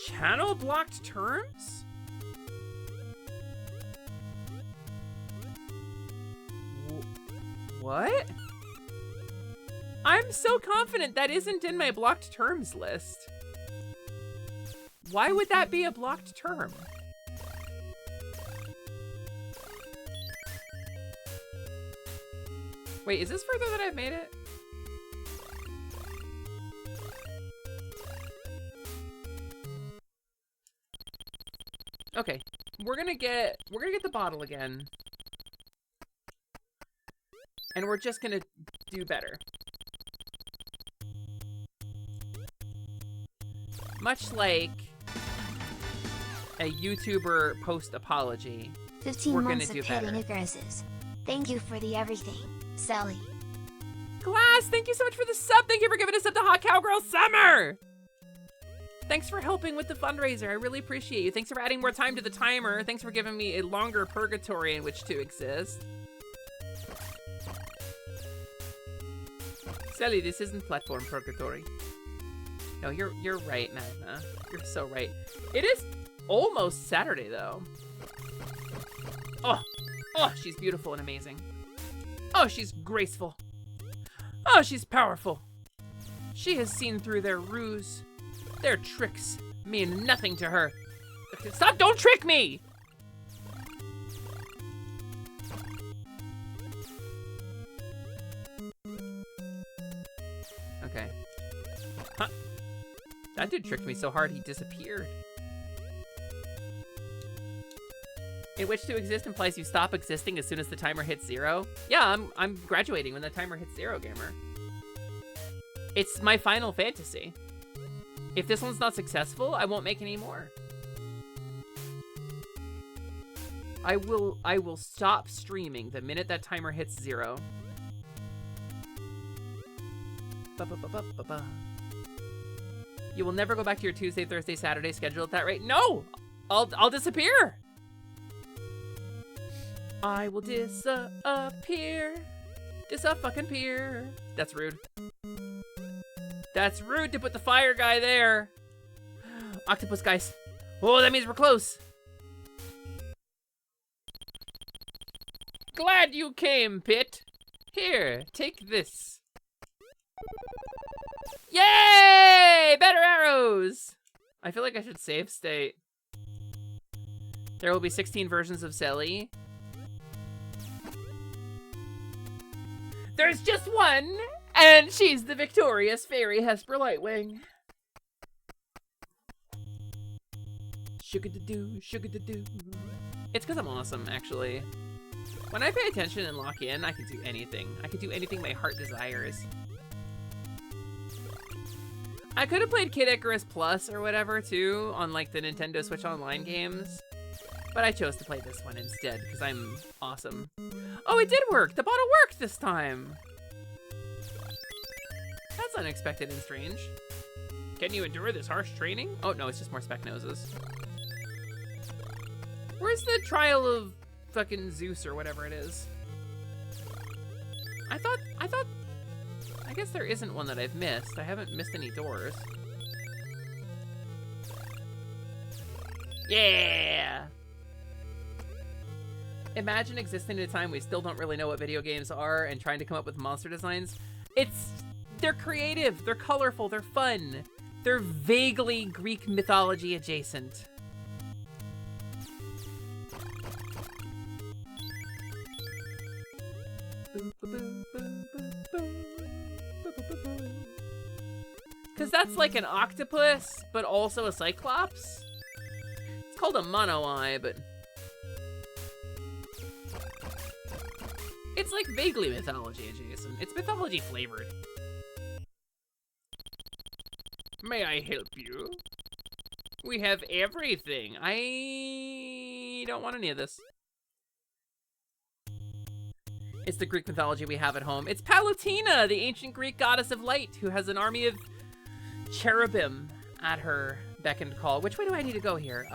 C: Channel blocked terms? What? I'm so confident that isn't in my blocked terms list. Why would that be a blocked term? Wait, is this further than I've made it? Okay, we're gonna get the bottle again. And we're just gonna do better. Much like a YouTuber post apology,
D: 15
C: we're
D: months
C: gonna do
D: of pitting
C: better.
D: Icaruses. Thank you for the everything, Sally.
C: Glass, thank you so much for the sub. Thank you for giving us up to Hot Cowgirl Summer. Thanks for helping with the fundraiser. I really appreciate you. Thanks for adding more time to the timer. Thanks for giving me a longer purgatory in which to exist. Sally, this isn't platform purgatory. No, you're right, Magna. You're so right. It is almost Saturday, though. Oh, she's beautiful and amazing. Oh, she's graceful. Oh, she's powerful. She has seen through their ruse. Their tricks mean nothing to her. Stop, don't trick me! Okay. Huh. That dude tricked me so hard he disappeared. In which to exist implies you stop existing as soon as the timer hits 0. Yeah, I'm graduating when the timer hits 0, gamer. It's my final fantasy. If this one's not successful, I won't make any more. I will stop streaming the minute that timer hits 0. Ba-ba-ba-ba-ba-ba. You will never go back to your Tuesday, Thursday, Saturday schedule at that rate. No! I'll disappear! I will disappear. Dis-a-fucking-peer. That's rude. That's rude to put the fire guy there. Octopus guys. Oh, that means we're close. Glad you came, Pit. Here, take this. Yay! Better arrows! I feel like I should save state. There will be 16 versions of Selly. There's just one, and she's the victorious fairy Hesper Lightwing. Sugar-da-doo, sugar-da-doo. It's because I'm awesome, actually. When I pay attention and lock in, I can do anything. I can do anything my heart desires. I could have played Kickarus Plus or whatever, too, on, like, the Nintendo Switch Online games. But I chose to play this one instead, because I'm awesome. Oh, it did work! The bottle worked this time! That's unexpected and strange. Can you endure this harsh training? Oh, no, it's just more spec noses. Where's the trial of fucking Zeus or whatever it is? I guess there isn't one that I've missed. I haven't missed any doors. Yeah! Imagine existing at a time we still don't really know what video games are and trying to come up with monster designs. They're creative, they're colorful, they're fun. They're vaguely Greek mythology adjacent. Because that's like an octopus, but also a cyclops. It's called a mono-eye, but it's like vaguely mythology adjacent. It's mythology flavored. May I help you? We have everything. I don't want any of this. It's the Greek mythology we have at home. It's Palutena, the ancient Greek goddess of light, who has an army of cherubim at her beck and call. Which way do I need to go here?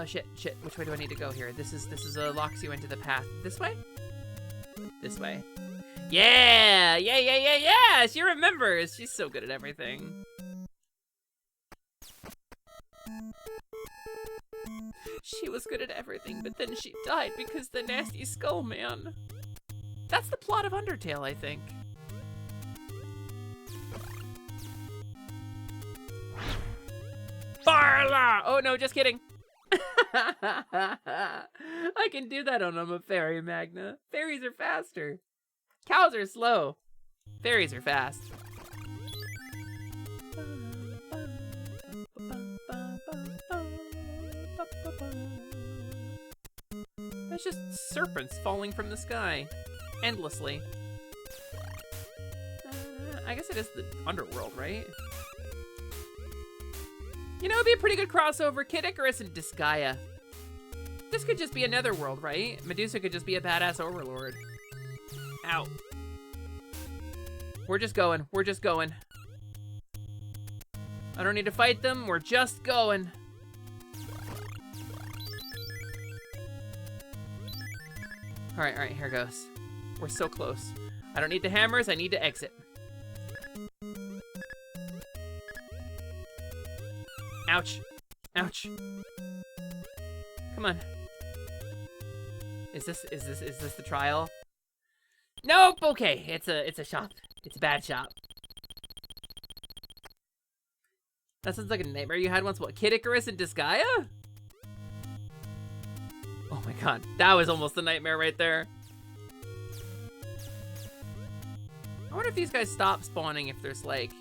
C: Shit. Which way do I need to go here? This locks you into the path. This way? This way. Yeah! Yeah! She remembers. She's so good at everything. She was good at everything, but then she died because the nasty skull man. That's the plot of Undertale, I think. Farla! Oh no, just kidding. I can do that on a fairy, Magna. Fairies are faster. Cows are slow. Fairies are fast. That's just serpents falling from the sky. Endlessly. I guess it is the underworld, right? You know, it'd be a pretty good crossover. Kid Icarus and Disgaea. This could just be another world, right? Medusa could just be a badass overlord. Ow. We're just going. We're just going. I don't need to fight them. We're just going. Alright, here goes. We're so close. I don't need the hammers, I need to exit. Ouch. Ouch. Come on. Is this the trial? Nope, okay. It's a shop. It's a bad shop. That sounds like a nightmare you had once. What, Kid Icarus and Disgaea? Oh my god, that was almost a nightmare right there. I wonder if these guys stop spawning if there's like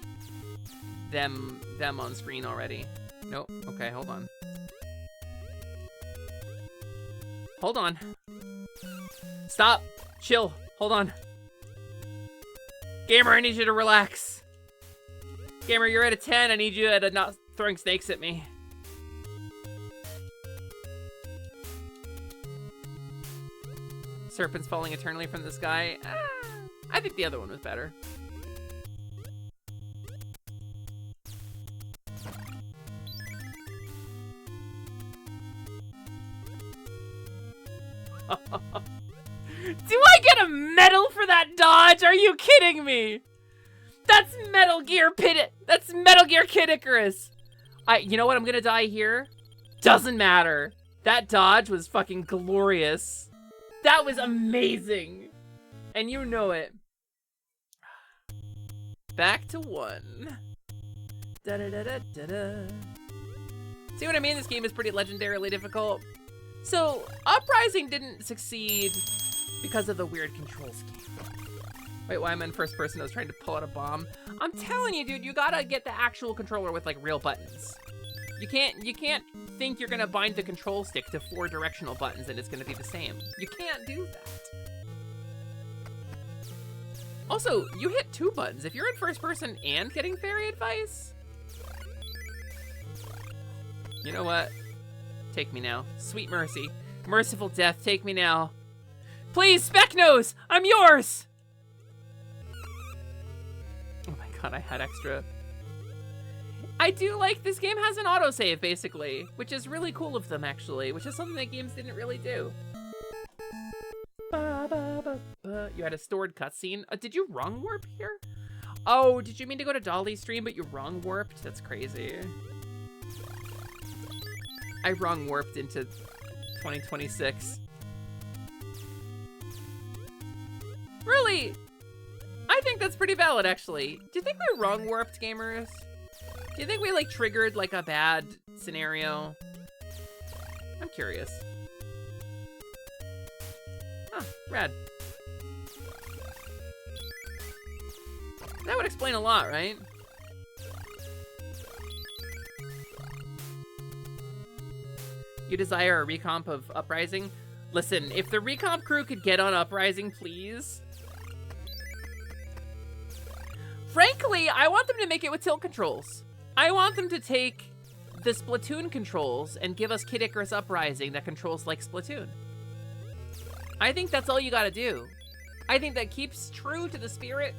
C: them on screen already. Nope. Okay, hold on. Hold on. Stop. Chill. Hold on. Gamer, I need you to relax. Gamer, you're at a 10. I need you at a not throwing snakes at me. Serpents falling eternally from the sky. I think the other one was better. Do I get a medal for that dodge? Are you kidding me? That's Metal Gear That's Metal Gear Kid Icarus. You know what? I'm gonna die here. Doesn't matter. That dodge was fucking glorious. That was amazing. And you know it. Back to 1. Da-da-da-da-da-da. See what I mean? This game is pretty legendarily difficult. So, Uprising didn't succeed because of the weird control scheme. Wait, why am I in first person? I was trying to pull out a bomb. I'm telling you, dude, you gotta get the actual controller with like real buttons. You can't think you're gonna bind the control stick to 4 directional buttons and it's gonna be the same. You can't do that. Also, you hit 2 buttons. If you're in first person and getting fairy advice, you know what? Take me now. Sweet mercy. Merciful death, take me now. Please, Specknose! I'm yours! Oh my god, I had extra. I do like this game has an autosave, basically, which is really cool of them, actually, which is something that games didn't really do. You had a stored cutscene. Did you wrong warp here? Oh, did you mean to go to Dolly's stream, but you wrong warped? That's crazy. I wrong warped into 2026. Really? I think that's pretty valid, actually. Do you think we wrong warped, gamers? Do you think we, like, triggered, like, a bad scenario? I'm curious. Huh, rad. That would explain a lot, right? You desire a recomp of Uprising? Listen, if the recomp crew could get on Uprising, please. Frankly, I want them to make it with tilt controls. I want them to take the Splatoon controls and give us Kid Icarus Uprising that controls like Splatoon. I think that's all you gotta do. I think that keeps true to the spirit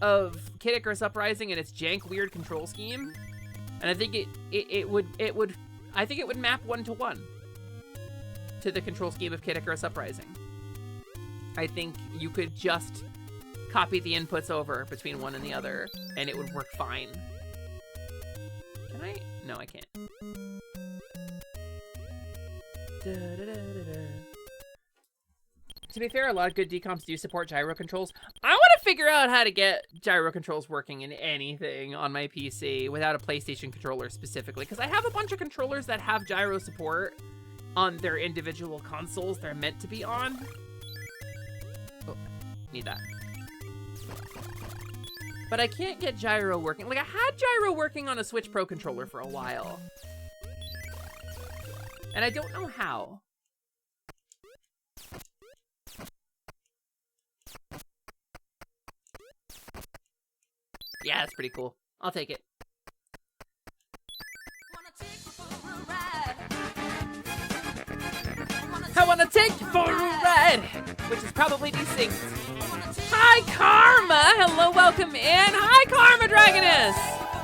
C: of Kid Icarus Uprising and its jank weird control scheme. And I think it would map 1-to-1 to the control scheme of Kid Icarus Uprising. I think you could just copy the inputs over between one and the other, and it would work fine. Can I? No, I can't. To be fair, a lot of good decomps do support gyro controls. I want to figure out how to get gyro controls working in anything on my PC without a PlayStation controller specifically, because I have a bunch of controllers that have gyro support on their individual consoles they're meant to be on. Oh, need that. But I can't get gyro working. Like, I had gyro working on a Switch Pro controller for a while. And I don't know how. Yeah, that's pretty cool. I'll take it. I wanna take you for a ride, which is probably desynced. Hi, Karma! Hello, welcome in. Hi, Karma Dragoness!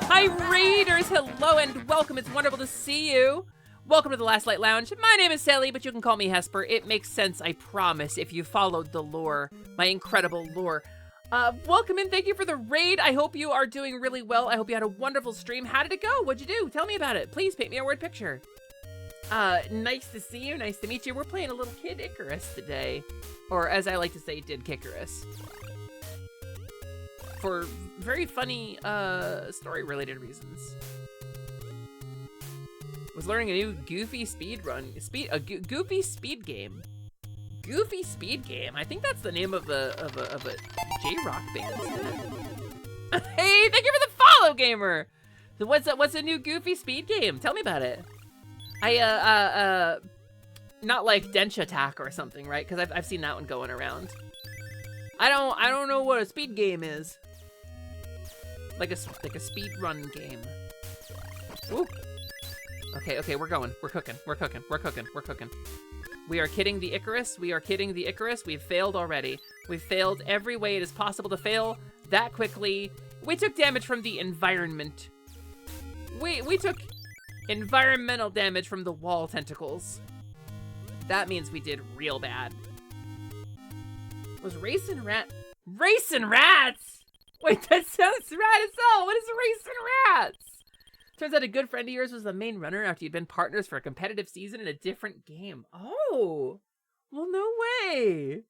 C: Hi, Raiders! Hello and welcome. It's wonderful to see you. Welcome to the Last Light Lounge. My name is Sally, but you can call me Hesper. It makes sense, I promise, if you followed the lore, my incredible lore. Welcome in. Thank you for the raid. I hope you are doing really well. I hope you had a wonderful stream. How did it go? What'd you do? Tell me about it. Please paint me a word picture. Nice to see you. Nice to meet you. We're playing a little Kid Icarus today. Or as I like to say, Did Kickarus. For very funny, story-related reasons. Was learning a new goofy goofy speed game. Goofy speed game. I think that's the name of a J-rock band. Hey, thank you for the follow, gamer. So what's a new goofy speed game? Tell me about it. Not like Dench Attack or something, right? Because I've seen that one going around. I don't know what a speed game is. Like a speed run game. Ooh. Okay, we're going. We're cooking. We are kidding the Icarus. We've failed already. We've failed every way it is possible to fail that quickly. We took damage from the environment. We took environmental damage from the wall tentacles. That means we did real bad. Was Racing Rats? Wait, that sounds rad as hell. What is Racing Rats? Turns out a good friend of yours was the main runner after you'd been partners for a competitive season in a different game. Oh, well, no way.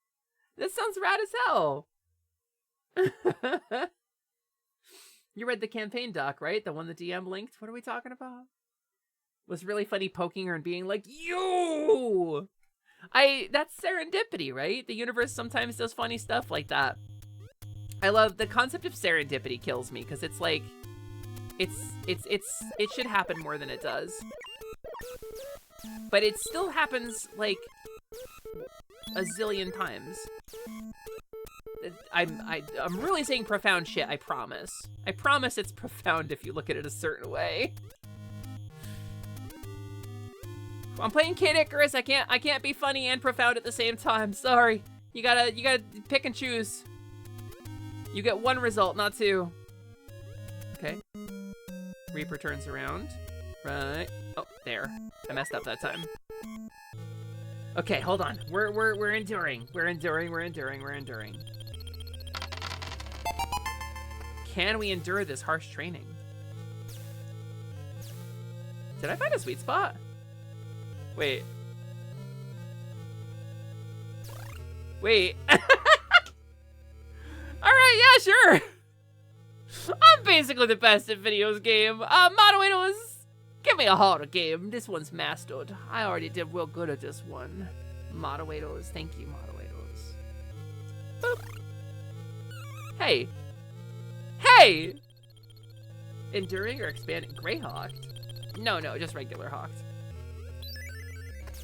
C: This sounds rad as hell. You read the campaign doc, right? The one the DM linked? What are we talking about? It was really funny poking her and being like, you! That's serendipity, right? The universe sometimes does funny stuff like that. I love the concept of serendipity kills me because it's like, it should happen more than it does. But it still happens like a zillion times. I'm really saying profound shit, I promise. I promise it's profound if you look at it a certain way. I'm playing Kid Icarus. I can't be funny and profound at the same time. Sorry. You gotta pick and choose. You get one result, not two. Okay. Reaper turns around. Right. Oh, there. I messed up that time. Okay, hold on. We're enduring. We're enduring. Can we endure this harsh training? Did I find a sweet spot? Wait. Alright, yeah, sure. I'm basically the best at videos game. Moderators, give me a harder game. This one's mastered. I already did real good at this one. Moderators, thank you, moderators. Boop. Hey. Hey! Enduring or expanding? Greyhawked? No, just regular hawked.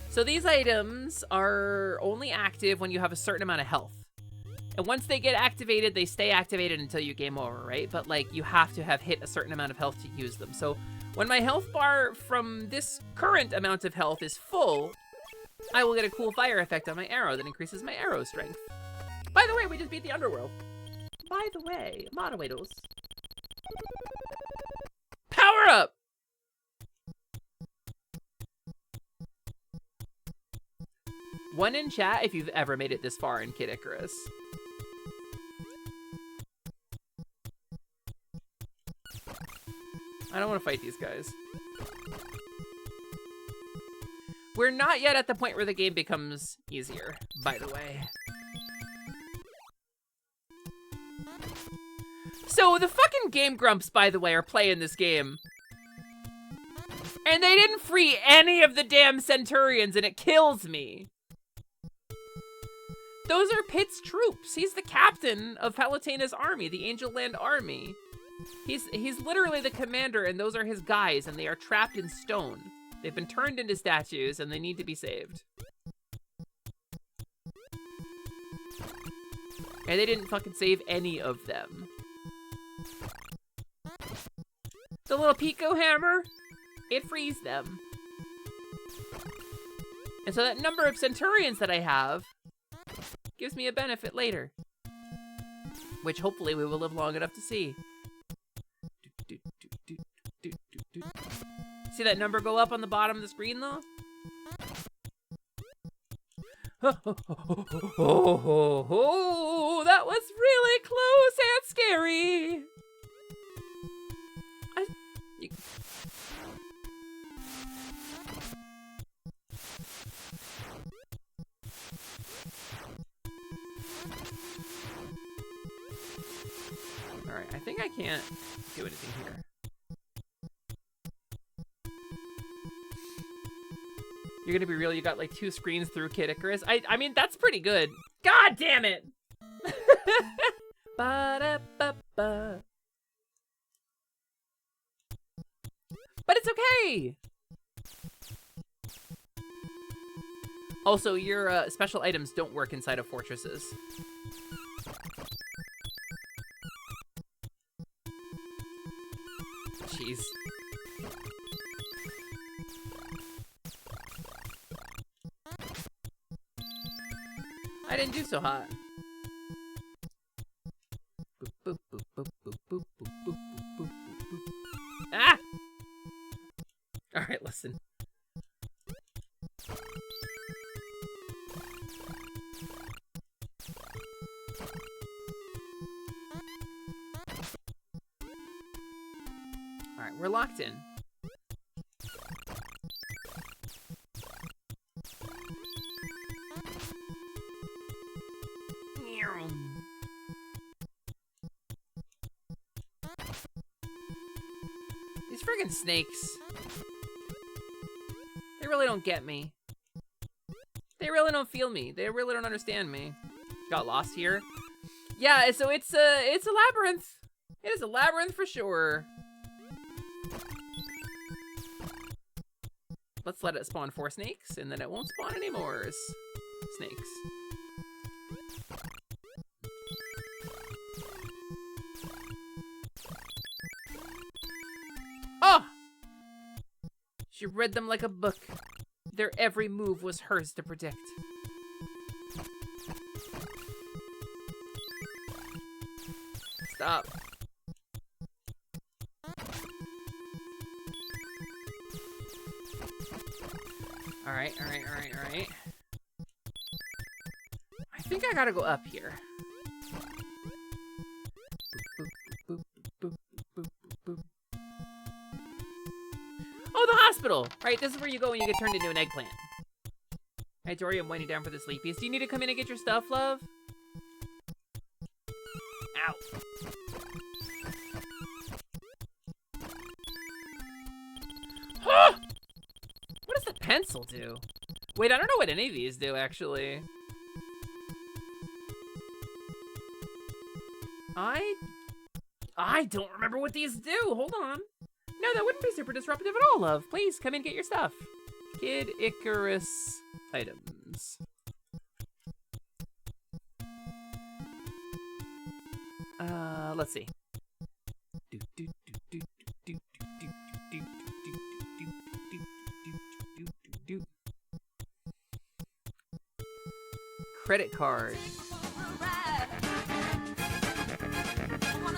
C: So these items are only active when you have a certain amount of health. And once they get activated, they stay activated until you game over, right? But like, you have to have hit a certain amount of health to use them. So when my health bar from this current amount of health is full, I will get a cool fire effect on my arrow that increases my arrow strength. By the way, we just beat the underworld. By the way, moderators. Power up! One in chat if you've ever made it this far in Kid Icarus. I don't want to fight these guys. We're not yet at the point where the game becomes easier, by the way. So the fucking Game Grumps, by the way, are playing this game. And they didn't free any of the damn Centurions, and it kills me. Those are Pitt's troops. He's the captain of Palutena's army, the Angel Land army. He's literally the commander, and those are his guys, and they are trapped in stone. They've been turned into statues, and they need to be saved. And they didn't fucking save any of them. The little Pico hammer, it frees them. And so that number of Centurions that I have gives me a benefit later, which hopefully we will live long enough to see. See that number go up on the bottom of the screen, though? Oh, that was really close and scary. Alright, I think I can't do anything here. You're gonna be real, you got like 2 screens through Kid Icarus? I mean, that's pretty good. God damn it! Ba-da-ba-ba. But it's okay! Also, your special items don't work inside of fortresses. Jeez. I didn't do so hot. Boop, boop, boop, boop, boop, boop, boop, boop, boop, boop, boop. Ah! Alright, listen. Alright, we're locked in. Friggin' snakes. They really don't get me. They really don't feel me. They really don't understand me. Got lost here. Yeah, so it's a labyrinth. It is a labyrinth for sure. Let's let it spawn 4 snakes, and then it won't spawn any more snakes. Oh! She read them like a book. Their every move was hers to predict. Stop. Alright. I think I gotta go up here. Boop, boop, boop, boop. Oh, the hospital! Right, this is where you go when you get turned into an eggplant. Hey, Tori, I'm winding down for the sleepies. Do you need to come in and get your stuff, love? Ow. What does the pencil do? Wait, I don't know what any of these do, actually. I don't remember what these do. Hold on. No, that wouldn't be super disruptive at all, love. Please, come in and get your stuff. Kid Icarus items. Let's see. Credit card.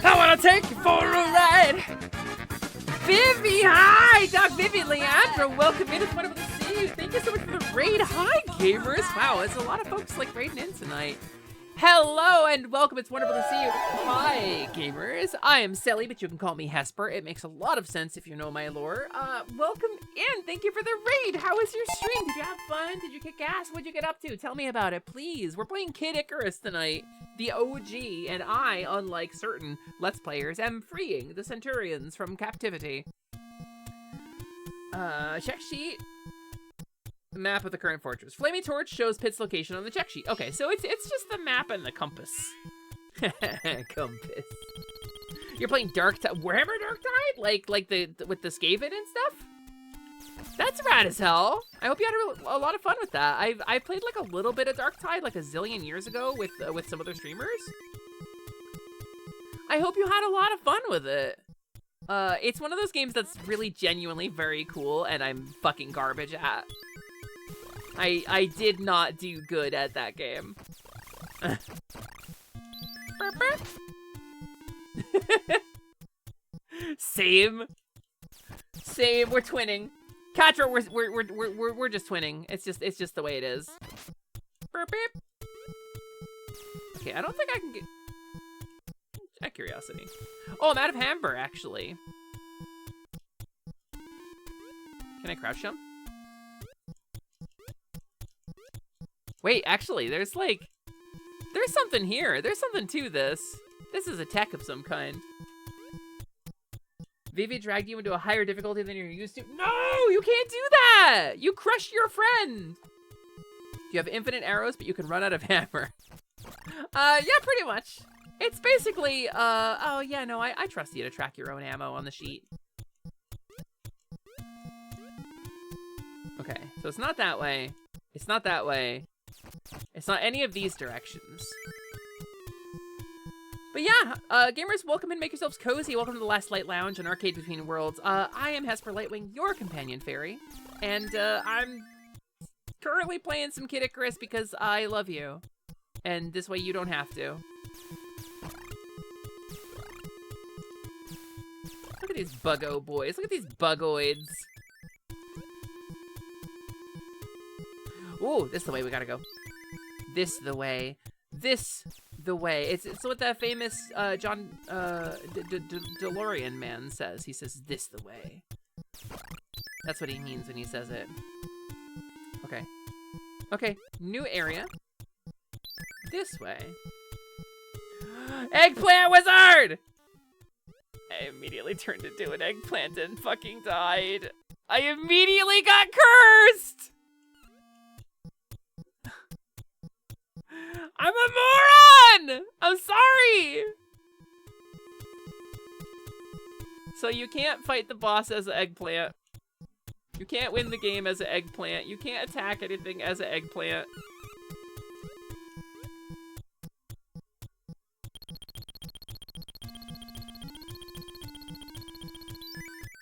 C: I wanna take you for a ride. Vivi, hi! Doc Vivi, Leandra, welcome in. It's wonderful to see you. Thank you so much for the raid. Hi, gamers. Wow, there's a lot of folks like raiding in tonight. Hello and welcome. It's wonderful to see you. Hi, gamers. I am Sally, but you can call me Hesper. It makes a lot of sense if you know my lore. Welcome in. Thank you for the raid. How was your stream? Did you have fun? Did you kick ass? What'd you get up to? Tell me about it, please. We're playing Kid Icarus tonight, the OG, and I, unlike certain Let's Players, am freeing the Centurions from captivity. Check sheet. Map of the current fortress. Flaming torch shows Pit's location on the check sheet. Okay, so it's just the map and the compass. Compass. You're playing Dark Tide, Warhammer Dark Tide, like the with the Skaven and stuff. That's rad as hell. I hope you had a lot of fun with that. I played like a little bit of Dark Tide like a zillion years ago with some other streamers. I hope you had a lot of fun with it. It's one of those games that's really genuinely very cool, and I'm fucking garbage at. I did not do good at that game. Same. We're twinning. Katra, we're just twinning. It's just the way it is. Okay, I don't think I can get. Out of curiosity. Oh, I'm out of hamburger actually. Can I crouch jump? Wait, actually, there's something here. There's something to this. This is a tech of some kind. Vivi dragged you into a higher difficulty than you're used to. No, you can't do that. You crushed your friend. You have infinite arrows, but you can run out of hammer. Yeah, pretty much. It's basically, oh yeah, no, I trust you to track your own ammo on the sheet. Okay, so it's not that way. It's not that way. It's not any of these directions. But yeah, gamers, welcome and make yourselves cozy. Welcome to the Last Light Lounge, an arcade between worlds. I am Hesper Lightwing, your companion fairy. And I'm currently playing some Kid Icarus because I love you. And this way you don't have to. Look at these buggo boys. Look at these bugoids. Ooh, this is the way we gotta go. This the way. This the way. It's what that famous John DeLorean man says. He says, this the way. That's what he means when he says it. Okay. Okay, new area. This way. Eggplant wizard! I immediately turned into an eggplant and fucking died. I immediately got cursed! I'm a moron! I'm sorry! So you can't fight the boss as an eggplant. You can't win the game as an eggplant. You can't attack anything as an eggplant.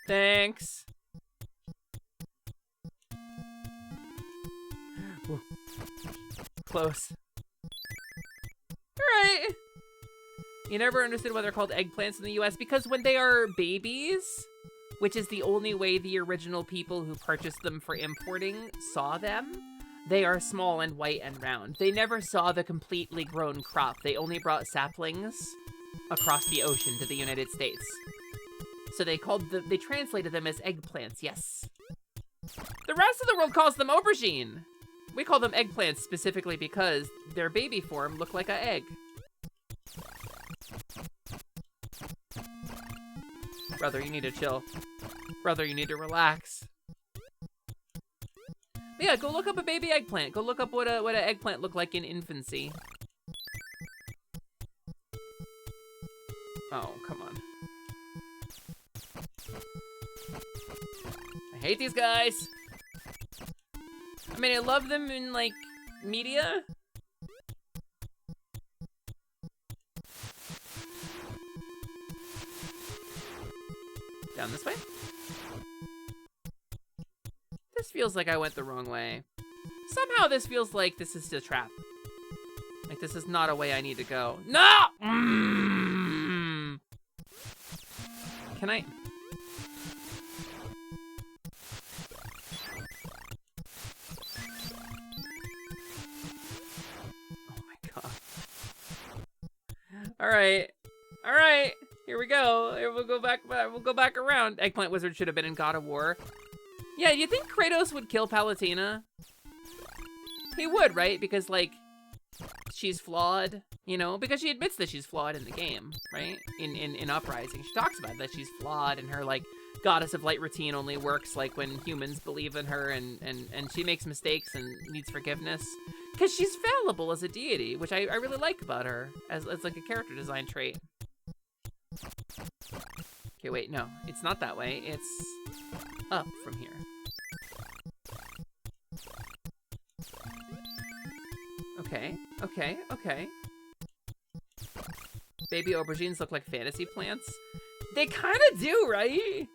C: Thanks. Whoa. Close. Alright. You never understood why they're called eggplants in the US because when they are babies, which is the only way the original people who purchased them for importing saw them, they are small and white and round. They never saw the completely grown crop. They only brought saplings across the ocean to the United States. So they translated them as eggplants, yes. The rest of the world calls them aubergine. We call them eggplants specifically because their baby form looked like an egg. Brother, you need to chill. Brother, you need to relax. But yeah, go look up a baby eggplant. Go look up what an eggplant looked like in infancy. Oh, come on. I hate these guys. I mean, I love them in, like, media. Down this way? This feels like I went the wrong way. Somehow this feels like this is a trap. Like, this is not a way I need to go. No! Can I... Alright. Alright. Here we go. Here we'll go back around. Eggplant Wizard should have been in God of War. Yeah, do you think Kratos would kill Palutena? He would, right? Because, like, she's flawed, you know? Because she admits that she's flawed in the game, right? In Uprising. She talks about that she's flawed and her, like, Goddess of Light routine only works, like, when humans believe in her and she makes mistakes and needs forgiveness. Because she's fallible as a deity, which I really like about her as like a character design trait. Okay, wait, no. It's not that way. It's up from here. Okay, okay, okay. Baby aubergines look like fantasy plants. They kind of do, right?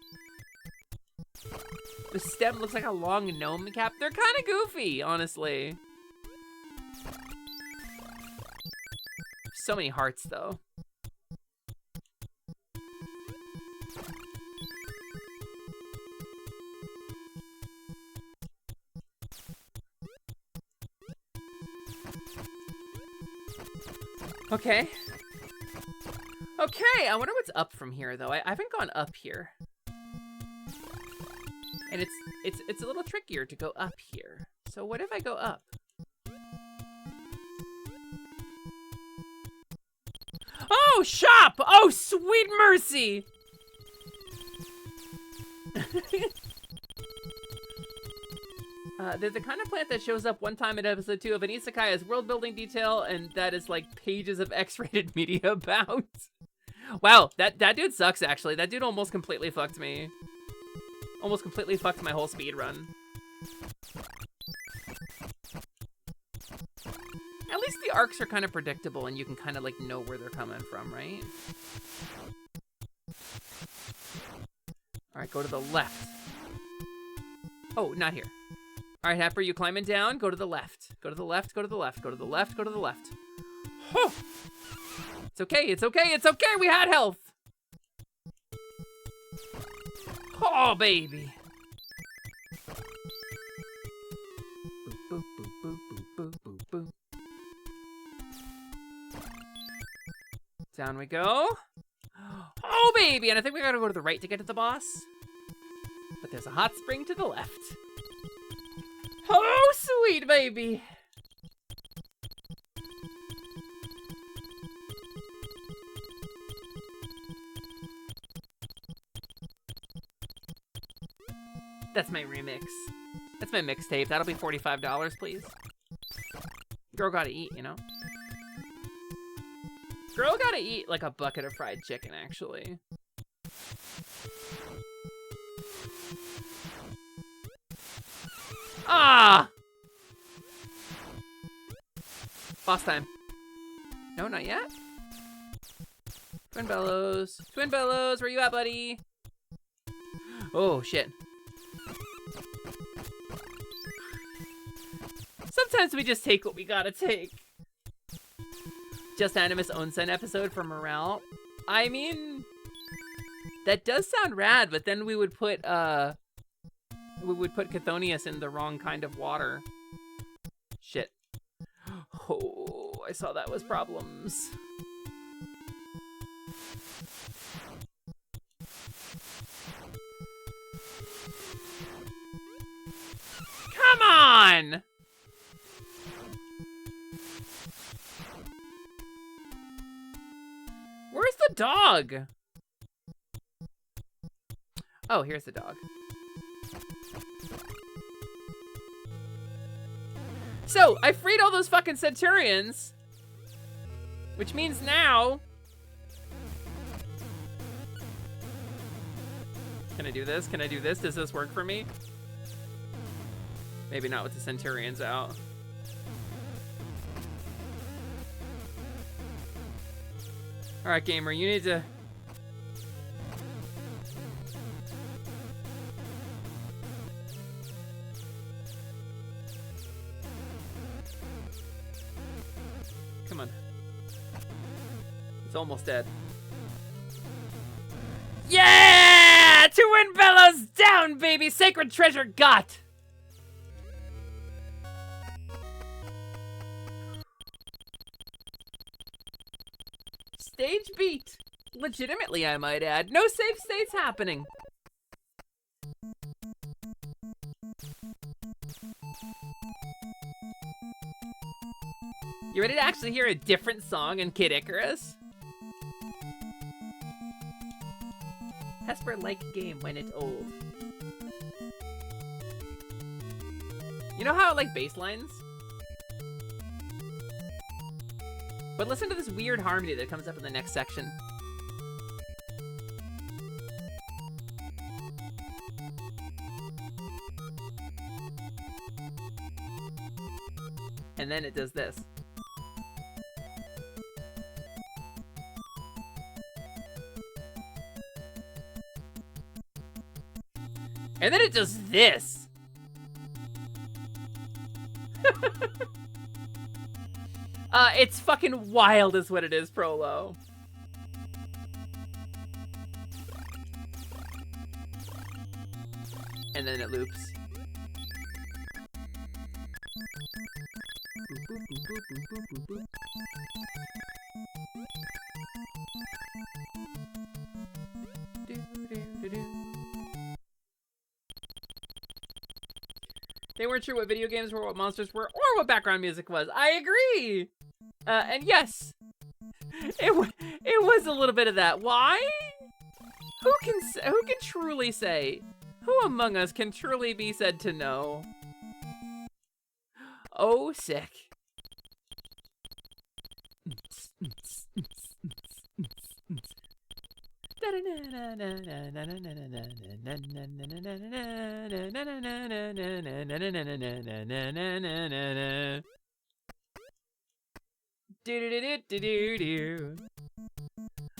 C: The stem looks like a long gnome cap. They're kind of goofy, honestly. So many hearts, though. Okay. Okay, I wonder what's up from here, though. I haven't gone up here. And it's a little trickier to go up here. So what if I go up? Oh, shop! Oh, sweet mercy! They're the kind of plant that shows up one time in episode 2 of an isekai as world-building detail, and that is like pages of X-rated media about. Wow, that dude sucks, actually. That dude almost completely fucked me. Almost completely fucked my whole speed run. At least the arcs are kind of predictable and you can kind of like know where they're coming from, right? All right, go to the left. Oh, not here. All right, Happer, you climbing down? Go to the left. Go to the left, go to the left, go to the left, go to the left. Huh. It's okay, it's okay, it's okay, we had health. Oh, baby. Boop, boop, boop, boop, boop, boop, boop. Down we go. Oh, baby, and I think we gotta go to the right to get to the boss. But there's a hot spring to the left. Oh, sweet baby. That's my remix. That's my mixtape. That'll be $45, please. Girl gotta eat, you know? Girl gotta eat like a bucket of fried chicken, actually. Ah! Boss time. No, not yet. Twin Bellows. Twin Bellows, where you at, buddy? Oh, shit. Sometimes we just take what we gotta take. Just Animus Onsen episode for morale. I mean, that does sound rad, but then we would put Chthonius in the wrong kind of water. Shit. Oh, I saw that was problems. Come on! Where's the dog? Oh, here's the dog. So, I freed all those fucking Centurions. Which means now... Can I do this? Can I do this? Does this work for me? Maybe not with the Centurions out. Alright, gamer, you need to... Come on. It's almost dead. Yeah! Twin Bellows down, baby! Sacred treasure got! Stage beat. Legitimately, I might add. No save states happening. You ready to actually hear a different song in Kid Icarus? Hesper-like game when it's old. You know how I like bass lines? But listen to this weird harmony that comes up in the next section. And then it does this. And then it does this. It's fucking wild is what it is, Prolo. And then it loops. They weren't sure what video games were, what monsters were, or what background music was. I agree! And yes, it was a little bit of that. Why? Who can truly say? Who among us can truly be said to know? Oh, sick.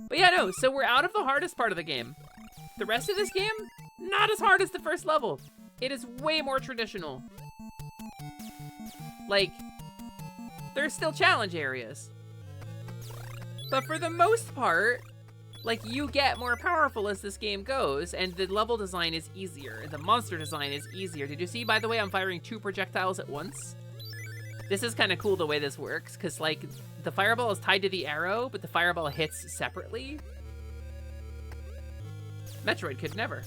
C: But yeah, no, so we're out of the hardest part of the game. The rest of this game, not as hard as the first level. It is way more traditional. Like, there's still challenge areas. But for the most part, like, you get more powerful as this game goes, and the level design is easier. The monster design is easier. Did you see, by the way, I'm firing 2 projectiles at once? This is kind of cool the way this works, because, like, the fireball is tied to the arrow, but the fireball hits separately. Metroid could never.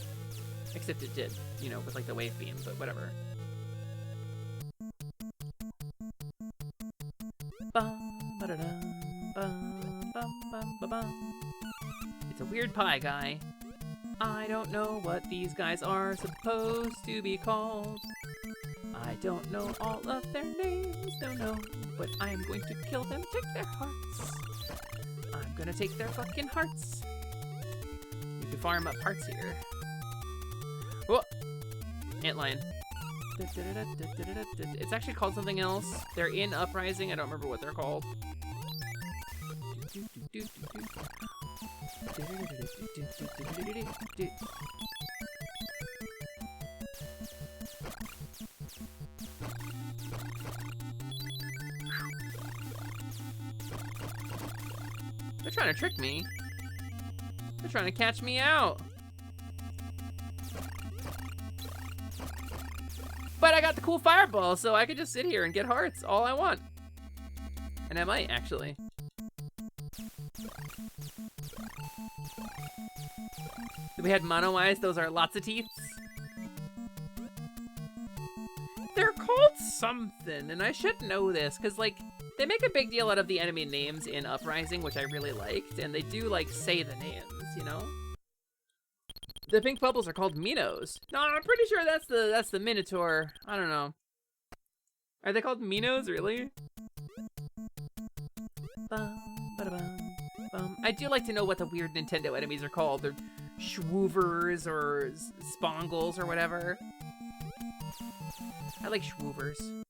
C: Except it did, you know, with, like, the wave beam, but whatever. It's a weird pie, guy. I don't know what these guys are supposed to be called. I don't know all of their names, no, but I am going to kill them, take their hearts. I'm gonna take their fucking hearts. You can farm up hearts here. Whoa! Antlion. It's actually called something else. They're in Uprising, I don't remember what they're called. They're trying to trick me. They're trying to catch me out. But I got the cool fireball, so I could just sit here and get hearts all I want. And I might, actually. We had mono eyes, those are lots of teeth. They're called something, and I should know this, because, like, they make a big deal out of the enemy names in Uprising, which I really liked, and they do, like, say the names, you know? The pink bubbles are called Minos. No, I'm pretty sure that's the Minotaur. I don't know. Are they called Minos, really? I do like to know what the weird Nintendo enemies are called. They're Schwoovers or Spongles or whatever. I like Schwoovers.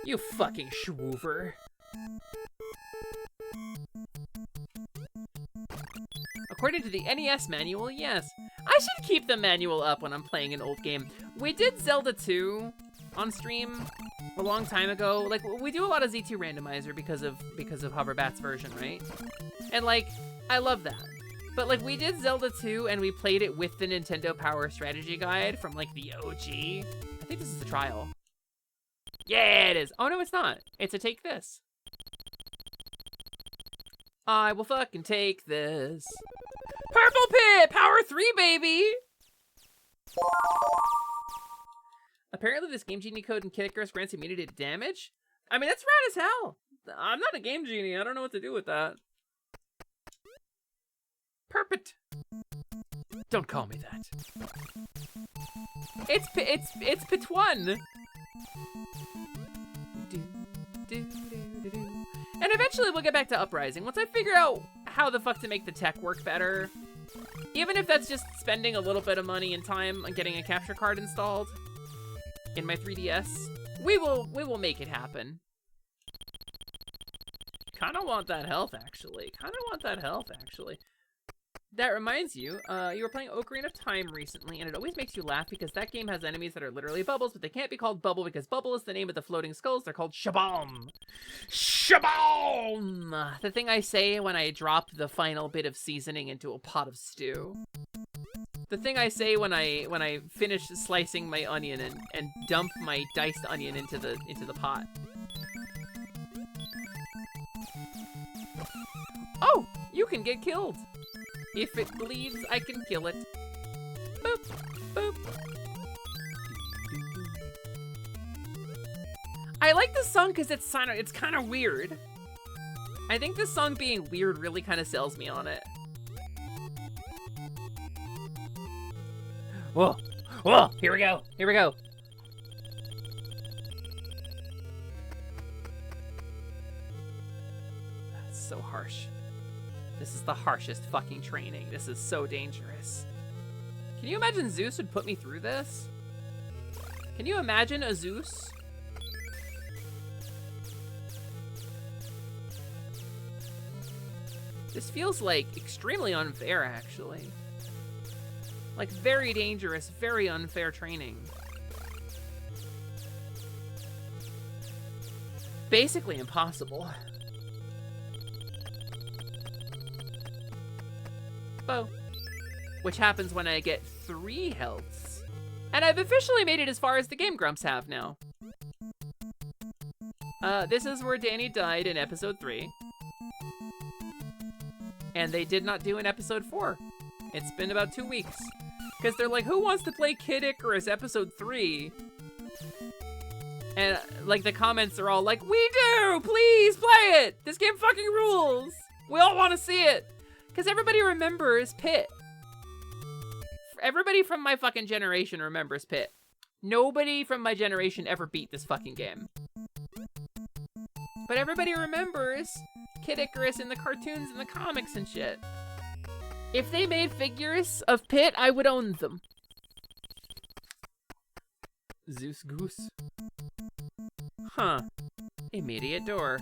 C: You fucking Schwoover. According to the NES manual, yes. I should keep the manual up when I'm playing an old game. We did Zelda 2 on stream a long time ago. Like, we do a lot of Z2 randomizer because of Hoverbat's version, right? And like, I love that. But like, we did Zelda 2 and we played it with the Nintendo Power Strategy Guide from like the OG. I think this is the trial. Yeah, it is. Oh no, it's not. It's a take this. I will fucking take this. Purple Pit! Power 3, baby! Apparently this Game Genie code in Kickarus grants immunity to damage? I mean, that's rad as hell. I'm not a Game Genie. I don't know what to do with that. Perfect. Don't call me that. It's Pit1. And eventually we'll get back to Uprising. Once I figure out how the fuck to make the tech work better, even if that's just spending a little bit of money and time on getting a capture card installed in my 3DS, we will make it happen. Kinda want that health, actually. That reminds you, you were playing Ocarina of Time recently, and it always makes you laugh because that game has enemies that are literally bubbles, but they can't be called Bubble because Bubble is the name of the floating skulls. They're called Shabam! Shabam! The thing I say when I drop the final bit of seasoning into a pot of stew. The thing I say when I finish slicing my onion and dump my diced onion into the pot. Oh! You can get killed! If it bleeds, I can kill it. Boop, boop. I like this song because it's kind of weird. I think this song being weird really kind of sells me on it. Whoa, whoa, here we go. That's so harsh. This is the harshest fucking training. This is so dangerous. Can you imagine Zeus would put me through this? Can you imagine a Zeus? This feels like extremely unfair, actually. Like very dangerous, very unfair training. Basically impossible. Bow. Which happens when I get 3 healths. And I've officially made it as far as the Game Grumps have now. This is where Danny died in episode 3. And they did not do an episode 4. It's been about 2 weeks. Because they're like, who wants to play Kid Icarus episode 3? And like the comments are all like, we do! Please play it! This game fucking rules! We all want to see it! Because everybody remembers Pit. Everybody from my fucking generation remembers Pit. Nobody from my generation ever beat this fucking game. But everybody remembers Kid Icarus in the cartoons and the comics and shit. If they made figures of Pit, I would own them. Zeus Goose. Huh. Immediate door.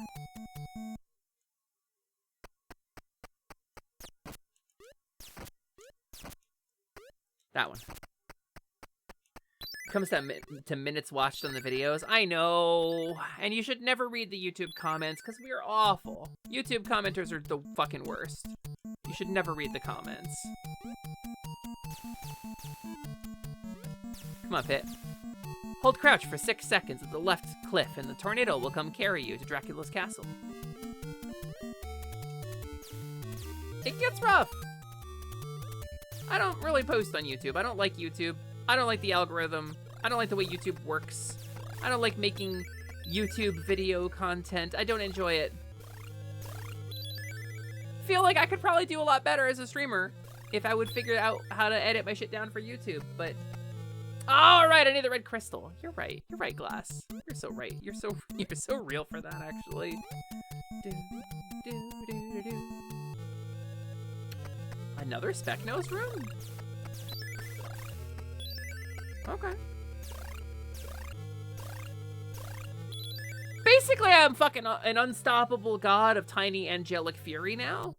C: That one. Comes to minutes watched on the videos. I know. And you should never read the YouTube comments because we are awful. YouTube commenters are the fucking worst. You should never read the comments. Come on, Pit. Hold crouch for 6 seconds at the left cliff and the tornado will come carry you to Dracula's castle. It gets rough. I don't really post on YouTube. I don't like YouTube. I don't like the algorithm. I don't like the way YouTube works. I don't like making YouTube video content. I don't enjoy it. Feel like I could probably do a lot better as a streamer if I would figure out how to edit my shit down for YouTube, but... All right, I need the red crystal. You're right. You're right, Glass. You're so right. You're so real for that, actually. Another Specknose room? Okay. Basically, I'm fucking an unstoppable god of tiny angelic fury now.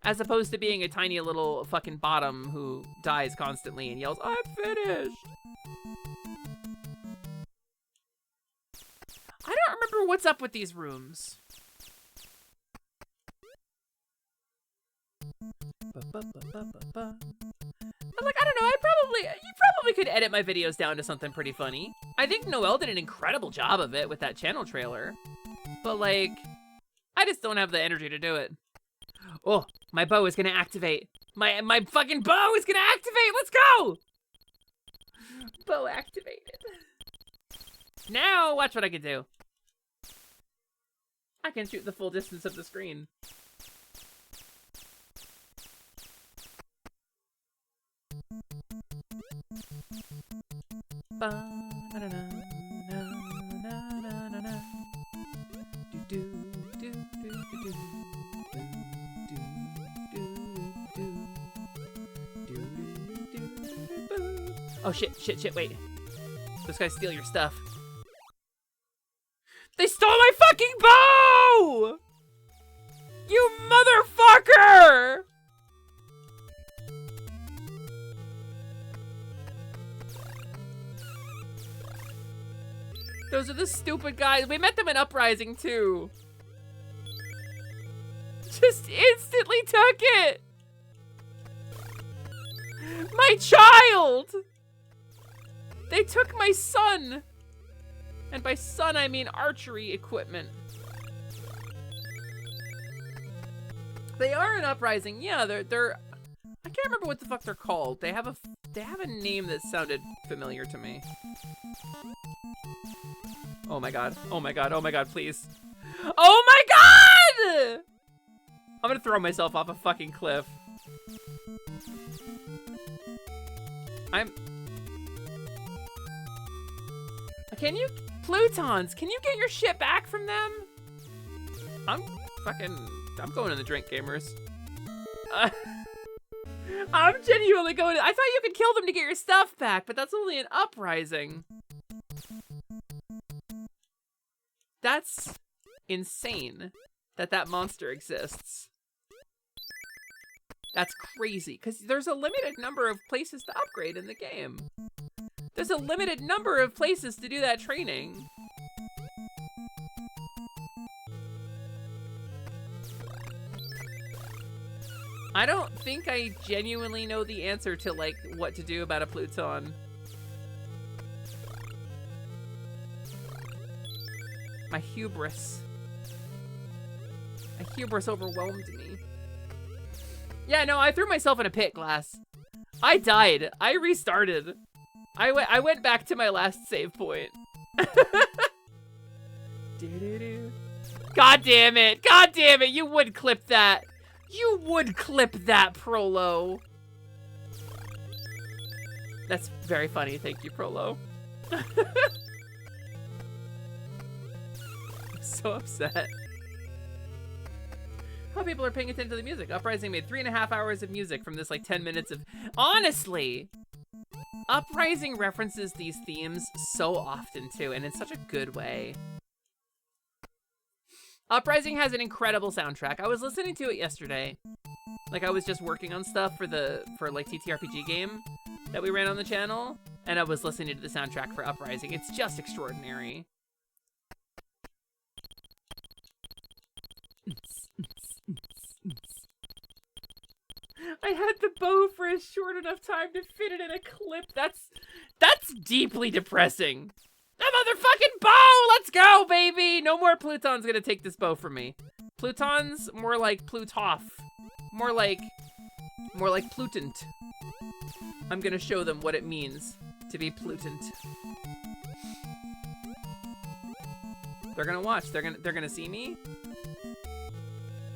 C: As opposed to being a tiny little fucking bottom who dies constantly and yells, I'm finished! I don't remember what's up with these rooms. Like, I don't know, you probably could edit my videos down to something pretty funny. I think Noelle did an incredible job of it with that channel trailer. But like, I just don't have the energy to do it. Oh, my bow is gonna activate. My fucking bow is gonna activate, let's go! Bow activated. Now, watch what I can do. I can shoot the full distance of the screen. Oh shit, wait. Those guys steal your stuff. They stole my fucking bow! You motherfucker! Those are the stupid guys. We met them in Uprising too. Just instantly took it! My child! They took my son! And by son, I mean archery equipment. They are an Uprising. Yeah, they're I can't remember what the fuck they're called. They have a name that sounded familiar to me. Oh my god. Oh my god. Oh my god, please. Oh my god! I'm gonna throw myself off a fucking cliff. Can you... Plutons, can you get your shit back from them? I'm going in the drink, gamers. I'm genuinely going to... I thought you could kill them to get your stuff back, but that's only an Uprising. That's insane that monster exists. That's crazy, because there's a limited number of places to upgrade in the game. There's a limited number of places to do that training. I don't think I genuinely know the answer to, like, what to do about a Pluton. My hubris. My hubris overwhelmed me. Yeah, no, I threw myself in a pit, Glass. I died. I restarted. I went back to my last save point. God damn it. God damn it. You would clip that. You would clip that, Prolo. That's very funny. Thank you, Prolo. I'm so upset. How people are paying attention to the music. Uprising made 3.5 hours of music from this like 10 minutes of... Honestly, Uprising references these themes so often too, and in such a good way. Uprising has an incredible soundtrack. I was listening to it yesterday. Like I was just working on stuff for like TTRPG game that we ran on the channel, and I was listening to the soundtrack for Uprising. It's just extraordinary. I had the bow for a short enough time to fit it in a clip. That's deeply depressing. A motherfucking bow! Let's go, baby! No more Pluton's gonna take this bow from me. Pluton's more like Plutoff. More like Plutant. I'm gonna show them what it means to be Plutant. They're gonna watch. They're gonna see me.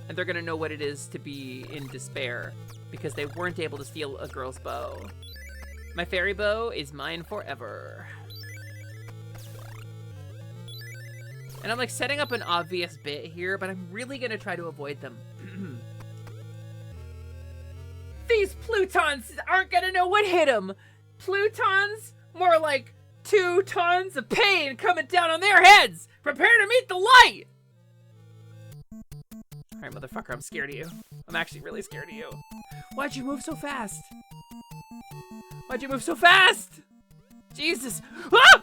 C: And they're gonna know what it is to be in despair because they weren't able to steal a girl's bow. My fairy bow is mine forever. And I'm like setting up an obvious bit here, but I'm really gonna try to avoid them. These Plutons aren't gonna know what hit them. Plutons, more like 2 tons of pain coming down on their heads. Prepare to meet the light. All right, motherfucker, I'm scared of you. I'm actually really scared of you. Why'd you move so fast? Why'd you move so fast? Jesus. Ah!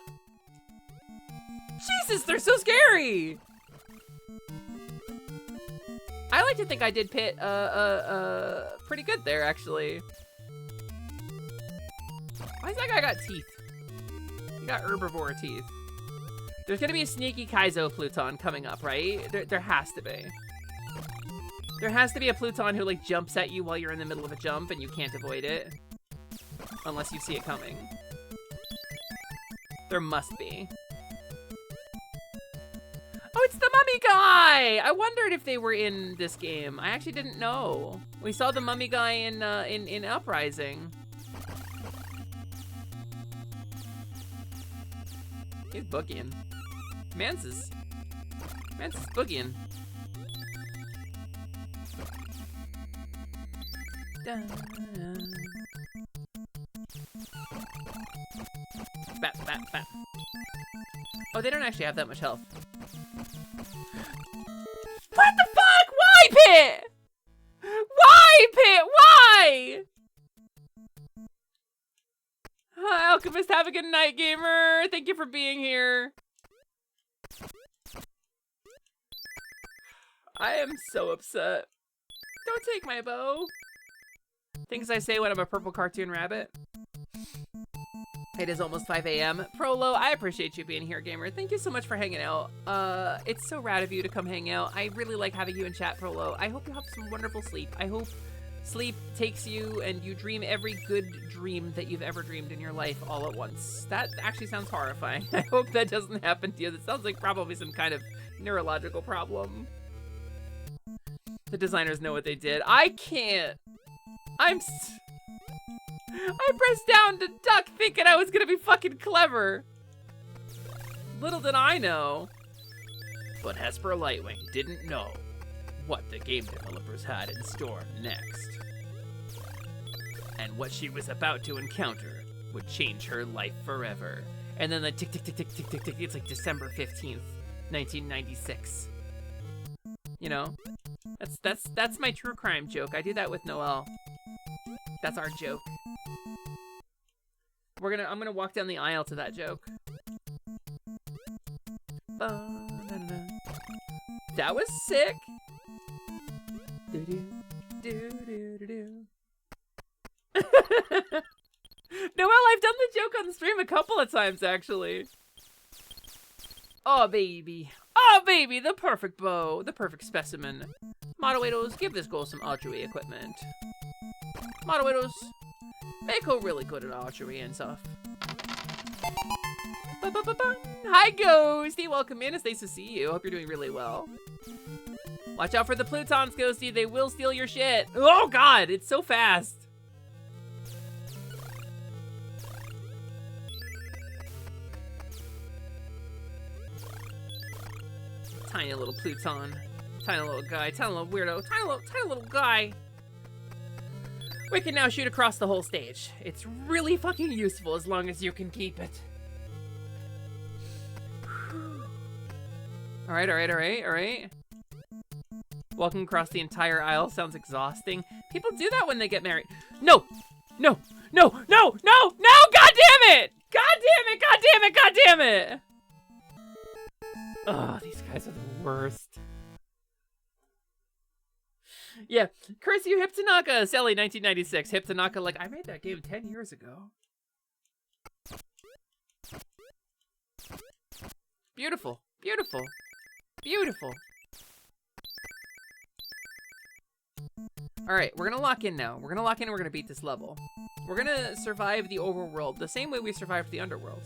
C: Jesus, they're so scary. I like to think I did pit pretty good there, actually. Why's that guy got teeth? He got herbivore teeth. There's gonna be a sneaky Kaizo Pluton coming up, right? There has to be. There has to be a Pluton who like jumps at you while you're in the middle of a jump and you can't avoid it. Unless you see it coming. There must be. Oh, it's the mummy guy! I wondered if they were in this game. I actually didn't know. We saw the mummy guy in Uprising. He's boogieing. Mance is boogieing. Bap, bap, bap. Oh, they don't actually have that much health. What the fuck? Why, Pit? Why, Pit? Why? Alchemist, have a good night, gamer. Thank you for being here. I am so upset. Don't take my bow. Things I say when I'm a purple cartoon rabbit. It is almost 5 a.m. Prolo, I appreciate you being here, gamer. Thank you so much for hanging out. It's so rad of you to come hang out. I really like having you in chat, Prolo. I hope you have some wonderful sleep. I hope sleep takes you and you dream every good dream that you've ever dreamed in your life all at once. That actually sounds horrifying. I hope that doesn't happen to you. That sounds like probably some kind of neurological problem. The designers know what they did. I can't. I pressed down to duck thinking I was gonna be fucking clever. Little did I know. But Hesper Lightwing didn't know what the game developers had in store next. And what she was about to encounter would change her life forever. And then the tick, tick, tick, tick, tick, tick, tick, it's like December 15th, 1996. You know? That's my true crime joke. I do that with Noelle. That's our joke. I'm gonna walk down the aisle to that joke. That was sick. Noelle, I've done the joke on the stream a couple of times actually. Oh baby. Oh baby, the perfect bow, the perfect specimen. Moderators, give this girl some archery equipment. Moderators, make her really good at archery and stuff. Hi Ghosty, welcome in, it's nice to see you. Hope you're doing really well. Watch out for the Plutons, Ghosty. They will steal your shit. Oh, God. It's so fast. Tiny little Pluton. Tiny little guy. Tiny little weirdo. Tiny little guy. We can now shoot across the whole stage. It's really fucking useful as long as you can keep it. All right. Walking across the entire aisle sounds exhausting. People do that when they get married. No! God damn it! Oh, these guys are the worst. Yeah, curse you, Hip Tanaka, Sally 1996. Hip Tanaka, like, I made that game 10 years ago. Beautiful. All right, we're gonna lock in now. We're gonna beat this level. We're gonna survive the overworld the same way we survived the underworld.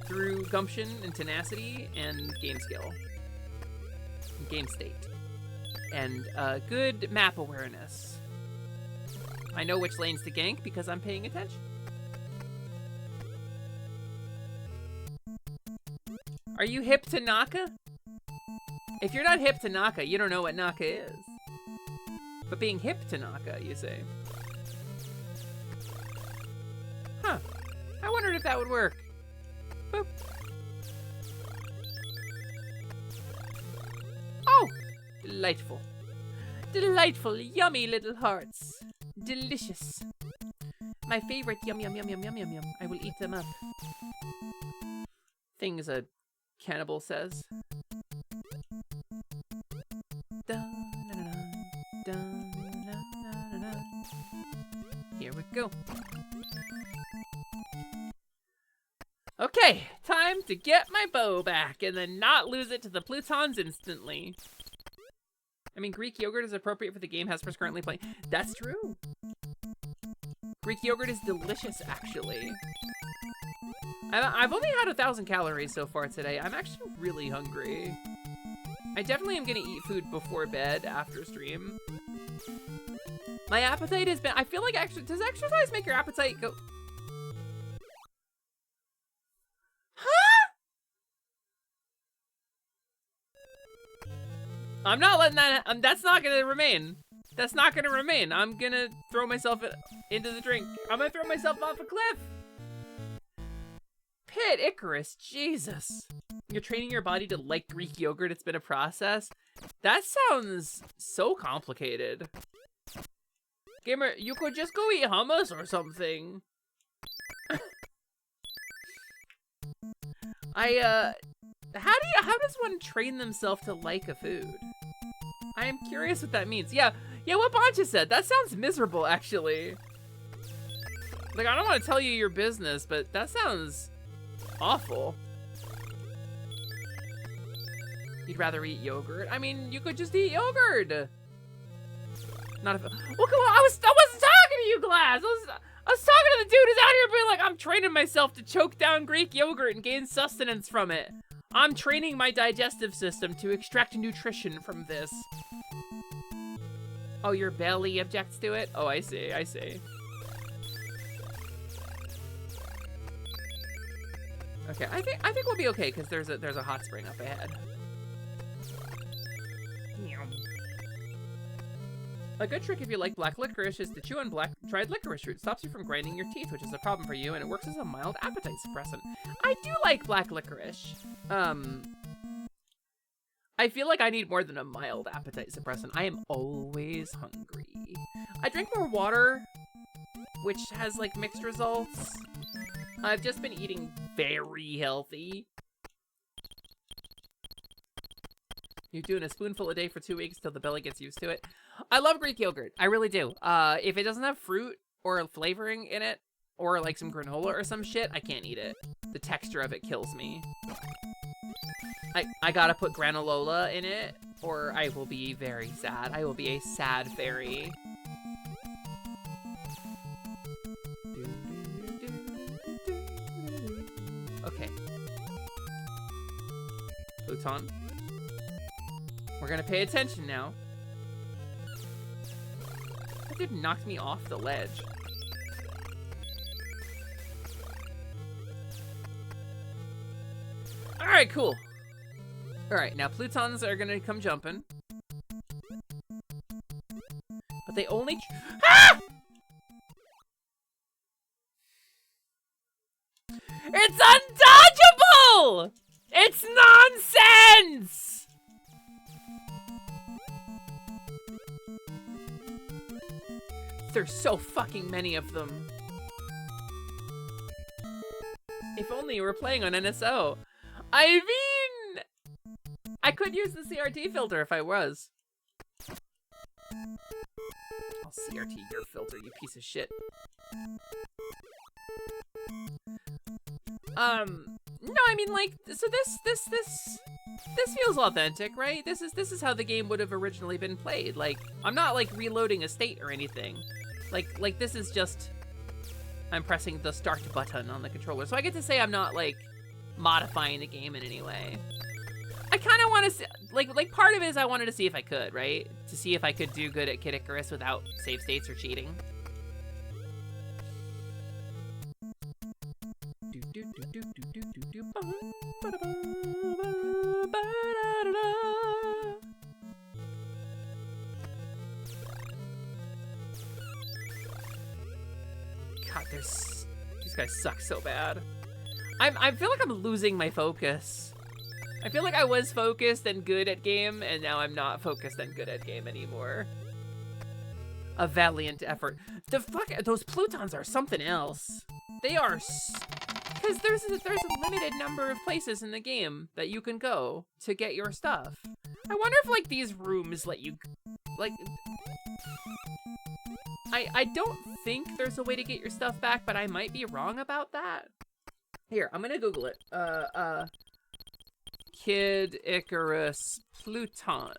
C: Through gumption and tenacity and game skill. And game state. And good map awareness. I know which lanes to gank because I'm paying attention. Are you hip to Naka? If you're not hip to Naka, you don't know what Naka is. But being hip to Naka, you say. Huh. I wondered if that would work. Boop. Oh! Delightful. Delightful, yummy little hearts. Delicious. My favorite, yum. I will eat them up. Things a cannibal says. Here we go. Okay, time to get my bow back and then not lose it to the Plutons instantly. I mean, Greek yogurt is appropriate for the game Hesper's currently playing. That's true. Greek yogurt is delicious, actually. I've only had 1,000 calories so far today. I'm actually really hungry. I definitely am gonna eat food before bed after stream. My appetite has been, I feel like does exercise make your appetite go? Huh? I'm not letting that, that's not gonna remain. That's not gonna remain. I'm gonna throw myself into the drink. I'm gonna throw myself off a cliff. Pit Icarus, Jesus. You're training your body to like Greek yogurt. It's been a process. That sounds so complicated. Gamer, you could just go eat hummus or something. How does one train themselves to like a food? I am curious what that means. Yeah, what Boncha said. That sounds miserable, actually. Like, I don't want to tell you your business, but that sounds awful. You'd rather eat yogurt? I mean, you could just eat yogurt. Not if. Well, come on, I wasn't talking to you, Glass. I was talking to the dude who's out here being like, I'm training myself to choke down Greek yogurt and gain sustenance from it. I'm training my digestive system to extract nutrition from this. Oh, your belly objects to it? Oh, I see. Okay, I think we'll be okay because there's a hot spring up ahead. A good trick if you like black licorice is to chew on black dried licorice root. Stops you from grinding your teeth, which is a problem for you, and it works as a mild appetite suppressant. I do like black licorice. I feel like I need more than a mild appetite suppressant. I am always hungry. I drink more water, which has like mixed results. I've just been eating very healthy. You're doing a spoonful a day for 2 weeks till the belly gets used to it. I love Greek yogurt. I really do. If it doesn't have fruit or flavoring in it, or like some granola or some shit, I can't eat it. The texture of it kills me. I gotta put granola in it, or I will be very sad. I will be a sad fairy. Okay. Pluton. We're gonna pay attention now. That dude knocked me off the ledge. Alright, cool. Alright, now Plutons are gonna come jumping. But they only... Ah! It's undodgeable! It's nonsense! There's so fucking many of them. If only you were playing on NSO. I mean, I could use the CRT filter if I was. I'll CRT your filter, you piece of shit. No, I mean, like, so this feels authentic, right? This is how the game would have originally been played. Like, I'm not like reloading a state or anything. Like this is just, I'm pressing the start button on the controller. So I get to say I'm not like modifying the game in any way. I kind of want to see, like part of it is I wanted to see if I could, right? To see if I could do good at Kickarus without save states or cheating. God, these guys suck so bad. I feel like I'm losing my focus. I feel like I was focused and good at game, and now I'm not focused and good at game anymore. A valiant effort. The fuck, those Plutons are something else. They are, because there's a limited number of places in the game that you can go to get your stuff. I wonder if like these rooms let you, like, I don't think there's a way to get your stuff back, but I might be wrong about that. Here, I'm gonna Google it. Kid Icarus Pluton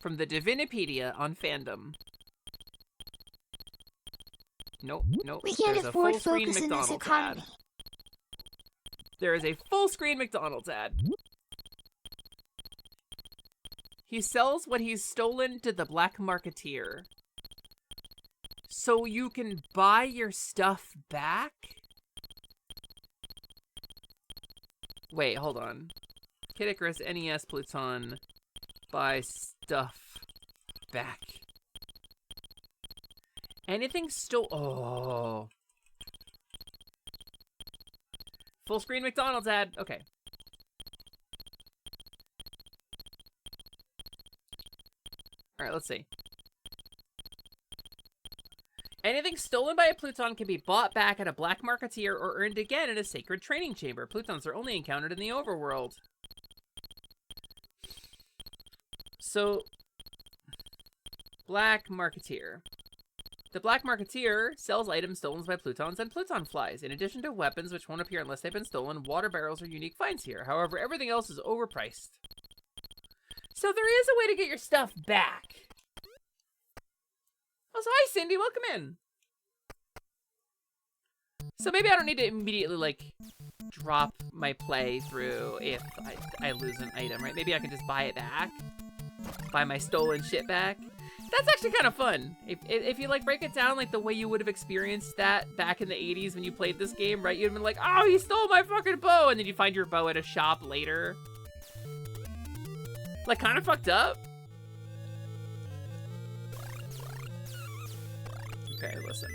C: from the Divinipedia on fandom. Nope.
D: We can't
C: There's a
D: afford
C: full screen
D: focus in this
C: McDonald's
D: economy.
C: ad. There is a full screen McDonald's ad. He sells what he's stolen to the black marketeer. So you can buy your stuff back? Wait, hold on. Kid Icarus, NES, Pluton, buy stuff back. Anything stole? Oh. Full screen McDonald's ad. Okay. Alright, let's see. Anything stolen by a Pluton can be bought back at a black marketeer or earned again in a sacred training chamber. Plutons are only encountered in the overworld. So, black marketeer. The black marketeer sells items stolen by Plutons and Pluton flies. In addition to weapons, which won't appear unless they've been stolen, water barrels are unique finds here. However, everything else is overpriced. So there is a way to get your stuff back. Oh, so hi, Cindy. Welcome in. So maybe I don't need to immediately, like, drop my playthrough if I lose an item, right? Maybe I can just buy it back. Buy my stolen shit back. That's actually kind of fun. If you, like, break it down, like, the way you would have experienced that back in the 80s when you played this game, right? You'd have been like, oh, he stole my fucking bow! And then you find your bow at a shop later. Like, kind of fucked up. Okay, listen.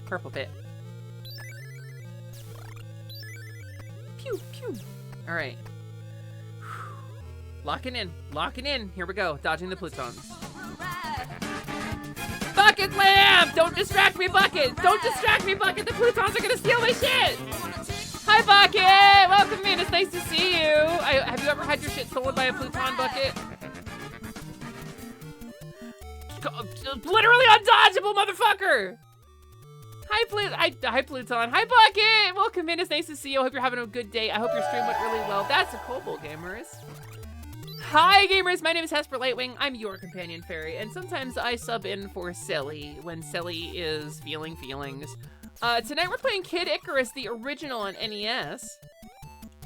C: Purple pit. Pew, pew. All right. Locking in. Locking in. Here we go. Dodging the Plutons. Bucket lamp! Don't distract me, Bucket! Don't distract me, Bucket! The Plutons are gonna steal my shit! Hi, Bucket! Welcome in. It's nice to see you. Have you ever had your shit stolen by a Pluton, Bucket? Literally undodgeable, motherfucker! Hi, Pluton. Hi, Bucket! Welcome in. It's nice to see you. I hope you're having a good day. I hope your stream went really well. That's a Kobold, gamers. Hi, gamers. My name is Hesper Lightwing. I'm your companion fairy, and sometimes I sub in for Selly when Selly is feeling feelings. Tonight we're playing Kid Icarus, the original on NES.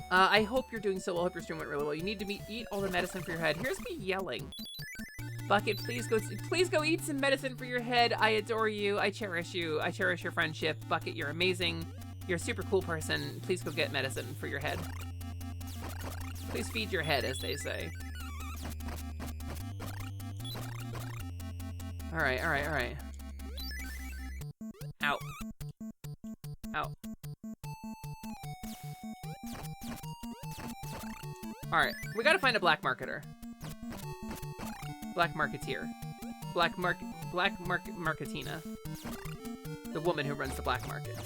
C: I hope you're doing so well. I hope your stream went really well. You need to eat all the medicine for your head. Here's me yelling. Bucket, please go eat some medicine for your head. I adore you. I cherish you. I cherish your friendship. Bucket, you're amazing. You're a super cool person. Please go get medicine for your head. Please feed your head, as they say. All right. Ow. Ow. All right, we gotta find a black marketer. Black marketeer. Black marketina. The woman who runs the black market.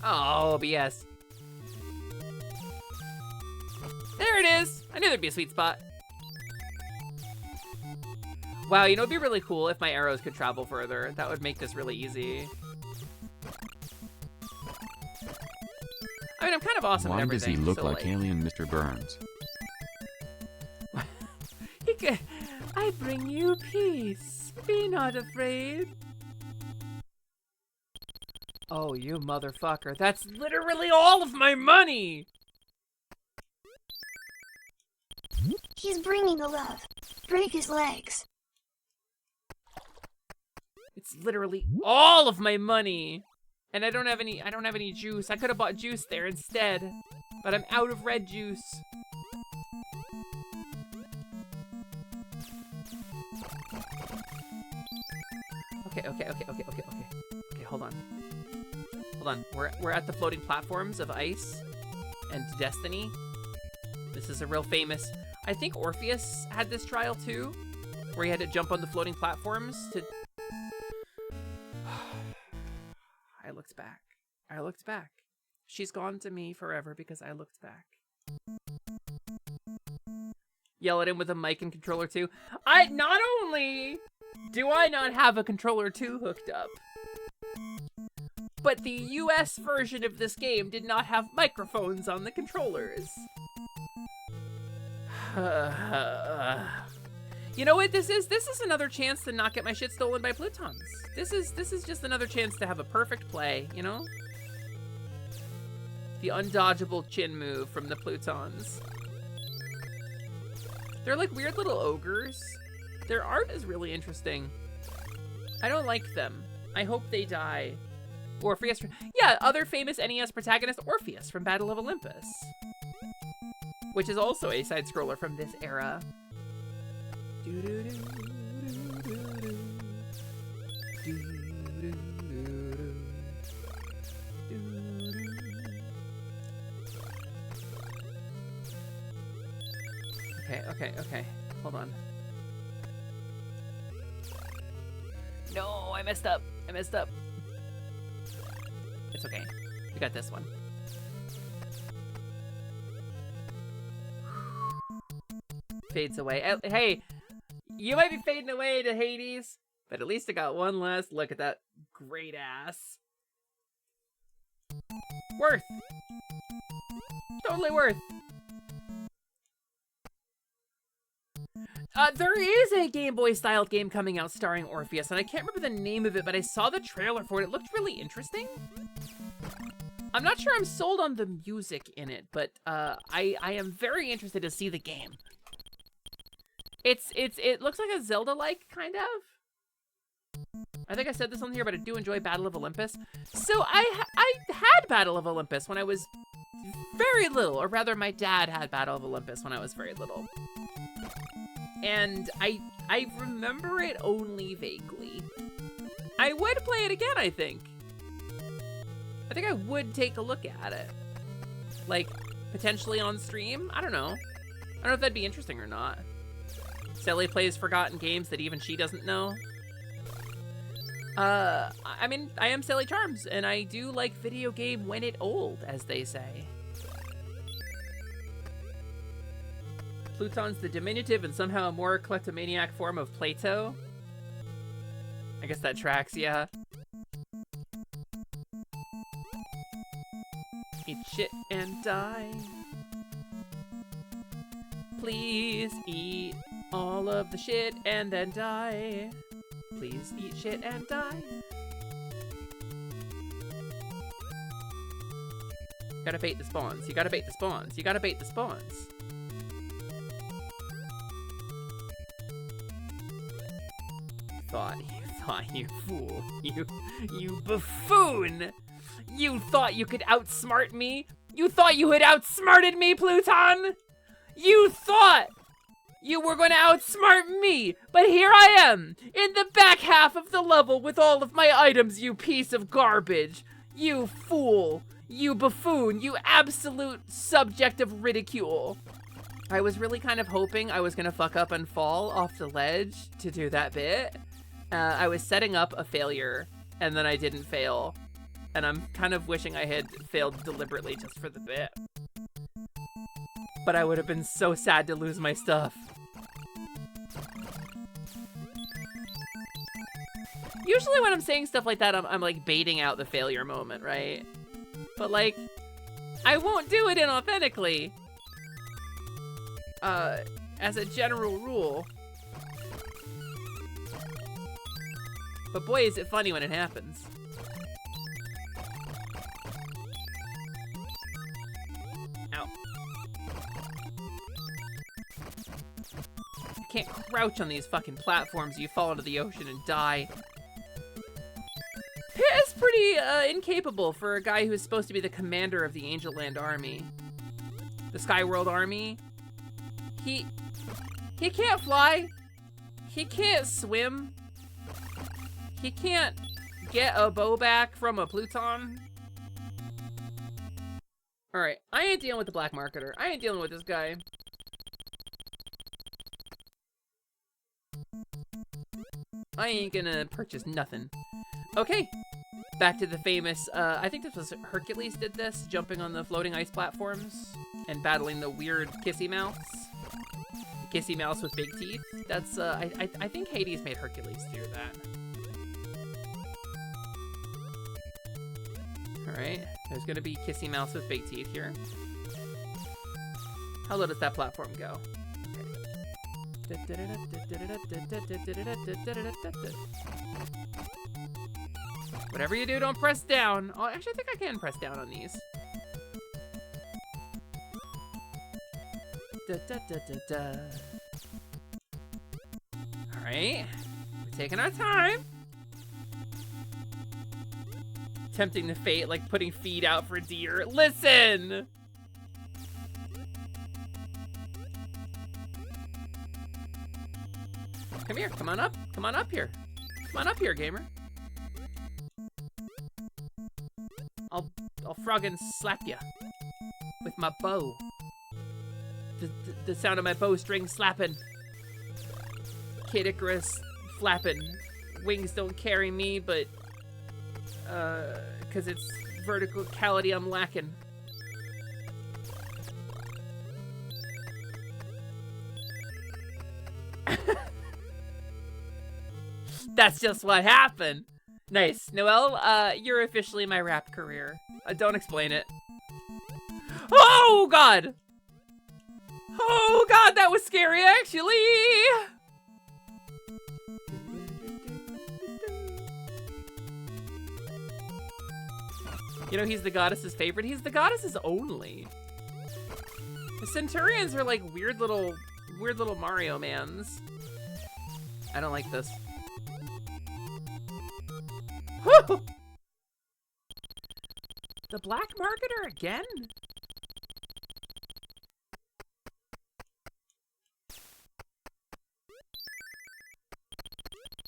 C: Oh, BS. There it is! I knew there'd be a sweet spot. Wow, you know, it'd be really cool if my arrows could travel further. That would make this really easy. I mean, I'm kind of awesome at everything.
K: Why does he look
C: so,
K: like alien Mr. Burns?
C: I bring you peace. Be not afraid. Oh, you motherfucker. That's literally all of my money!
D: He's bringing the love. Break his legs.
C: It's literally all of my money. And I don't have any juice. I could have bought juice there instead. But I'm out of red juice. Okay, hold on. We're at the floating platforms of Ice and Destiny. This is a real famous... I think Orpheus had this trial too, where he had to jump on the floating platforms to... I looked back. She's gone to me forever because I looked back. Yell at him with a mic and controller too. Not only do I not have a controller 2 hooked up, but the US version of this game did not have microphones on the controllers. You know what this is? This is another chance to not get my shit stolen by Plutons. This is just another chance to have a perfect play, you know? The undodgeable chin move from the Plutons. They're like weird little ogres. Their art is really interesting. I don't like them. I hope they die. Orpheus. Yeah, other famous NES protagonist, Orpheus from Battle of Olympus. Which is also a side-scroller from this era. Okay. Hold on. No, I messed up. It's okay. We got this one. Fades away. Hey, you might be fading away to Hades, but at least I got one last look at that great ass. Worth. Totally worth. There is a Game Boy styled game coming out starring Orpheus, and I can't remember the name of it, but I saw the trailer for it. It looked really interesting. I'm not sure I'm sold on the music in it, but I am very interested to see the game. It looks like a Zelda-like, kind of. I think I said this on here, but I do enjoy Battle of Olympus. So I had Battle of Olympus when I was very little, or rather my dad had Battle of Olympus when I was very little. And I remember it only vaguely. I would play it again, I think. I think I would take a look at it. Like, potentially on stream? I don't know. I don't know if that'd be interesting or not. Sally plays forgotten games that even she doesn't know. I mean, I am Sally Charms, and I do like video game when it old, as they say. Pluton's the diminutive and somehow a more kleptomaniac form of Plato. I guess that tracks, yeah. Eat shit and die. Please eat all of the shit and then die. Please eat shit and die. Gotta bait the spawns. You gotta bait the spawns. You gotta bait the spawns. You fool. You buffoon! You thought you could outsmart me? You thought you had outsmarted me, Pluton? You thought you were gonna outsmart me, but here I am, in the back half of the level with all of my items, you piece of garbage. You fool. You buffoon. You absolute subject of ridicule. I was really kind of hoping I was gonna fuck up and fall off the ledge to do that bit. I was setting up a failure, and then I didn't fail. And I'm kind of wishing I had failed deliberately just for the bit. But I would have been so sad to lose my stuff. Usually when I'm saying stuff like that, I'm like baiting out the failure moment, right? But like, I won't do it inauthentically. As a general rule. But boy, is it funny when it happens. Ow. You can't crouch on these fucking platforms. You fall into the ocean and die. Pit is pretty incapable for a guy who's supposed to be the commander of the Angel Land Army. The Skyworld Army. He can't fly. He can't swim. He can't get a bow back from a Pluton. Alright, I ain't dealing with the black marketer. I ain't dealing with this guy. I ain't gonna purchase nothing. Okay, back to the famous, I think this was Hercules did this, jumping on the floating ice platforms and battling the weird kissy mouths. Kissy mouths with big teeth. That's, I think Hades made Hercules do that. Alright, there's gonna be kissy mouths with big teeth here. How low does that platform go? Okay. Whatever you do, don't press down. Oh, actually, I think I can press down on these. Alright, we're taking our time. Tempting the fate, like putting feed out for deer. Listen! Come here, come on up here. Come on up here, gamer. I'll froggen slap ya with my bow. The sound of my bowstring slapping. Kickarus flapping. Wings don't carry me, but cause it's verticality I'm lacking. That's just what happened. Nice. Noelle, you're officially my rap career. Don't explain it. Oh, God! Oh, God, that was scary, actually! You know, he's the goddess's favorite. He's the goddess's only. The Centurions are like weird little Mario mans. I don't like this. Whew! The black marketer again?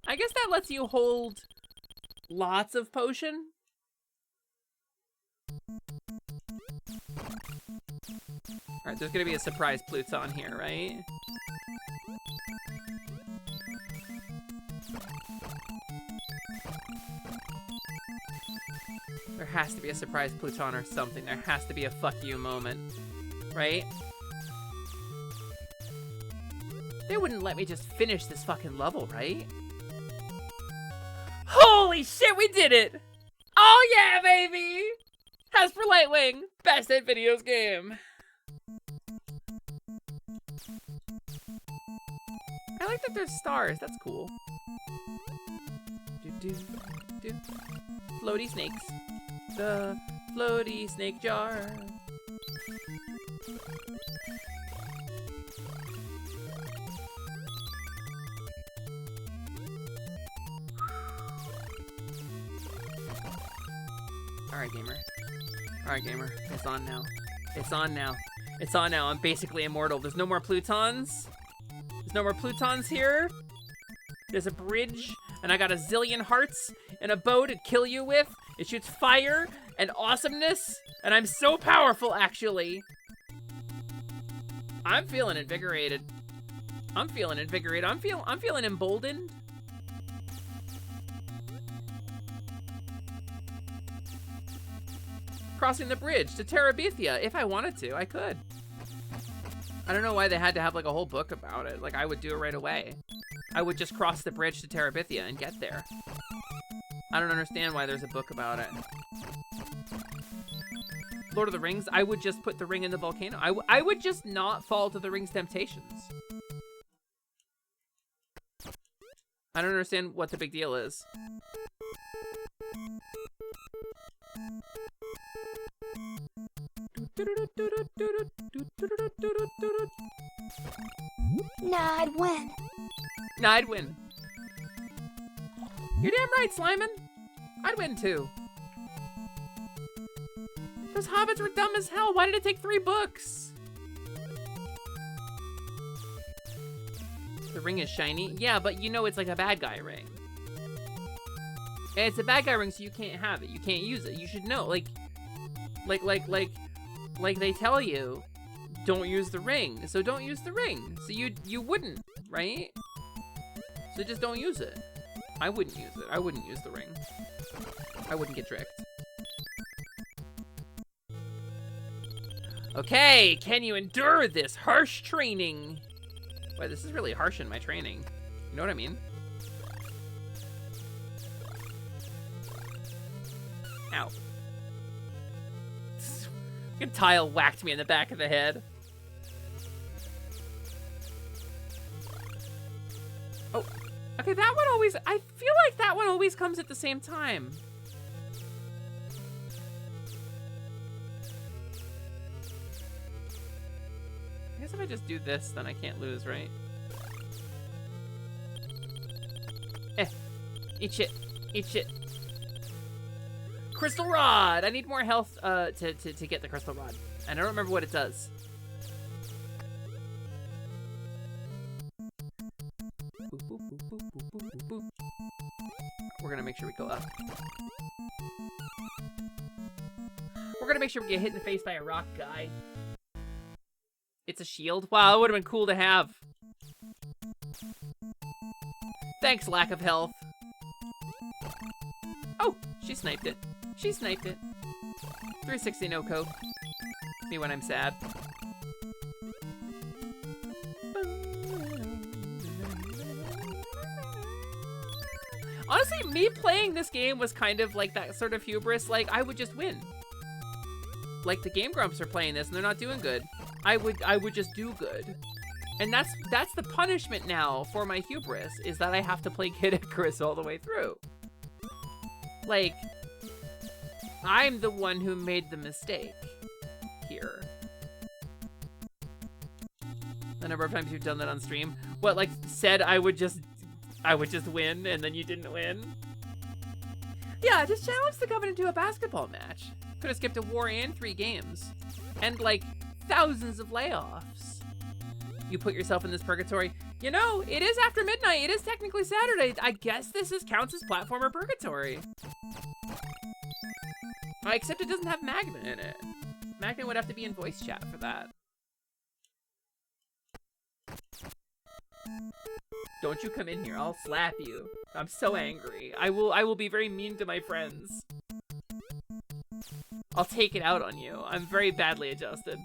C: I guess that lets you hold lots of potion. Alright, there's gonna be a surprise Pluton here, right? There has to be a surprise Pluton or something. There has to be a fuck you moment, right? They wouldn't let me just finish this fucking level, right? Holy shit, we did it! Oh yeah, baby! Hasper Lightwing, best at videos game. like that there's stars. That's cool. Do. Floaty snakes. The floaty snake jar. Alright, gamer. Alright, gamer. It's on now. It's on now. It's on now. I'm basically immortal. There's no more Plutons. There's no more Plutons here. There's a bridge, and I got a zillion hearts and a bow to kill you with. It shoots fire and awesomeness, and I'm so powerful, actually. I'm feeling invigorated. I'm feeling invigorated. I'm feeling emboldened. Crossing the bridge to Terabithia. If I wanted to, I could. I don't know why they had to have like a whole book about it. Like, I would do it right away. I would just cross the bridge to Terabithia and get there. I don't understand why there's a book about it. Lord of the Rings, I would just put the ring in the volcano. I would just not fall to the ring's temptations. I don't understand what the big deal is.
D: Nah, I'd win.
C: Nah, I'd win. You're damn right, Slyman. I'd win too. Those hobbits were dumb as hell. Why did it take 3 books? The ring is shiny. Yeah, but you know it's like a bad guy ring. And it's a bad guy ring, so you can't have it. You can't use it. You should know. Like they tell you, don't use the ring. So don't use the ring. So you wouldn't, right? So just don't use it. I wouldn't use it. I wouldn't use the ring. I wouldn't get tricked. Okay, can you endure this harsh training? Boy, this is really harsh in my training. You know what I mean? Ow. Fucking tile whacked me in the back of the head. Oh, okay, that one always, I feel like that one always comes at the same time. I guess if I just do this, then I can't lose, right? Eat shit. Eat shit. Crystal Rod! I need more health to get the Crystal Rod. And I don't remember what it does. Boop, boop, boop, boop, boop, boop, boop, boop. We're gonna make sure we go up. We're gonna make sure we get hit in the face by a rock guy. It's a shield? Wow, that would have been cool to have. Thanks, lack of health. Oh, she sniped it. She sniped it. 360 no cope. Me when I'm sad. Honestly, me playing this game was kind of like that sort of hubris. Like, I would just win. Like, the Game Grumps are playing this and they're not doing good. I would just do good. And that's the punishment now for my hubris, is that I have to play Kickarus all the way through. Like, I'm the one who made the mistake here. The number of times you've done that on stream. What, like, said I would just win and then you didn't win? Yeah, just challenge the Covenant to a basketball match. Could have skipped a war and 3 games. And, like, thousands of layoffs. You put yourself in this purgatory. You know, it is after midnight. It is technically Saturday. I guess this counts as platformer purgatory. Except it doesn't have Magna in it. Magna would have to be in voice chat for that. Don't you come in here. I'll slap you. I'm so angry. I will be very mean to my friends. I'll take it out on you. I'm very badly adjusted.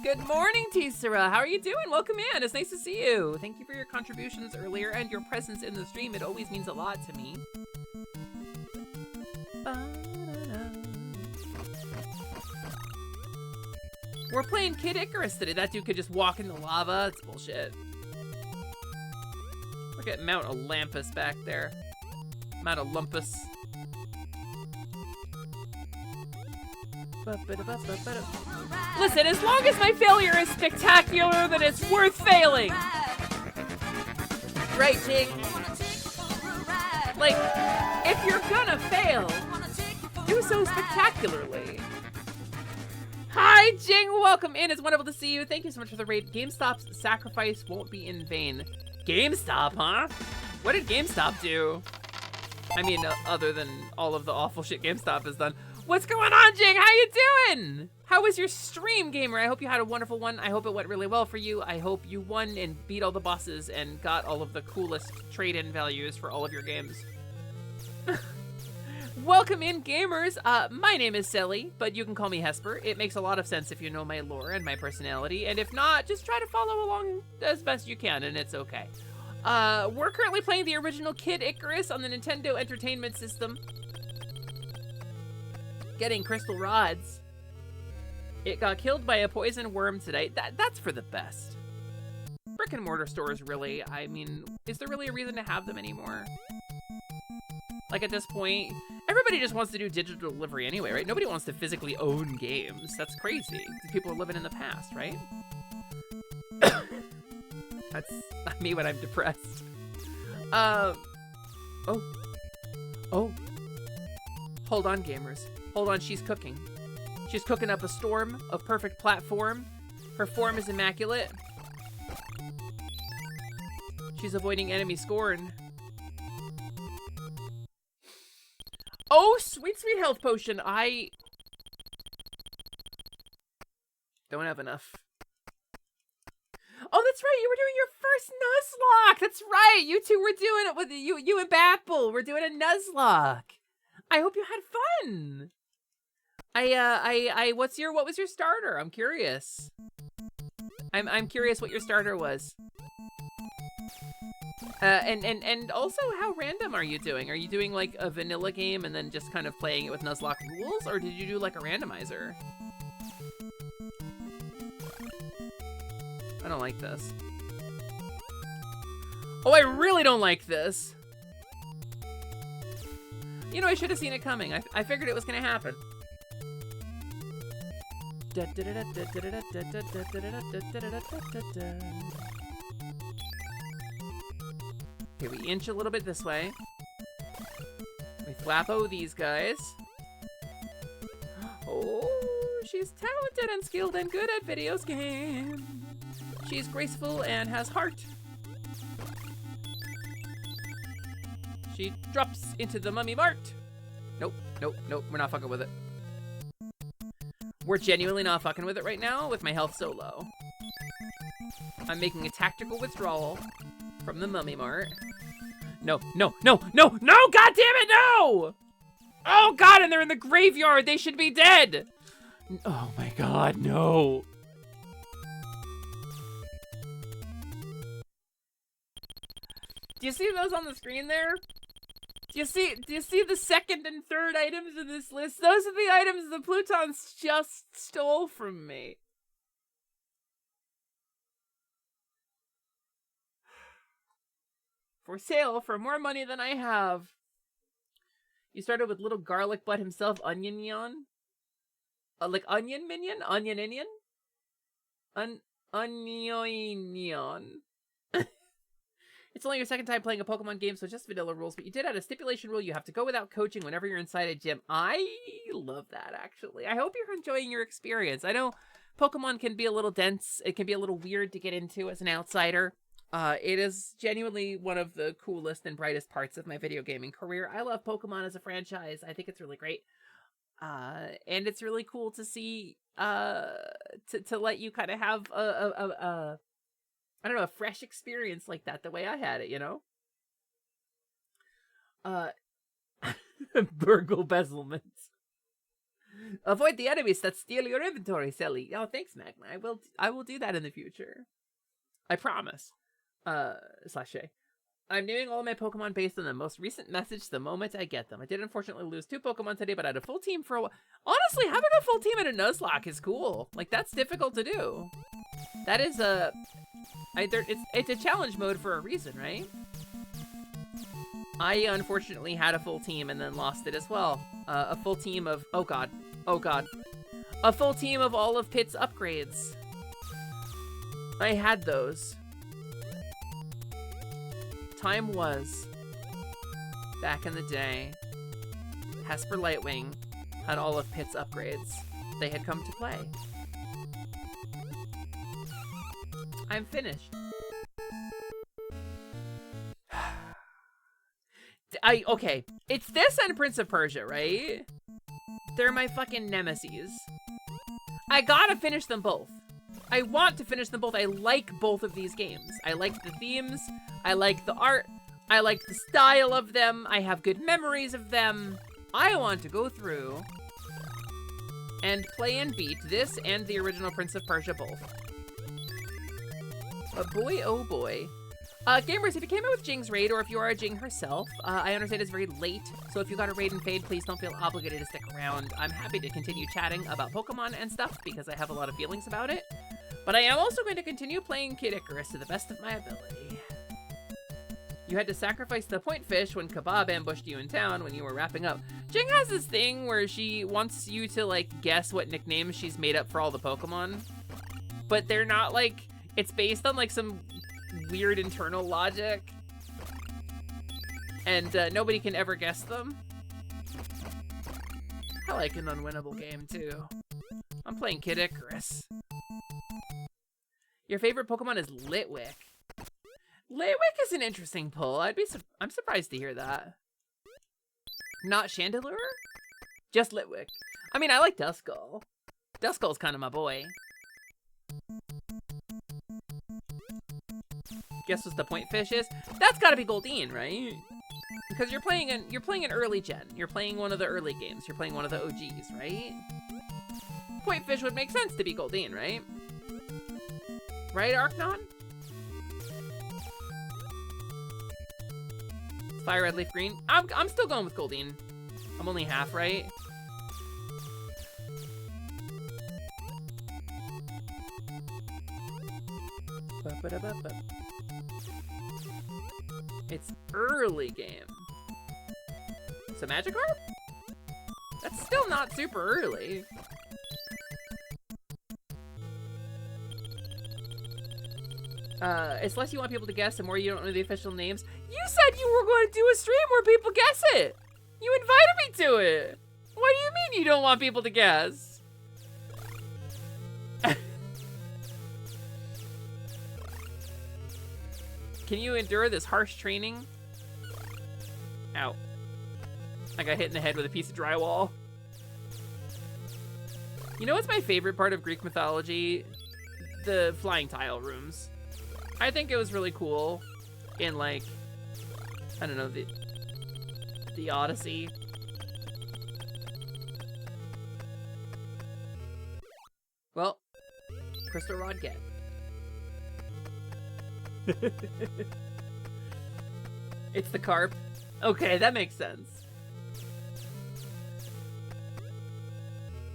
C: Good morning, Tisera. How are you doing? Welcome in. It's nice to see you. Thank you for your contributions earlier and your presence in the stream. It always means a lot to me. We're playing Kid Icarus today. That dude could just walk in the lava. It's bullshit. get Mount Olympus back there. Mount Olympus. Listen, as long as my failure is spectacular, then it's worth failing. Right, Jing? Like, if you're gonna fail, do so spectacularly. Hi, Jing. Welcome in. It's wonderful to see you. Thank you so much for the raid. GameStop's sacrifice won't be in vain. GameStop, huh? What did GameStop do? I mean, other than all of the awful shit GameStop has done. What's going on, Jing? How you doing? How was your stream, gamer? I hope you had a wonderful one. I hope it went really well for you. I hope you won and beat all the bosses and got all of the coolest trade-in values for all of your games. Welcome in, gamers. My name is Sally, but you can call me Hesper. It makes a lot of sense if you know my lore and my personality, and if not, just try to follow along as best you can, and it's okay. We're currently playing the original Kid Icarus on the Nintendo Entertainment System. Getting crystal rods. It got killed by a poison worm today. That's for the best. Brick and mortar stores, really. I mean, is there really a reason to have them anymore? Like, at this point, everybody just wants to do digital delivery anyway, right? Nobody wants to physically own games. That's crazy. These people are living in the past, right? That's not me when I'm depressed. Oh. Hold on, gamers. Hold on, she's cooking. She's cooking up a storm of perfect platform. Her form is immaculate. She's avoiding enemy scorn. Oh, sweet health potion. I don't have enough. Oh, that's right. You were doing your first Nuzlocke. That's right. You two were doing it with you and Bapple. We're doing a Nuzlocke. I hope you had fun. What was your starter? I'm curious. I'm curious what your starter was. And also, how random are you doing? Are you doing like a vanilla game and then just kind of playing it with Nuzlocke rules, or did you do like a randomizer? I don't like this. Oh, I really don't like this. You know, I should have seen it coming. I figured it was gonna happen. Okay, we inch a little bit this way. We flappo these guys. Oh, she's talented and skilled and good at videos game. She's graceful and has heart. She drops into the mummy mart. Nope, we're not fucking with it. We're genuinely not fucking with it right now with my health so low. I'm making a tactical withdrawal from the mummy mart. No, god damn it, no! Oh god, and they're in the graveyard, they should be dead! Oh my god, no. Do you see those on the screen there? Do you see the second and third items in this list? Those are the items the Plutons just stole from me. For sale for more money than I have. You started with little garlic butt himself, Onion Neon? Like Onion Minion? Onion Inion? Onion Neon. It's only your second time playing a Pokemon game, so just vanilla rules, but you did add a stipulation rule. You have to go without coaching whenever you're inside a gym. I love that, actually. I hope you're enjoying your experience. I know Pokemon can be a little dense. It can be a little weird to get into as an outsider. It is genuinely one of the coolest and brightest parts of my video gaming career. I love Pokemon as a franchise. I think it's really great. And it's really cool to see, to let you kind of have I don't know, a fresh experience like that, the way I had it, you know? Burgle bezelment. Avoid the enemies that steal your inventory, Sally. Oh, thanks, Magma. I will do that in the future. I promise. /A. I'm naming all my Pokemon based on the most recent message the moment I get them. I did unfortunately lose 2 Pokemon today, but I had a full team for a while. Honestly, having a full team at a Nuzlocke is cool. Like, that's difficult to do. That is it's a challenge mode for a reason, right? I unfortunately had a full team and then lost it as well. A full team of, oh god, a full team of all of Pitt's upgrades. I had those. Time was, back in the day, Hesper Lightwing had all of Pitt's upgrades. They had come to play. I'm finished. Okay, it's this and Prince of Persia, right? They're my fucking nemesis. I gotta finish them both. I want to finish them both. I like both of these games. I like the themes. I like the art. I like the style of them. I have good memories of them. I want to go through and play and beat this and the original Prince of Persia both. But boy, oh boy. Gamers, if you came out with Jing's raid, or if you are a Jing herself, I understand it's very late, so if you got a raid and fade, please don't feel obligated to stick around. I'm happy to continue chatting about Pokemon and stuff, because I have a lot of feelings about it. But I am also going to continue playing Kid Icarus to the best of my ability. You had to sacrifice the point fish when Kebab ambushed you in town when you were wrapping up. Jing has this thing where she wants you to, like, guess what nicknames she's made up for all the Pokemon. But they're not, like, it's based on, like, some weird internal logic. And nobody can ever guess them. I like an unwinnable game, too. I'm playing Kid Icarus. Your favorite Pokemon is Litwick. Litwick is an interesting pull. I'm surprised to hear that. Not Chandelure? Just Litwick. I mean, I like Duskull. Duskull's kind of my boy. Guess what the point fish is? That's gotta be Goldeen, right? Because you're playing an early gen. You're playing one of the early games. You're playing one of the OGs, right? Point fish would make sense to be Goldeen, right? Right, Arcnon? Fire Red Leaf Green. I'm still going with Goldeen. I'm only half, right? It's early game. So Magikarp? That's still not super early. It's less you want people to guess, the more you don't know the official names. You said you were going to do a stream where people guess it! You invited me to it! What do you mean you don't want people to guess? Can you endure this harsh training? Ow. I got hit in the head with a piece of drywall. You know what's my favorite part of Greek mythology? The flying tile rooms. I think it was really cool in, like, I don't know, the Odyssey. Well, Crystal Rod get. It's the carp. Okay, that makes sense.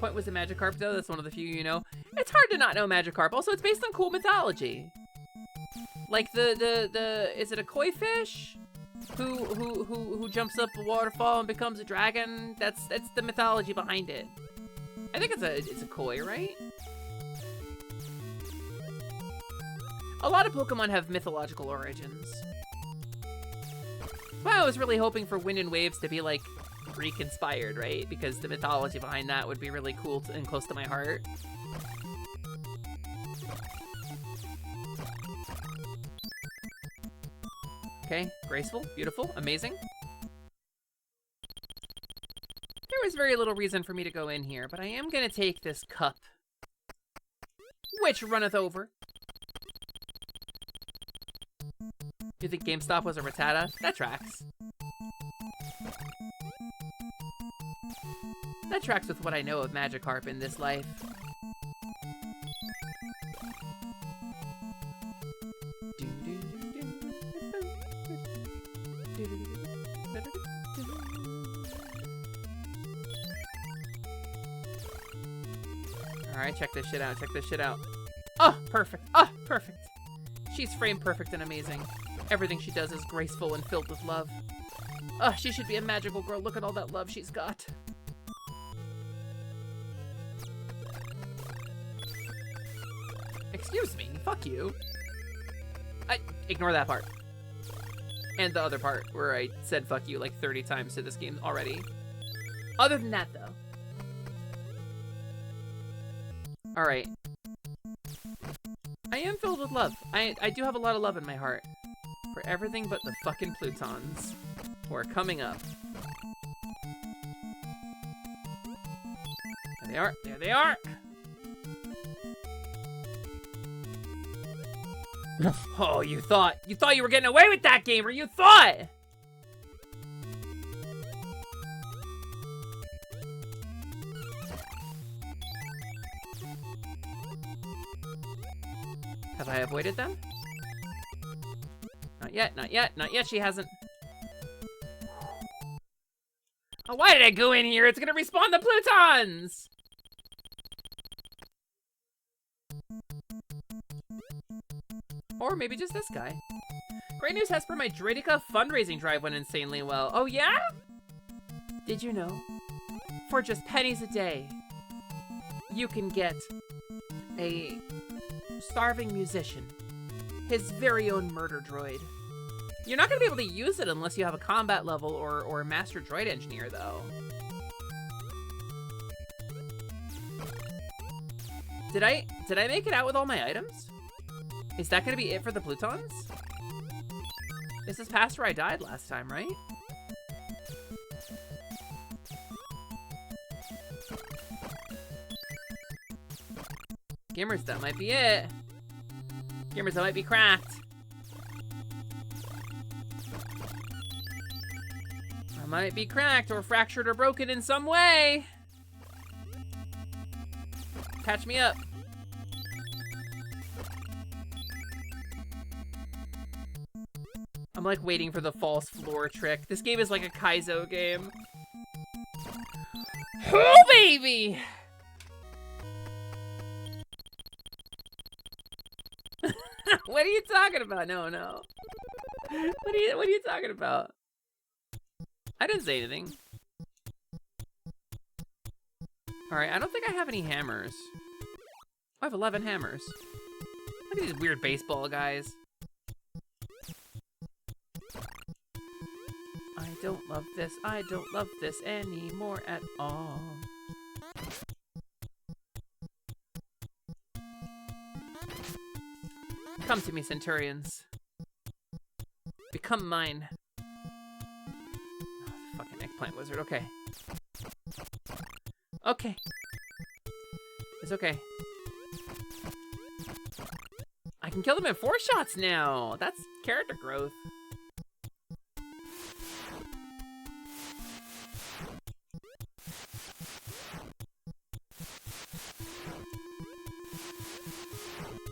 C: Point was a Magikarp, though. That's one of the few you know. It's hard to not know Magikarp. Also, it's based on cool mythology. Like is it a koi fish who jumps up a waterfall and becomes a dragon? That's the mythology behind it. I think it's a koi, right? A lot of Pokemon have mythological origins. Well, I was really hoping for Wind and Waves to be, like, Greek-inspired, right? Because the mythology behind that would be really cool and close to my heart. Okay, graceful, beautiful, amazing. There was very little reason for me to go in here, but I am gonna take this cup, which runneth over. You think GameStop was a Rattata? That tracks. That tracks with what I know of Magikarp in this life. Alright, check this shit out, check this shit out. Oh, perfect. Oh, perfect. She's frame perfect and amazing. Everything she does is graceful and filled with love. Ugh, she should be a magical girl. Look at all that love she's got. Excuse me, fuck you. Ignore that part. And the other part where I said fuck you like 30 times to this game already. Other than that, though. Alright. I am filled with love. I do have a lot of love in my heart. For everything but the fucking Plutons. Who are coming up. There they are. There they are! Oh, you thought you were getting away with that, gamer. You thought. Have I avoided them? Not yet, not yet, not yet. She hasn't. Oh, why did I go in here? It's gonna respawn the Plutons. Or maybe just this guy. Great news, as per my Dradica fundraising drive went insanely well. Oh yeah? Did you know? For just pennies a day, you can get a starving musician, his very own murder droid. You're not gonna be able to use it unless you have a combat level or a master droid engineer, though. Did I make it out with all my items? Is that gonna be it for the Plutons? This is past where I died last time, right? Gamers, that might be it. Gamers, that might be cracked. I might be cracked or fractured or broken in some way. Patch me up. I'm like waiting for the false floor trick. This game is like a Kaizo game. Oh, baby! What are you talking about? No. What are you talking about? I didn't say anything. Alright, I don't think I have any hammers. I have 11 hammers. Look at these weird baseball guys. I don't love this. I don't love this anymore at all. Come to me, Centurions. Become mine. Oh, fucking eggplant wizard. Okay. Okay. It's okay. I can kill them in 4 shots now. That's character growth.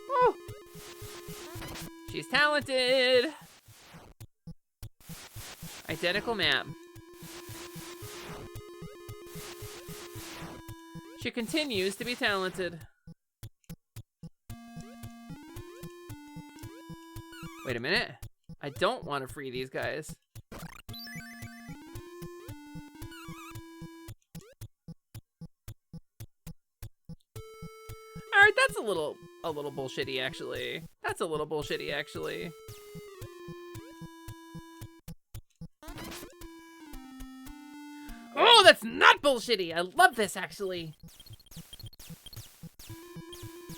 C: Woo! She's talented. Identical map. She continues to be talented. Wait a minute. I don't want to free these guys. Alright, that's a little bullshitty, actually. That's a little bullshitty, actually. Oh, that's not bullshitty! I love this, actually!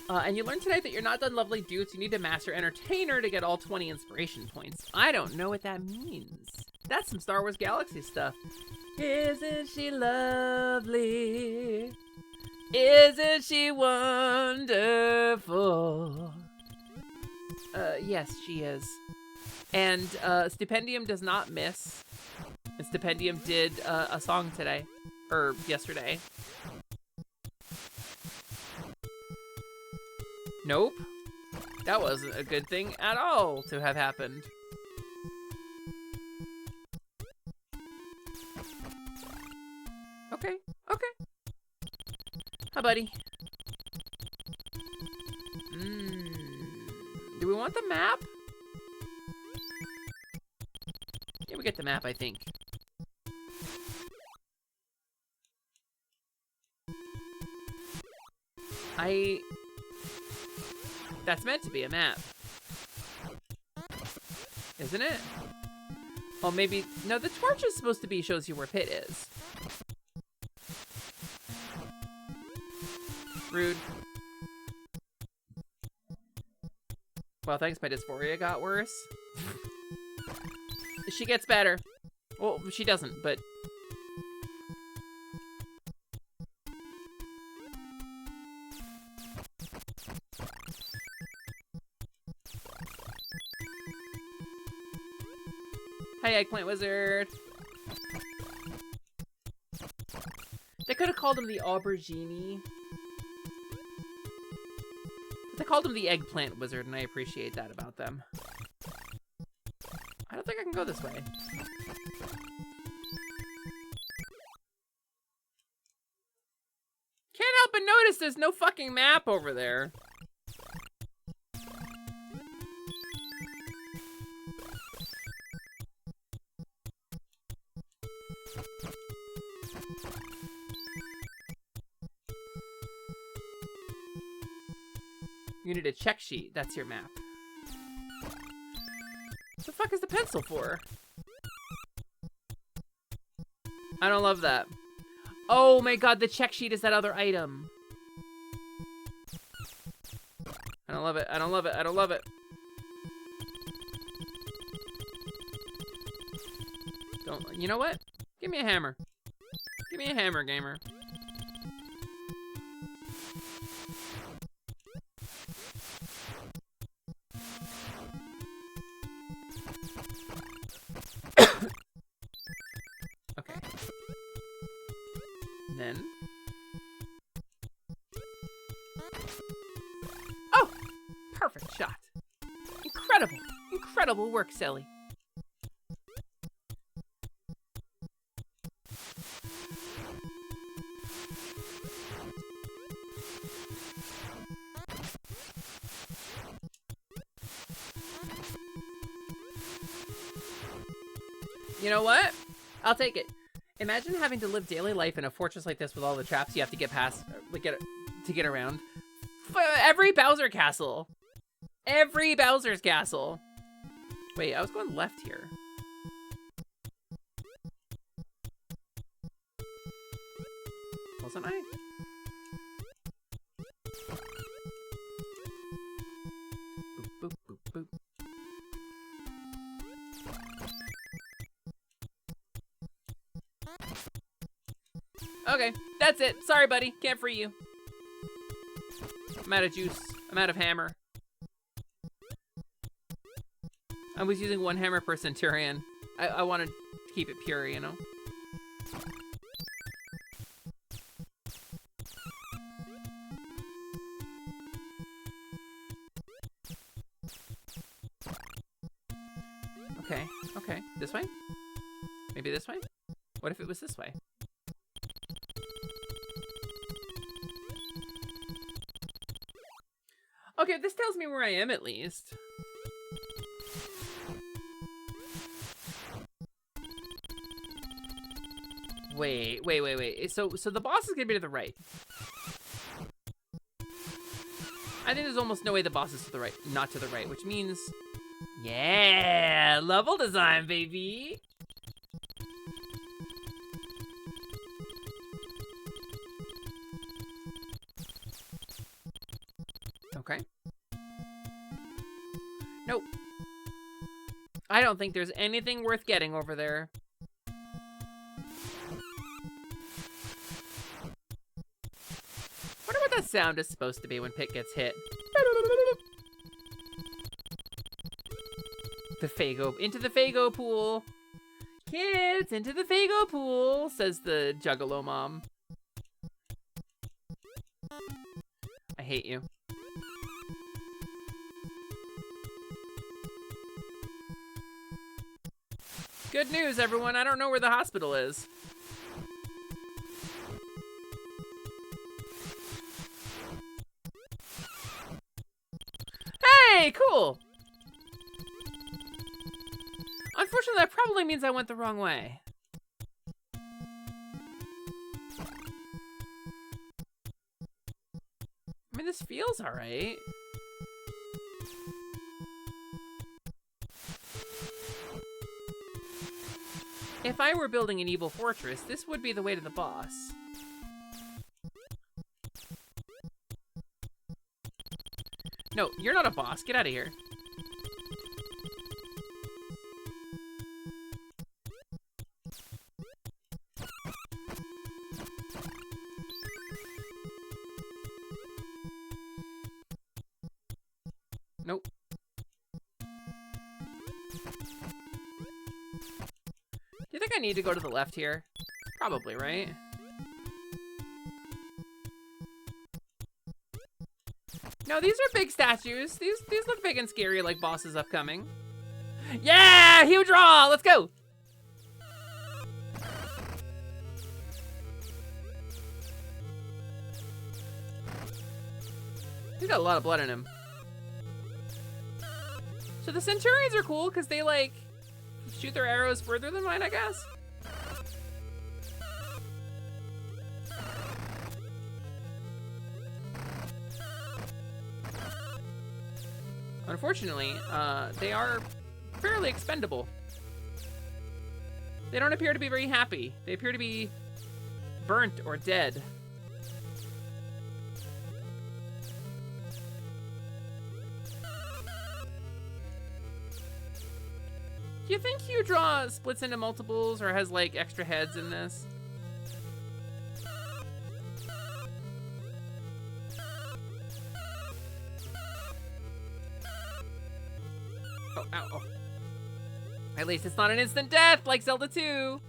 C: And you learned tonight that you're not done lovely dudes. You need to master Entertainer to get all 20 inspiration points. I don't know what that means. That's some Star Wars Galaxy stuff. Isn't she lovely? Isn't she wonderful? Yes, she is. And Stipendium does not miss. And Stipendium did a song today. Or yesterday. Nope. That wasn't a good thing at all to have happened. Okay, okay. Hi, buddy. Do we want the map? Yeah, we get the map, I think. That's meant to be a map. Isn't it? Well, maybe... No, the torch is supposed to be shows you where Pit is. Rude. Well, thanks, my dysphoria got worse. She gets better. Well, she doesn't, but... Hey, Eggplant Wizard! They could have called him the Aubergine. But they called him the Eggplant Wizard, and I appreciate that about them. I don't think I can go this way. Can't help but notice there's no fucking map over there. You need a check sheet. That's your map. What the fuck is the pencil for? I don't love that. Oh my god, the check sheet is that other item. I don't love it. I don't love it. I don't love it. Don't. You know what? Give me a hammer. Give me a hammer, gamer. Then. Oh! Perfect shot. Incredible. Incredible work, Sally. You know what? I'll take it. Imagine having to live daily life in a fortress like this with all the traps you have to get past, like to get around. Every Bowser castle. Every Bowser's castle. Wait, I was going left here. Wasn't I? Boop, boop, boop, boop. Okay, that's it. Sorry, buddy. Can't free you. I'm out of juice. I'm out of hammer. I was using one hammer per Centurion. I wanted to keep it pure, you know? Okay, okay. This way? Maybe this way? What if it was this way? Okay, this tells me where I am at least. Wait. So the boss is gonna be to the right. I think there's almost no way the boss is to the right, not to the right, which means, yeah, level design, baby. Okay. Nope. I don't think there's anything worth getting over there. Wonder what that sound is supposed to be when Pit gets hit. The Fago, into the Fago pool. Kids, into the Fago pool, says the Juggalo mom. I hate you. Good news, everyone. I don't know where the hospital is. Hey, cool. Unfortunately, that probably means I went the wrong way. I mean, this feels alright. If I were building an evil fortress, this would be the way to the boss. No, you're not a boss. Get out of here. Nope. Do you think I need to go to the left here? Probably, right? No, these are big statues. These look big and scary like bosses upcoming. Yeah! Huge draw! Let's go! He's got a lot of blood in him. So the Centurions are cool because they, like, shoot their arrows further than mine, I guess? Unfortunately, they are fairly expendable. They don't appear to be very happy. They appear to be burnt or dead. Do you think Hugh Draw splits into multiples or has, like, extra heads in this? Oh, ow, oh. At least it's not an instant death like Zelda 2.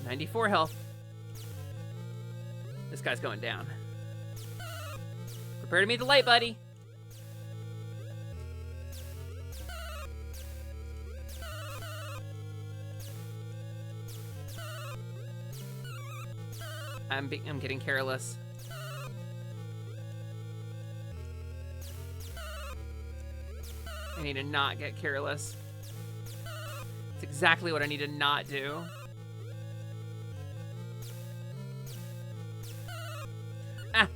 C: $94 health. This guy's going down. Prepare to meet the light, buddy. I'm getting careless. I need to not get careless. It's exactly what I need to not do. Ah.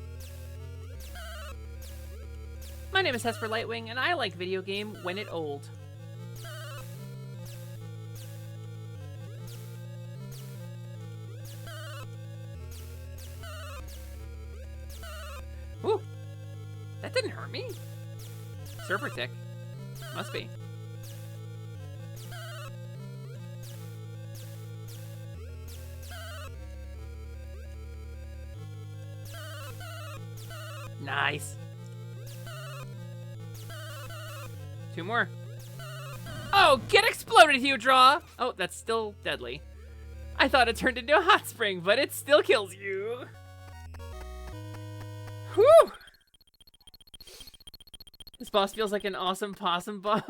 C: My name is Hesper Lightwing, and I like video game when it old. Ooh, that didn't hurt me. Surfer tick. Must be. Nice. 2 more. Oh, get exploded, Hugh Draw! Oh, that's still deadly. I thought it turned into a hot spring, but it still kills you. Whew! This boss feels like an awesome possum boss.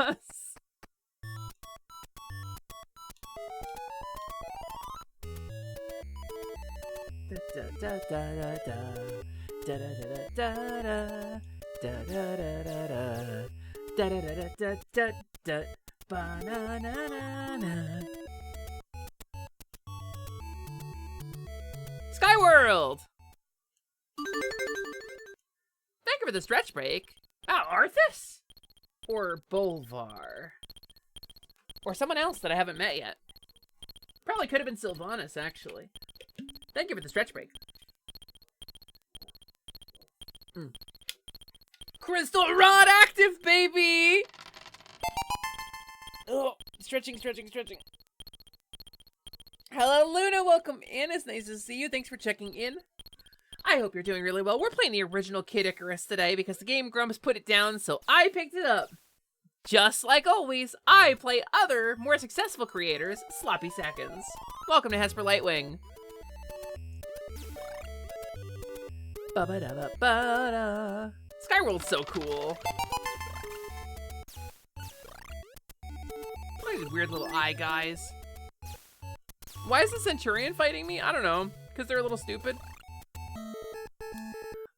C: Da da da da da da da da da da da da da da da banana. Skyworld! Thank you for the stretch break. Oh, Arthas? Or Bolvar? Or someone else that I haven't met yet. Probably could have been Sylvanas, actually. Thank you for the stretch break. Crystal Rod active, baby! Oh, stretching. Hello, Luna. Welcome in. It's nice to see you. Thanks for checking in. I hope you're doing really well. We're playing the original Kickarus today because the Game Grumps put it down, so I picked it up. Just like always, I play other, more successful creators' sloppy seconds. Welcome to Hesper Lightwing. Ba-ba-da-ba-ba-da. Skyworld's so cool. Look at these weird little eye guys. Why is the Centurion fighting me? I don't know. Because they're a little stupid.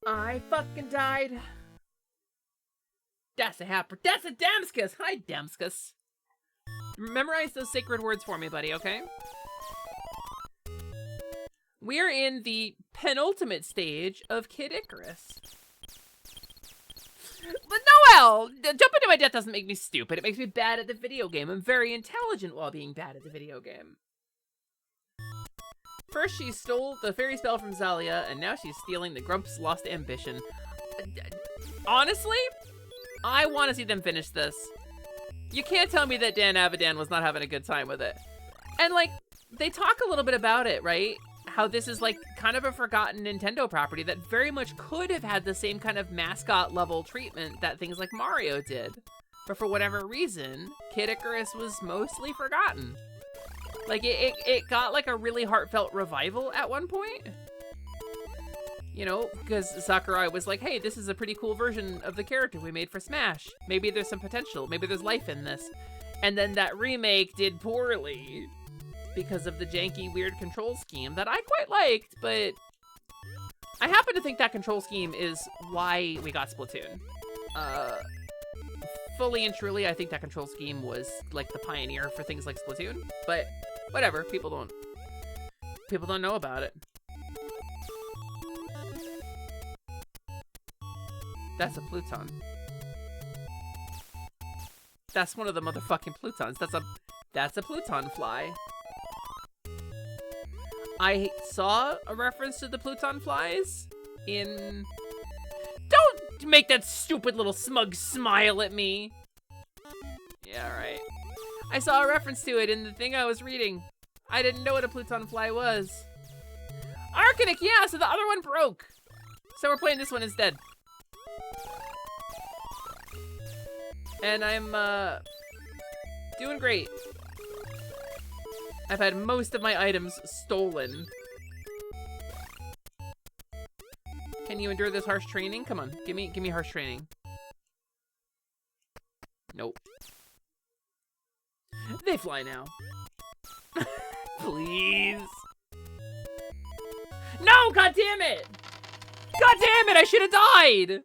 C: I fucking died. That's a happer. That's a Damskus. Hi, Damskus. Memorize those sacred words for me, buddy, okay? We're in the penultimate stage of Kid Icarus. But Noelle! Jumping to my death doesn't make me stupid. It makes me bad at the video game. I'm very intelligent while being bad at the video game. First, she stole the fairy spell from Zalia, and now she's stealing the Grump's lost ambition. Honestly, I want to see them finish this. You can't tell me that Dan Avidan was not having a good time with it. And, like, they talk a little bit about it, right? How this is, like, kind of a forgotten Nintendo property that very much could have had the same kind of mascot-level treatment that things like Mario did. But for whatever reason, Kid Icarus was mostly forgotten. Like, it got, like, a really heartfelt revival at one point. You know, because Sakurai was like, hey, this is a pretty cool version of the character we made for Smash. Maybe there's some potential. Maybe there's life in this. And then that remake did poorly because of the janky, weird control scheme that I quite liked, but I happen to think that control scheme is why we got Splatoon. Fully and truly, I think that control scheme was, like, the pioneer for things like Splatoon, but whatever, people don't know about it. That's a Pluton. That's one of the motherfucking Plutons. That's a Pluton fly. I saw a reference to the Pluton flies in... Don't make that stupid little smug smile at me. Yeah, right. I saw a reference to it in the thing I was reading. I didn't know what a Pluton fly was. Arcanic, yeah, so the other one broke. So we're playing this one instead. And I'm, doing great. I've had most of my items stolen. Can you endure this harsh training? Come on, give me harsh training. Nope. They fly now. Please. No, god damn it! God damn it, I should have died!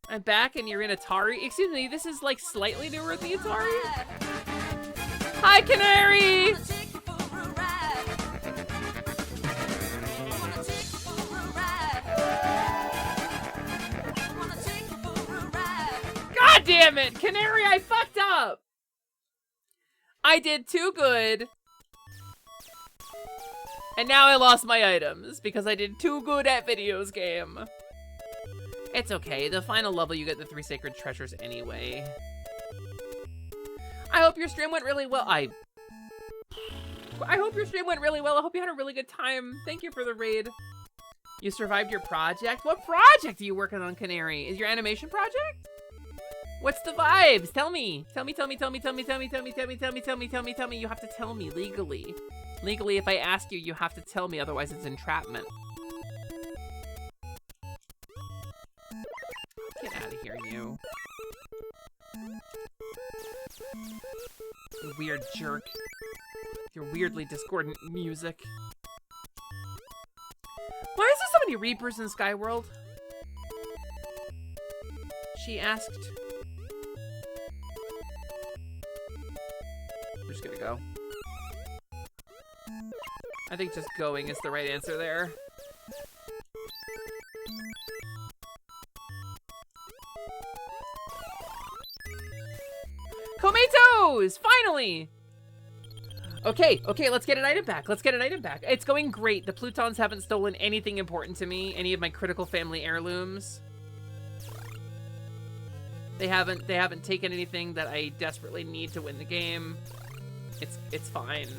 C: I'm back and you're in Atari. Excuse me, this is like slightly newer than the Atari? Hi, Canary! God damn it! Canary, I fucked up! I did too good. And now I lost my items because I did too good at videos game. It's okay, the final level you get the 3 sacred treasures anyway. I hope your stream went really well. I hope your stream went really well. I hope you had a really good time. Thank you for the raid. You survived your project? What project are you working on, Canary? Is your animation project? What's the vibes? Tell me. Tell me. You have to tell me legally. Legally, if I ask you, you have to tell me, otherwise it's entrapment. Get out of here, you. You weird jerk. Your weirdly discordant music. Why is there so many Reapers in Skyworld? She asked. I'm just gonna go. I think just going is the right answer there. Tomatoes! Finally! Okay, let's get an item back. It's going great. The Plutons haven't stolen anything important to me, any of my critical family heirlooms. They haven't taken anything that I desperately need to win the game. It's fine.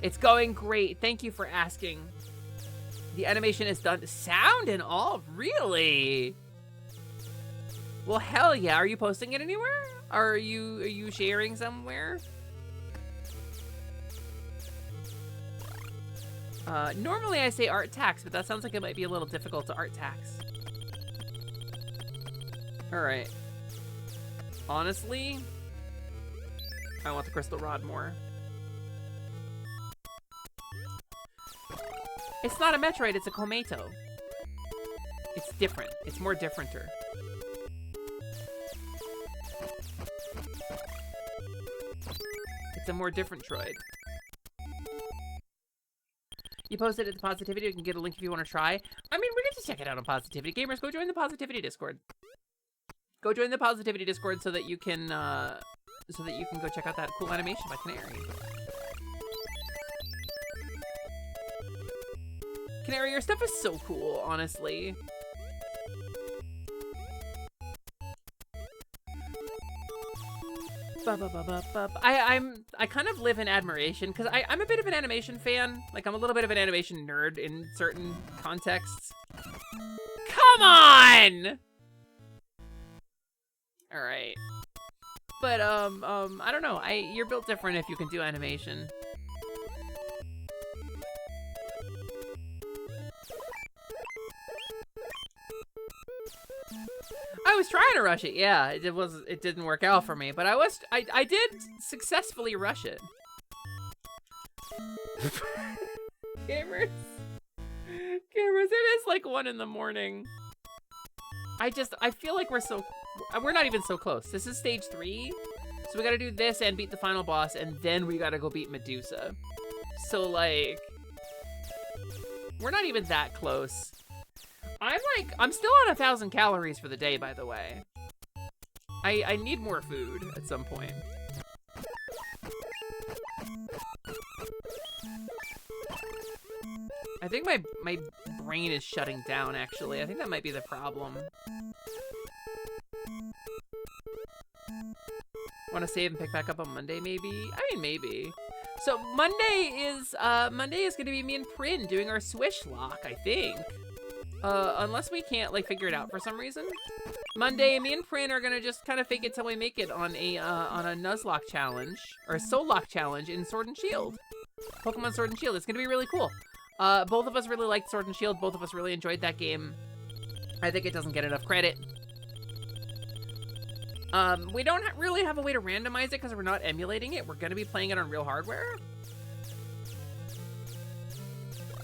C: It's going great. Thank you for asking. The animation is done. Sound and all? Really? Well, hell yeah. Are you posting it anywhere? Are you sharing somewhere? Normally I say art tax, but that sounds like it might be a little difficult to art tax. Alright. Honestly, I want the crystal rod more. It's not a Metroid, it's a Komeito. It's different. It's more differenter. It's a more different droid. You posted it to Positivity. You can get a link if you want to try. I mean, we're going to check it out on Positivity. Gamers, go join the Positivity Discord. Go join the Positivity Discord so that you can go check out that cool animation by Canary. Canary, your stuff is so cool, honestly. I kind of live in admiration because I'm a bit of an animation fan. Like, I'm a little bit of an animation nerd in certain contexts. Come on! All right. But I don't know. You're built different if you can do animation. I was trying to rush it, yeah. It didn't work out for me, but I did successfully rush it. Gamers, it is like 1 in the morning. I feel like we're not even so close. This is stage 3, so we gotta do this and beat the final boss, and then we gotta go beat Medusa. So like, we're not even that close. I'm still on 1,000 calories for the day, by the way. I need more food at some point. I think my brain is shutting down, actually. I think that might be the problem. Want to save and pick back up on Monday, maybe? I mean, maybe. So Monday is going to be me and Prin doing our Swish Lock, I think. Unless we can't, like, figure it out for some reason. Monday, me and Prin are gonna just kind of fake it till we make it on a Nuzlocke challenge, or a Soul Lock challenge in Sword and Shield. Pokemon Sword and Shield. It's gonna be really cool. Both of us really liked Sword and Shield. Both of us really enjoyed that game. I think it doesn't get enough credit. We don't really have a way to randomize it because we're not emulating it. We're gonna be playing it on real hardware.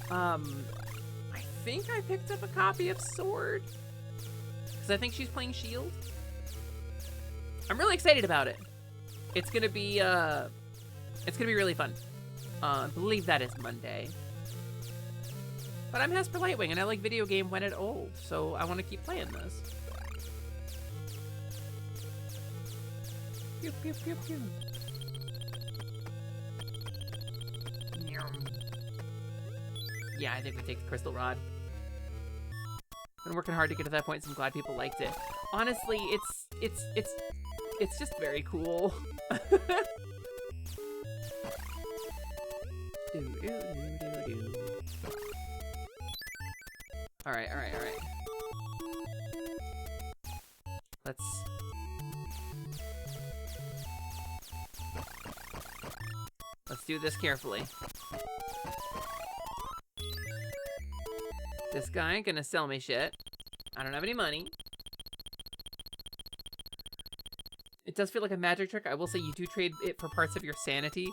C: I think I picked up a copy of Sword because I think she's playing Shield. I'm really excited about it. It's gonna be really fun. I believe that is Monday. But I'm Hesper Lightwing and I like video game when it's old, so I want to keep playing this. Pew, pew, pew, pew. Yeah, I think we take the Crystal Rod. Been working hard to get to that point, so I'm glad people liked it. Honestly, it's just very cool. All right. Let's do this carefully. This guy ain't gonna sell me shit. I don't have any money. It does feel like a magic trick. I will say you do trade it for parts of your sanity.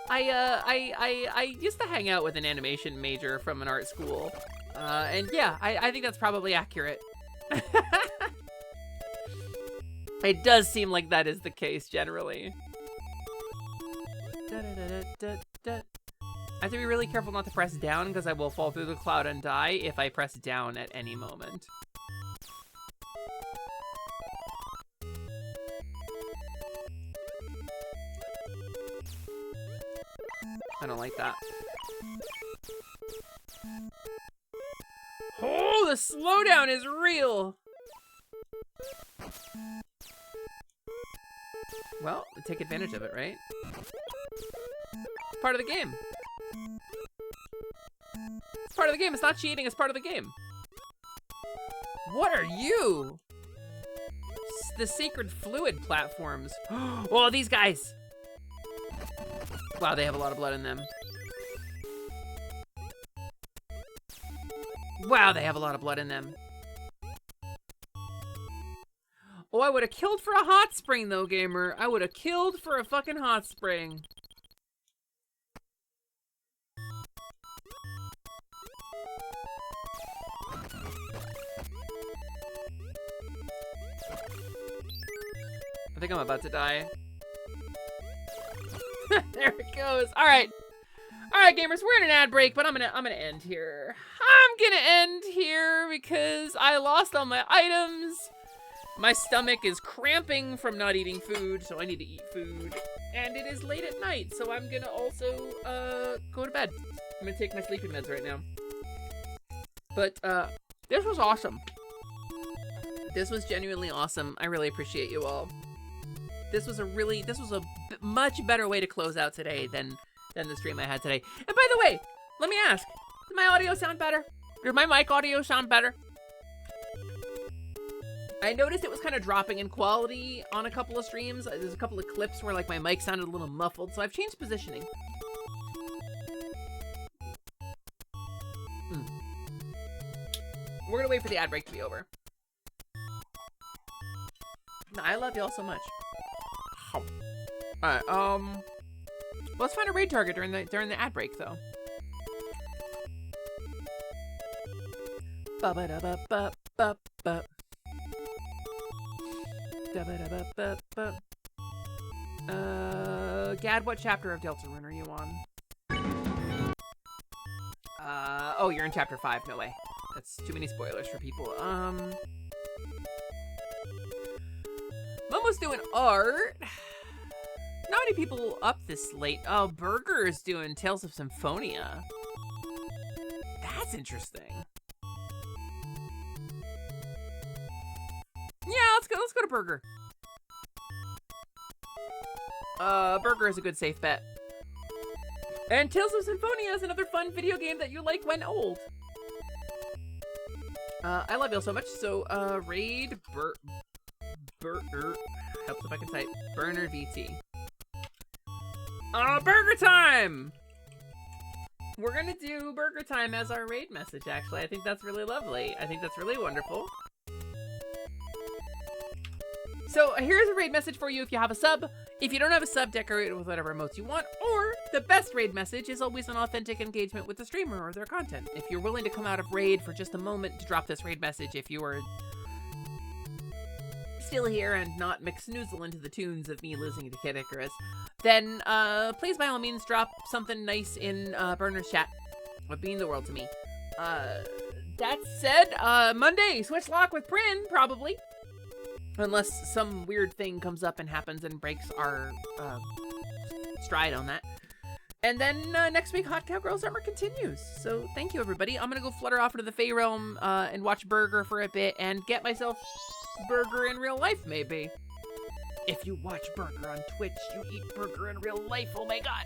C: I used to hang out with an animation major from an art school. And yeah, I think that's probably accurate. It does seem like that is the case generally. I have to be really careful not to press down because I will fall through the cloud and die if I press down at any moment. I don't like that. Oh, the slowdown is real! Well, take advantage of it, right? It's part of the game. It's part of the game. It's not cheating. It's part of the game. What are you? The sacred fluid platforms. Oh, these guys. Wow, they have a lot of blood in them. Wow, they have a lot of blood in them. Oh, I would have killed for a hot spring, though, gamer. I would have killed for a fucking hot spring. think I'm about to die. There it goes. All right, gamers, we're in an ad break, but I'm gonna end here. I'm gonna end here because I lost all my items. My stomach is cramping from not eating food, so I need to eat food. And it is late at night, so I'm gonna also go to bed. I'm gonna take my sleeping meds right now. But this was awesome. This was genuinely awesome. I really appreciate you all. This was a much better way to close out today than the stream I had today. And by the way, let me ask, did my audio sound better? Did my mic audio sound better? I noticed it was kind of dropping in quality on a couple of streams. There's a couple of clips where like my mic sounded a little muffled, so I've changed positioning. We're gonna wait for the ad break to be over. No, I love y'all so much. Alright, let's find a raid target during the ad break though. Ba ba da ba ba ba ba. Da ba da ba ba ba. Gad, what chapter of Deltarune are you on? Oh, you're in chapter 5. No way. That's too many spoilers for people. Momo's doing art. Not many people up this late. Oh, Burger is doing Tales of Symphonia. That's interesting. Yeah, let's go to Burger. Burger is a good safe bet. And Tales of Symphonia is another fun video game that you like when old. I love y'all so much. So, raid helps if I can type Burner VT. Burger time! We're gonna do Burger time as our raid message, actually. I think that's really lovely. I think that's really wonderful. So here's a raid message for you if you have a sub. If you don't have a sub, decorate it with whatever emotes you want. Or the best raid message is always an authentic engagement with the streamer or their content. If you're willing to come out of raid for just a moment to drop this raid message, if you are still here and not McSnoozle into the tunes of me losing to Kickarus, then please by all means drop something nice in Burner's chat. Would mean the world to me. That said, Monday, Switch Lock with Prin, probably. Unless some weird thing comes up and happens and breaks our stride on that. And then next week, Hot Cowgirl Summer continues. So thank you, everybody. I'm going to go flutter off into the Fey Realm and watch Burger for a bit and get myself Burger in real life, maybe. If you watch Burger on Twitch, you eat Burger in real life. Oh my god.